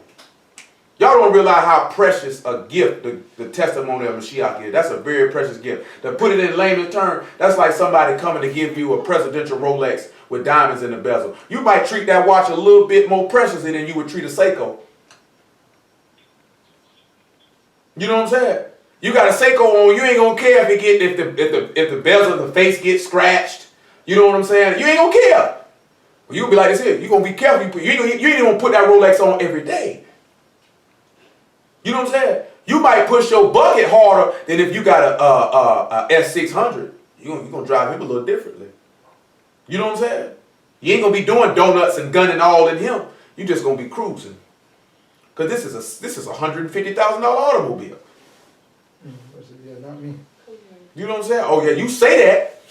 Y'all Y'all don't realize how precious a gift the testimony of Mashiach is. That's a very precious gift. To put it in layman's terms, that's like somebody coming to give you a presidential Rolex with diamonds in the bezel. You might treat that watch a little bit more preciously than you would treat a Seiko. You know what I'm saying? You got a Seiko on, you ain't gonna care if the bezel of the face gets scratched. You know what I'm saying? You ain't gonna care. You'll be like this here. You gonna be careful. You ain't gonna put that Rolex on every day. You know what I'm saying? You might push your bucket harder than if you got a S600. You're gonna drive him a little differently. You know what I'm saying? You ain't gonna be doing donuts and gunning all in him. You just gonna be cruising. Cause this is a $150,000 automobile. Yeah, not me. You know what I'm saying? Oh yeah, you say that.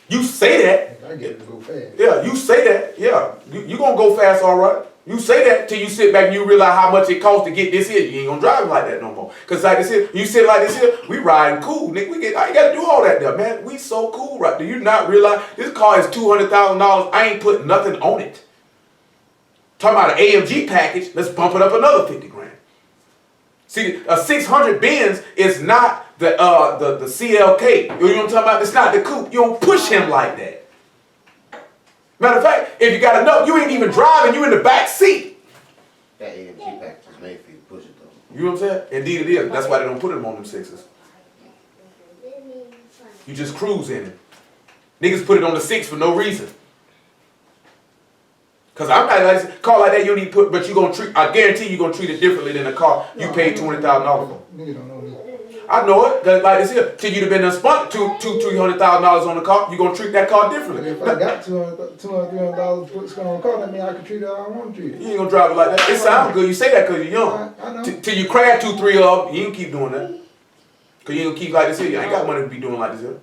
You say that. I get to go fast. Yeah, you say that. Yeah, you gonna go fast, all right. You say that till you sit back and you realize how much it costs to get this here. You ain't gonna drive like that no more. Cause like this here, you sit like this here, we riding cool, nigga. I ain't gotta do all that there, man. We so cool, right? Do you not realize this car is $200,000? I ain't putting nothing on it. Talking about an AMG package, let's bump it up another 50 grand. See, a 600 Benz is not the CLK. You know what I'm talking about? It's not the coupe. You don't push him like that. Matter of fact, if you got enough, you ain't even driving, you in the back seat. That AMG package is made for you to push it though. You know what I'm saying? Indeed it is. That's why they don't put them on them sixes. You just cruise in it. Niggas put it on the 6 for no reason. Cause I'm not like a car like that. You don't need put, but you gonna treat. I guarantee you gonna treat it differently than a car you paid $20,000 for. Nigga don't know me. I know it. Cause like this here, till you'd have been spent $200,000-$300,000 on the car, you gonna treat that car differently. If I got $200-$300 to spend on a car, that means I can treat it how I want to treat it. You ain't gonna drive it like that. It sounds good. You say that cause you're young. I know. Till you crash 2-3 of them, you ain't keep doing that. Cause you ain't gonna keep like this here. You ain't got money to be doing like this here.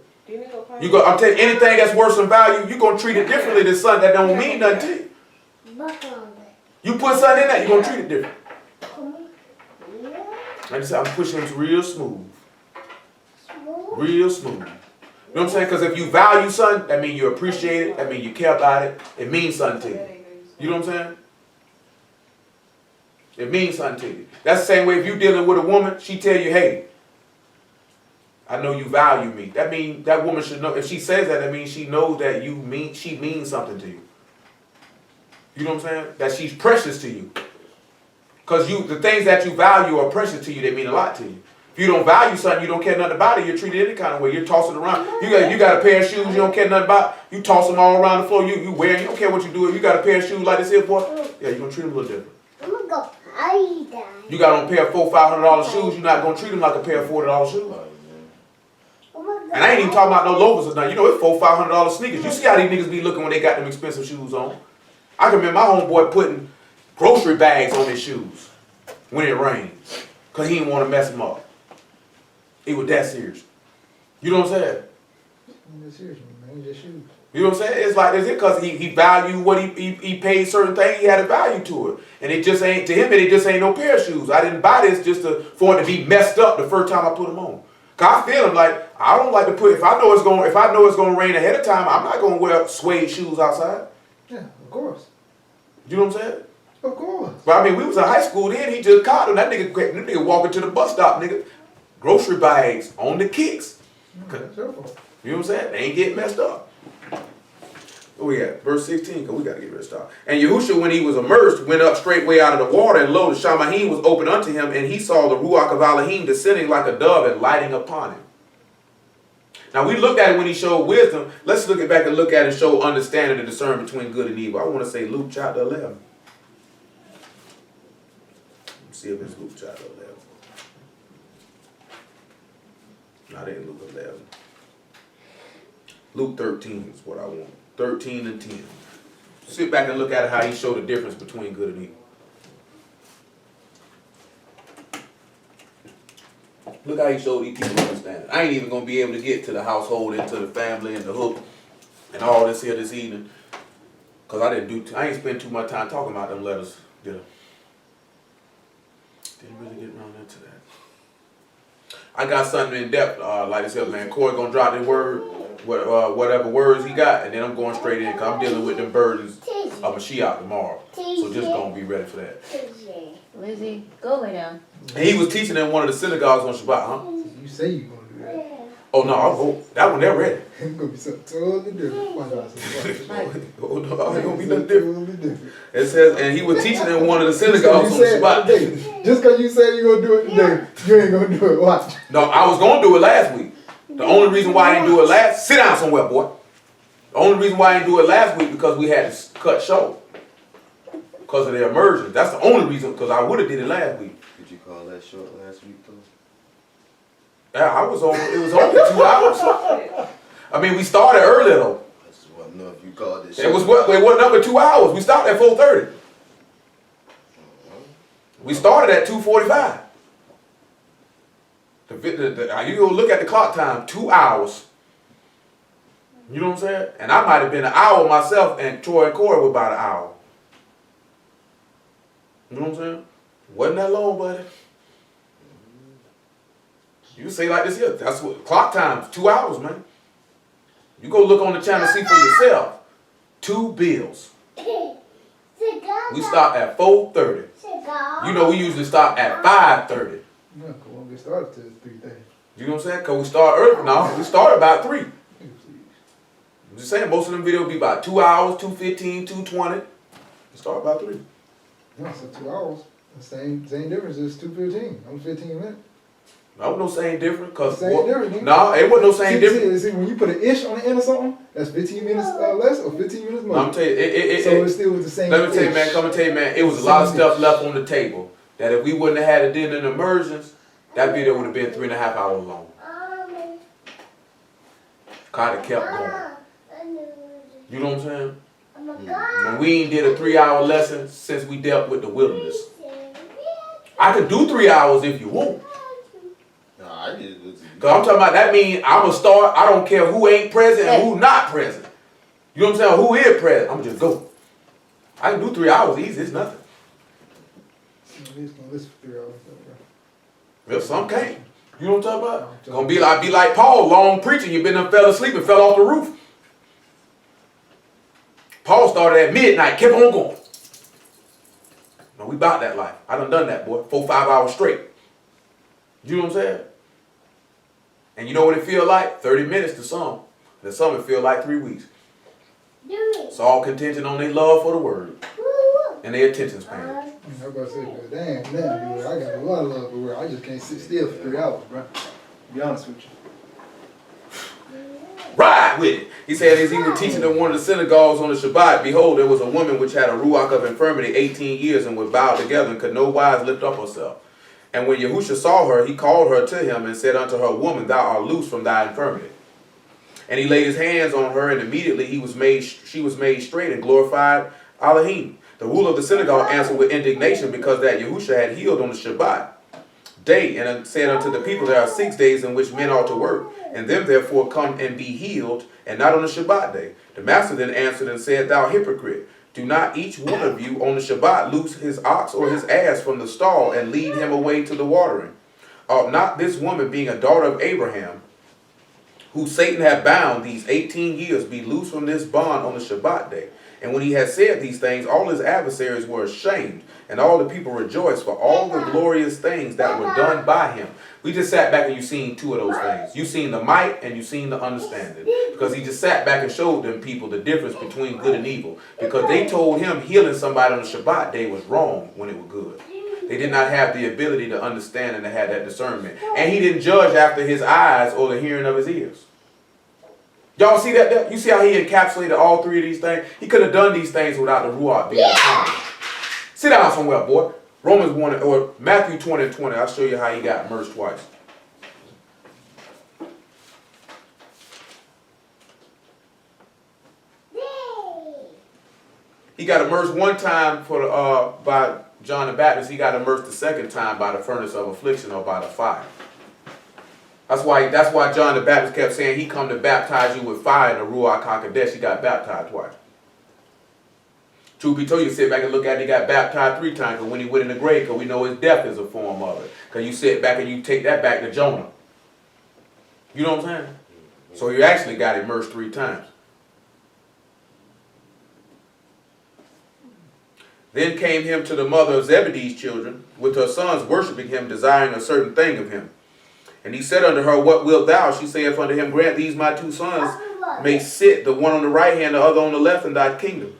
You go. I'm telling you, anything that's worse than value, you gonna treat it differently than something that don't mean nothing to you. You put something in that, you gonna treat it different. Like I said, I'm pushing it real smooth. Real smooth. You know what I'm saying? Because if you value something, that means you appreciate it. That means you care about it. It means something to you. You know what I'm saying? It means something to you. That's the same way if you're dealing with a woman, she tell you, hey, I know you value me. That means that woman should know. If she says that, that means she knows that she means something to you. You know what I'm saying? That she's precious to you. Because the things that you value are precious to you. They mean a lot to you. If you don't value something, you don't care nothing about it, you're treated any kind of way. You're tossing around. You got a pair of shoes you don't care nothing about. You toss them all around the floor. You wear them. You don't care what you do. If you got a pair of shoes like this here, boy, yeah, you're going to treat them a little different. I'm gonna go hide. You got on a pair of $400-$500 shoes, you're not going to treat them like a pair of $40 shoes. And I ain't even talking about no loafers or nothing. You know, it's $400-$500 sneakers. You see how these niggas be looking when they got them expensive shoes on. I can remember my homeboy putting grocery bags on his shoes when it rains. Because he didn't want to mess them up. It was that serious. You know what I'm saying? It's serious, man. It's just shoes. You know what I'm saying? It's like this because he valued what he paid certain things. He had a value to it. And it just ain't, to him, it just ain't no pair of shoes. I didn't buy this just for it to be messed up the first time I put them on. Cause I feel them like, I don't like to put, if I know it's going to rain ahead of time, I'm not going to wear suede shoes outside. Yeah, of course. You know what I'm saying? Of course. But I mean, we was in high school then, he just caught him. That nigga walking to the bus stop, nigga. Grocery bags on the kicks. That's your fault. You know what I'm saying? They ain't getting messed up. Oh yeah, verse 16, because we got to get rid of stuff. And Yahushua, when he was immersed, went up straightway out of the water, and lo, the Shamahim was opened unto him, and he saw the Ruach of Elohim descending like a dove and lighting upon him. Now we looked at it when he showed wisdom. Let's look back and look at it and show understanding and discern between good and evil. I want to say Luke chapter 11. Let's see if it's Luke chapter 11. No, it ain't Luke 11. Luke 13 is what I want. 13 and 10. Sit back and look at how he showed the difference between good and evil. Look how he showed these people understanding. I ain't even going to be able to get to the household and to the family and the hook and all this here this evening. Because I ain't spend too much time talking about them letters. Didn't really get around into that. I got something in depth, like I said, man. Corey gonna drop the word whatever words he got, and then I'm going straight in, because I'm dealing with them burdens of Mashiach tomorrow. So just gonna be ready for that. Lizzie, go lay down. And he was teaching in one of the synagogues on Shabbat, huh? You say you gonna do that. Oh no, that one they're ready. It's gonna be something totally different. Watch out, Oh no, it gonna be nothing different. Totally different. It says, and he was teaching in one of the synagogues on Shabbat. Just cause you said you gonna do it today, you ain't gonna do it. Watch. No, I was gonna do it last week. The only reason why I didn't do it sit down somewhere, boy. The only reason why I didn't do it last week because we had to cut short. Because of the immersion. That's the only reason, because I would have did it last week. Did you call that short last week though? Yeah, it was only 2 hours. I mean, we started early though. I just want to know if you called it It short. wasn't number 2 hours. We started at 4:30. We started at 2:45. You go look at the clock time, 2 hours. You know what I'm saying? And I might have been an hour myself, and Troy and Corey were about an hour. You know what I'm saying? Wasn't that long, buddy. You say like this here. That's what clock time's 2 hours, man. You go look on the channel, see for yourself. 2 bills. We stop at 4:30. You know we usually stop at 5:30. No, cause we won't get started till 3:30. You know what I'm saying? Cause we start early. No, we start about 3. I'm just saying most of them videos be about 2 hours, 2:15, 2:20. We start about 3. No, so 2 hours. The same difference is 2:15. I'm 15 minutes. No, no same different. Cause Same difference, nigga. no, it wasn't no same different. See, when you put an ish on the end of something, that's 15 minutes less or 15 minutes more. No, I'm telling you, So it's still the same. let me tell you, man, ish. come and tell you, man, it was a lot of stuff left on the table that if we wouldn't have had it in the immersions, that video would have been 3.5 hours long. Kind of kept going. You know what I'm saying? And we ain't did a 3-hour lesson since we dealt with the wilderness. I could do 3 hours if you want. Nah, I did it. Cause I'm talking about that means I'ma start. I don't care who ain't present and who not present. You know what I'm saying? Who is present? I'ma just go. I can do 3 hours easy. It's nothing. He's gonna listen for 3 hours. Well, some can't. You know what I'm talking about? Gonna be like Paul, long preaching. You been there, fell asleep and fell off the roof. Paul started at midnight, kept on going. No, we about that life. I done that, boy. 4-5 hours straight. You know what I'm saying? And you know what it feel like? 30 minutes to some. To some it feel like 3 weeks. It's all contingent on their love for the word and their attention span. I'm about to say, damn, dude, I got a lot of love for real. I just can't sit still for 3 hours, bro. To be honest with you. Ride with it. He said as he was teaching in one of the synagogues on the Shabbat, behold, there was a woman which had a ruach of infirmity 18 years and was bowed together and could no wise lift up herself. And when Yahusha saw her, he called her to him and said unto her, Woman, thou art loose from thy infirmity. And he laid his hands on her, and immediately she was made straight and glorified Elohim. The ruler of the synagogue answered with indignation because that Yahusha had healed on the Shabbat day, and said unto the people, There are 6 days in which men ought to work, and them therefore come and be healed, and not on the Shabbat day. The master then answered and said, Thou hypocrite, do not each one of you on the Shabbat loose his ox or his ass from the stall and lead him away to the watering? Ought not this woman, being a daughter of Abraham, who Satan had bound these 18 years, be loose from this bond on the Shabbat day? And when he had said these things, all his adversaries were ashamed, and all the people rejoiced for all the glorious things that were done by him. We just sat back and you seen 2 of those things. You seen the might and you seen the understanding. Because he just sat back and showed them people the difference between good and evil. Because they told him healing somebody on the Shabbat day was wrong when it was good. They did not have the ability to understand and to have that discernment. And he didn't judge after his eyes or the hearing of his ears. Y'all see that? You see how he encapsulated all 3 of these things? He could have done these things without the Ruach being upon him. Sit down somewhere, boy. Romans 1 or Matthew 20 and 20. I'll show you how he got immersed twice. He got immersed one time by John the Baptist. He got immersed the second time by the furnace of affliction or by the fire. That's why John the Baptist kept saying he come to baptize you with fire in the Ruach HaKodesh. He got baptized twice. Truth be told, you sit back and look at it, he got baptized 3 times. Because when he went in the grave, because we know his death is a form of it. Because you sit back and you take that back to Jonah. You know what I'm saying? So you actually got immersed 3 times. Then came him to the mother of Zebedee's children, with her sons worshiping him, desiring a certain thing of him. And he said unto her, What wilt thou? She saith unto him, Grant these my 2 sons may sit, the one on the right hand, the other on the left, in thy kingdom.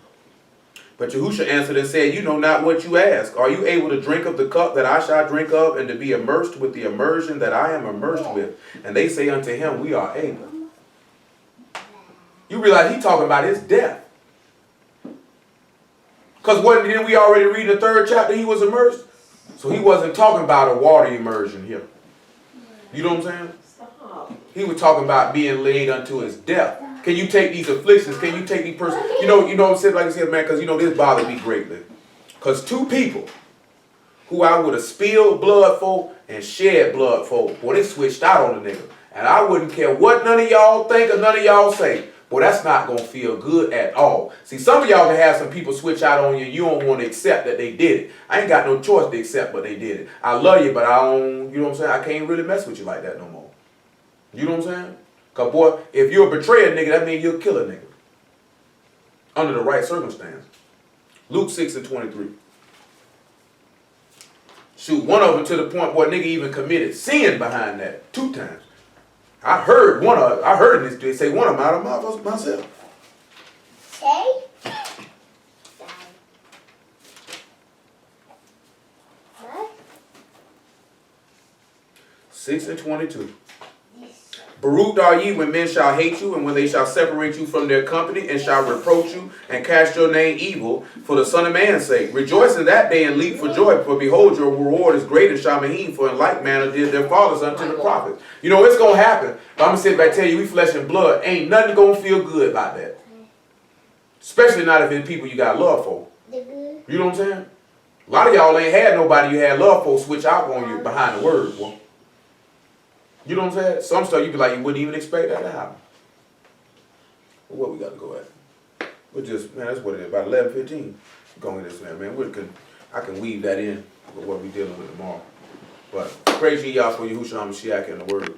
But Yahusha answered and said, You know not what you ask. Are you able to drink of the cup that I shall drink of, and to be immersed with the immersion that I am immersed with? And they say unto him, We are able. You realize he's talking about his death. Because didn't we already read in the 3rd chapter he was immersed? So he wasn't talking about a water immersion here. You know what I'm saying? Stop. He was talking about being laid unto his death. Can you take these afflictions? Can you take these persons? You know what I'm saying? Like I said, man, because this bothered me greatly. Because 2 people who I would have spilled blood for and shed blood for, boy, they switched out on the nigga. And I wouldn't care what none of y'all think or none of y'all say. Boy, that's not going to feel good at all. See, some of y'all can have some people switch out on you and you don't want to accept that they did it. I ain't got no choice to accept but they did it. I love you, but I don't, you know what I'm saying? I can't really mess with you like that no more. You know what I'm saying? Because, boy, if you're a betrayer nigga, that means you'll kill a nigga. Under the right circumstance. Luke 6:23. Shoot, one of them to the point where nigga even committed sin behind that 2 times. I heard this say one of them out of my mouth myself. Say. 6:22. Baruch are ye when men shall hate you, and when they shall separate you from their company, and shall reproach you, and cast your name evil, for the Son of Man's sake. Rejoice in that day, and leap for joy, for behold, your reward is great in Shamahim, for in like manner did their fathers unto the prophets. You know, it's going to happen. But I'm going to sit back and tell you, we flesh and blood. Ain't nothing going to feel good about that. Especially not if it's people you got love for. You know what I'm saying? A lot of y'all ain't had nobody you had love for switch out on you behind the word, boy. You know what I'm saying? Some stuff you be like, you wouldn't even expect that to happen. Well, what we got to go at? We're just, man, that's what it is. About 11:15. Going this man. I can weave that in with what we dealing with tomorrow. But praise ye y'all for Yahushua HaMashiach and the word.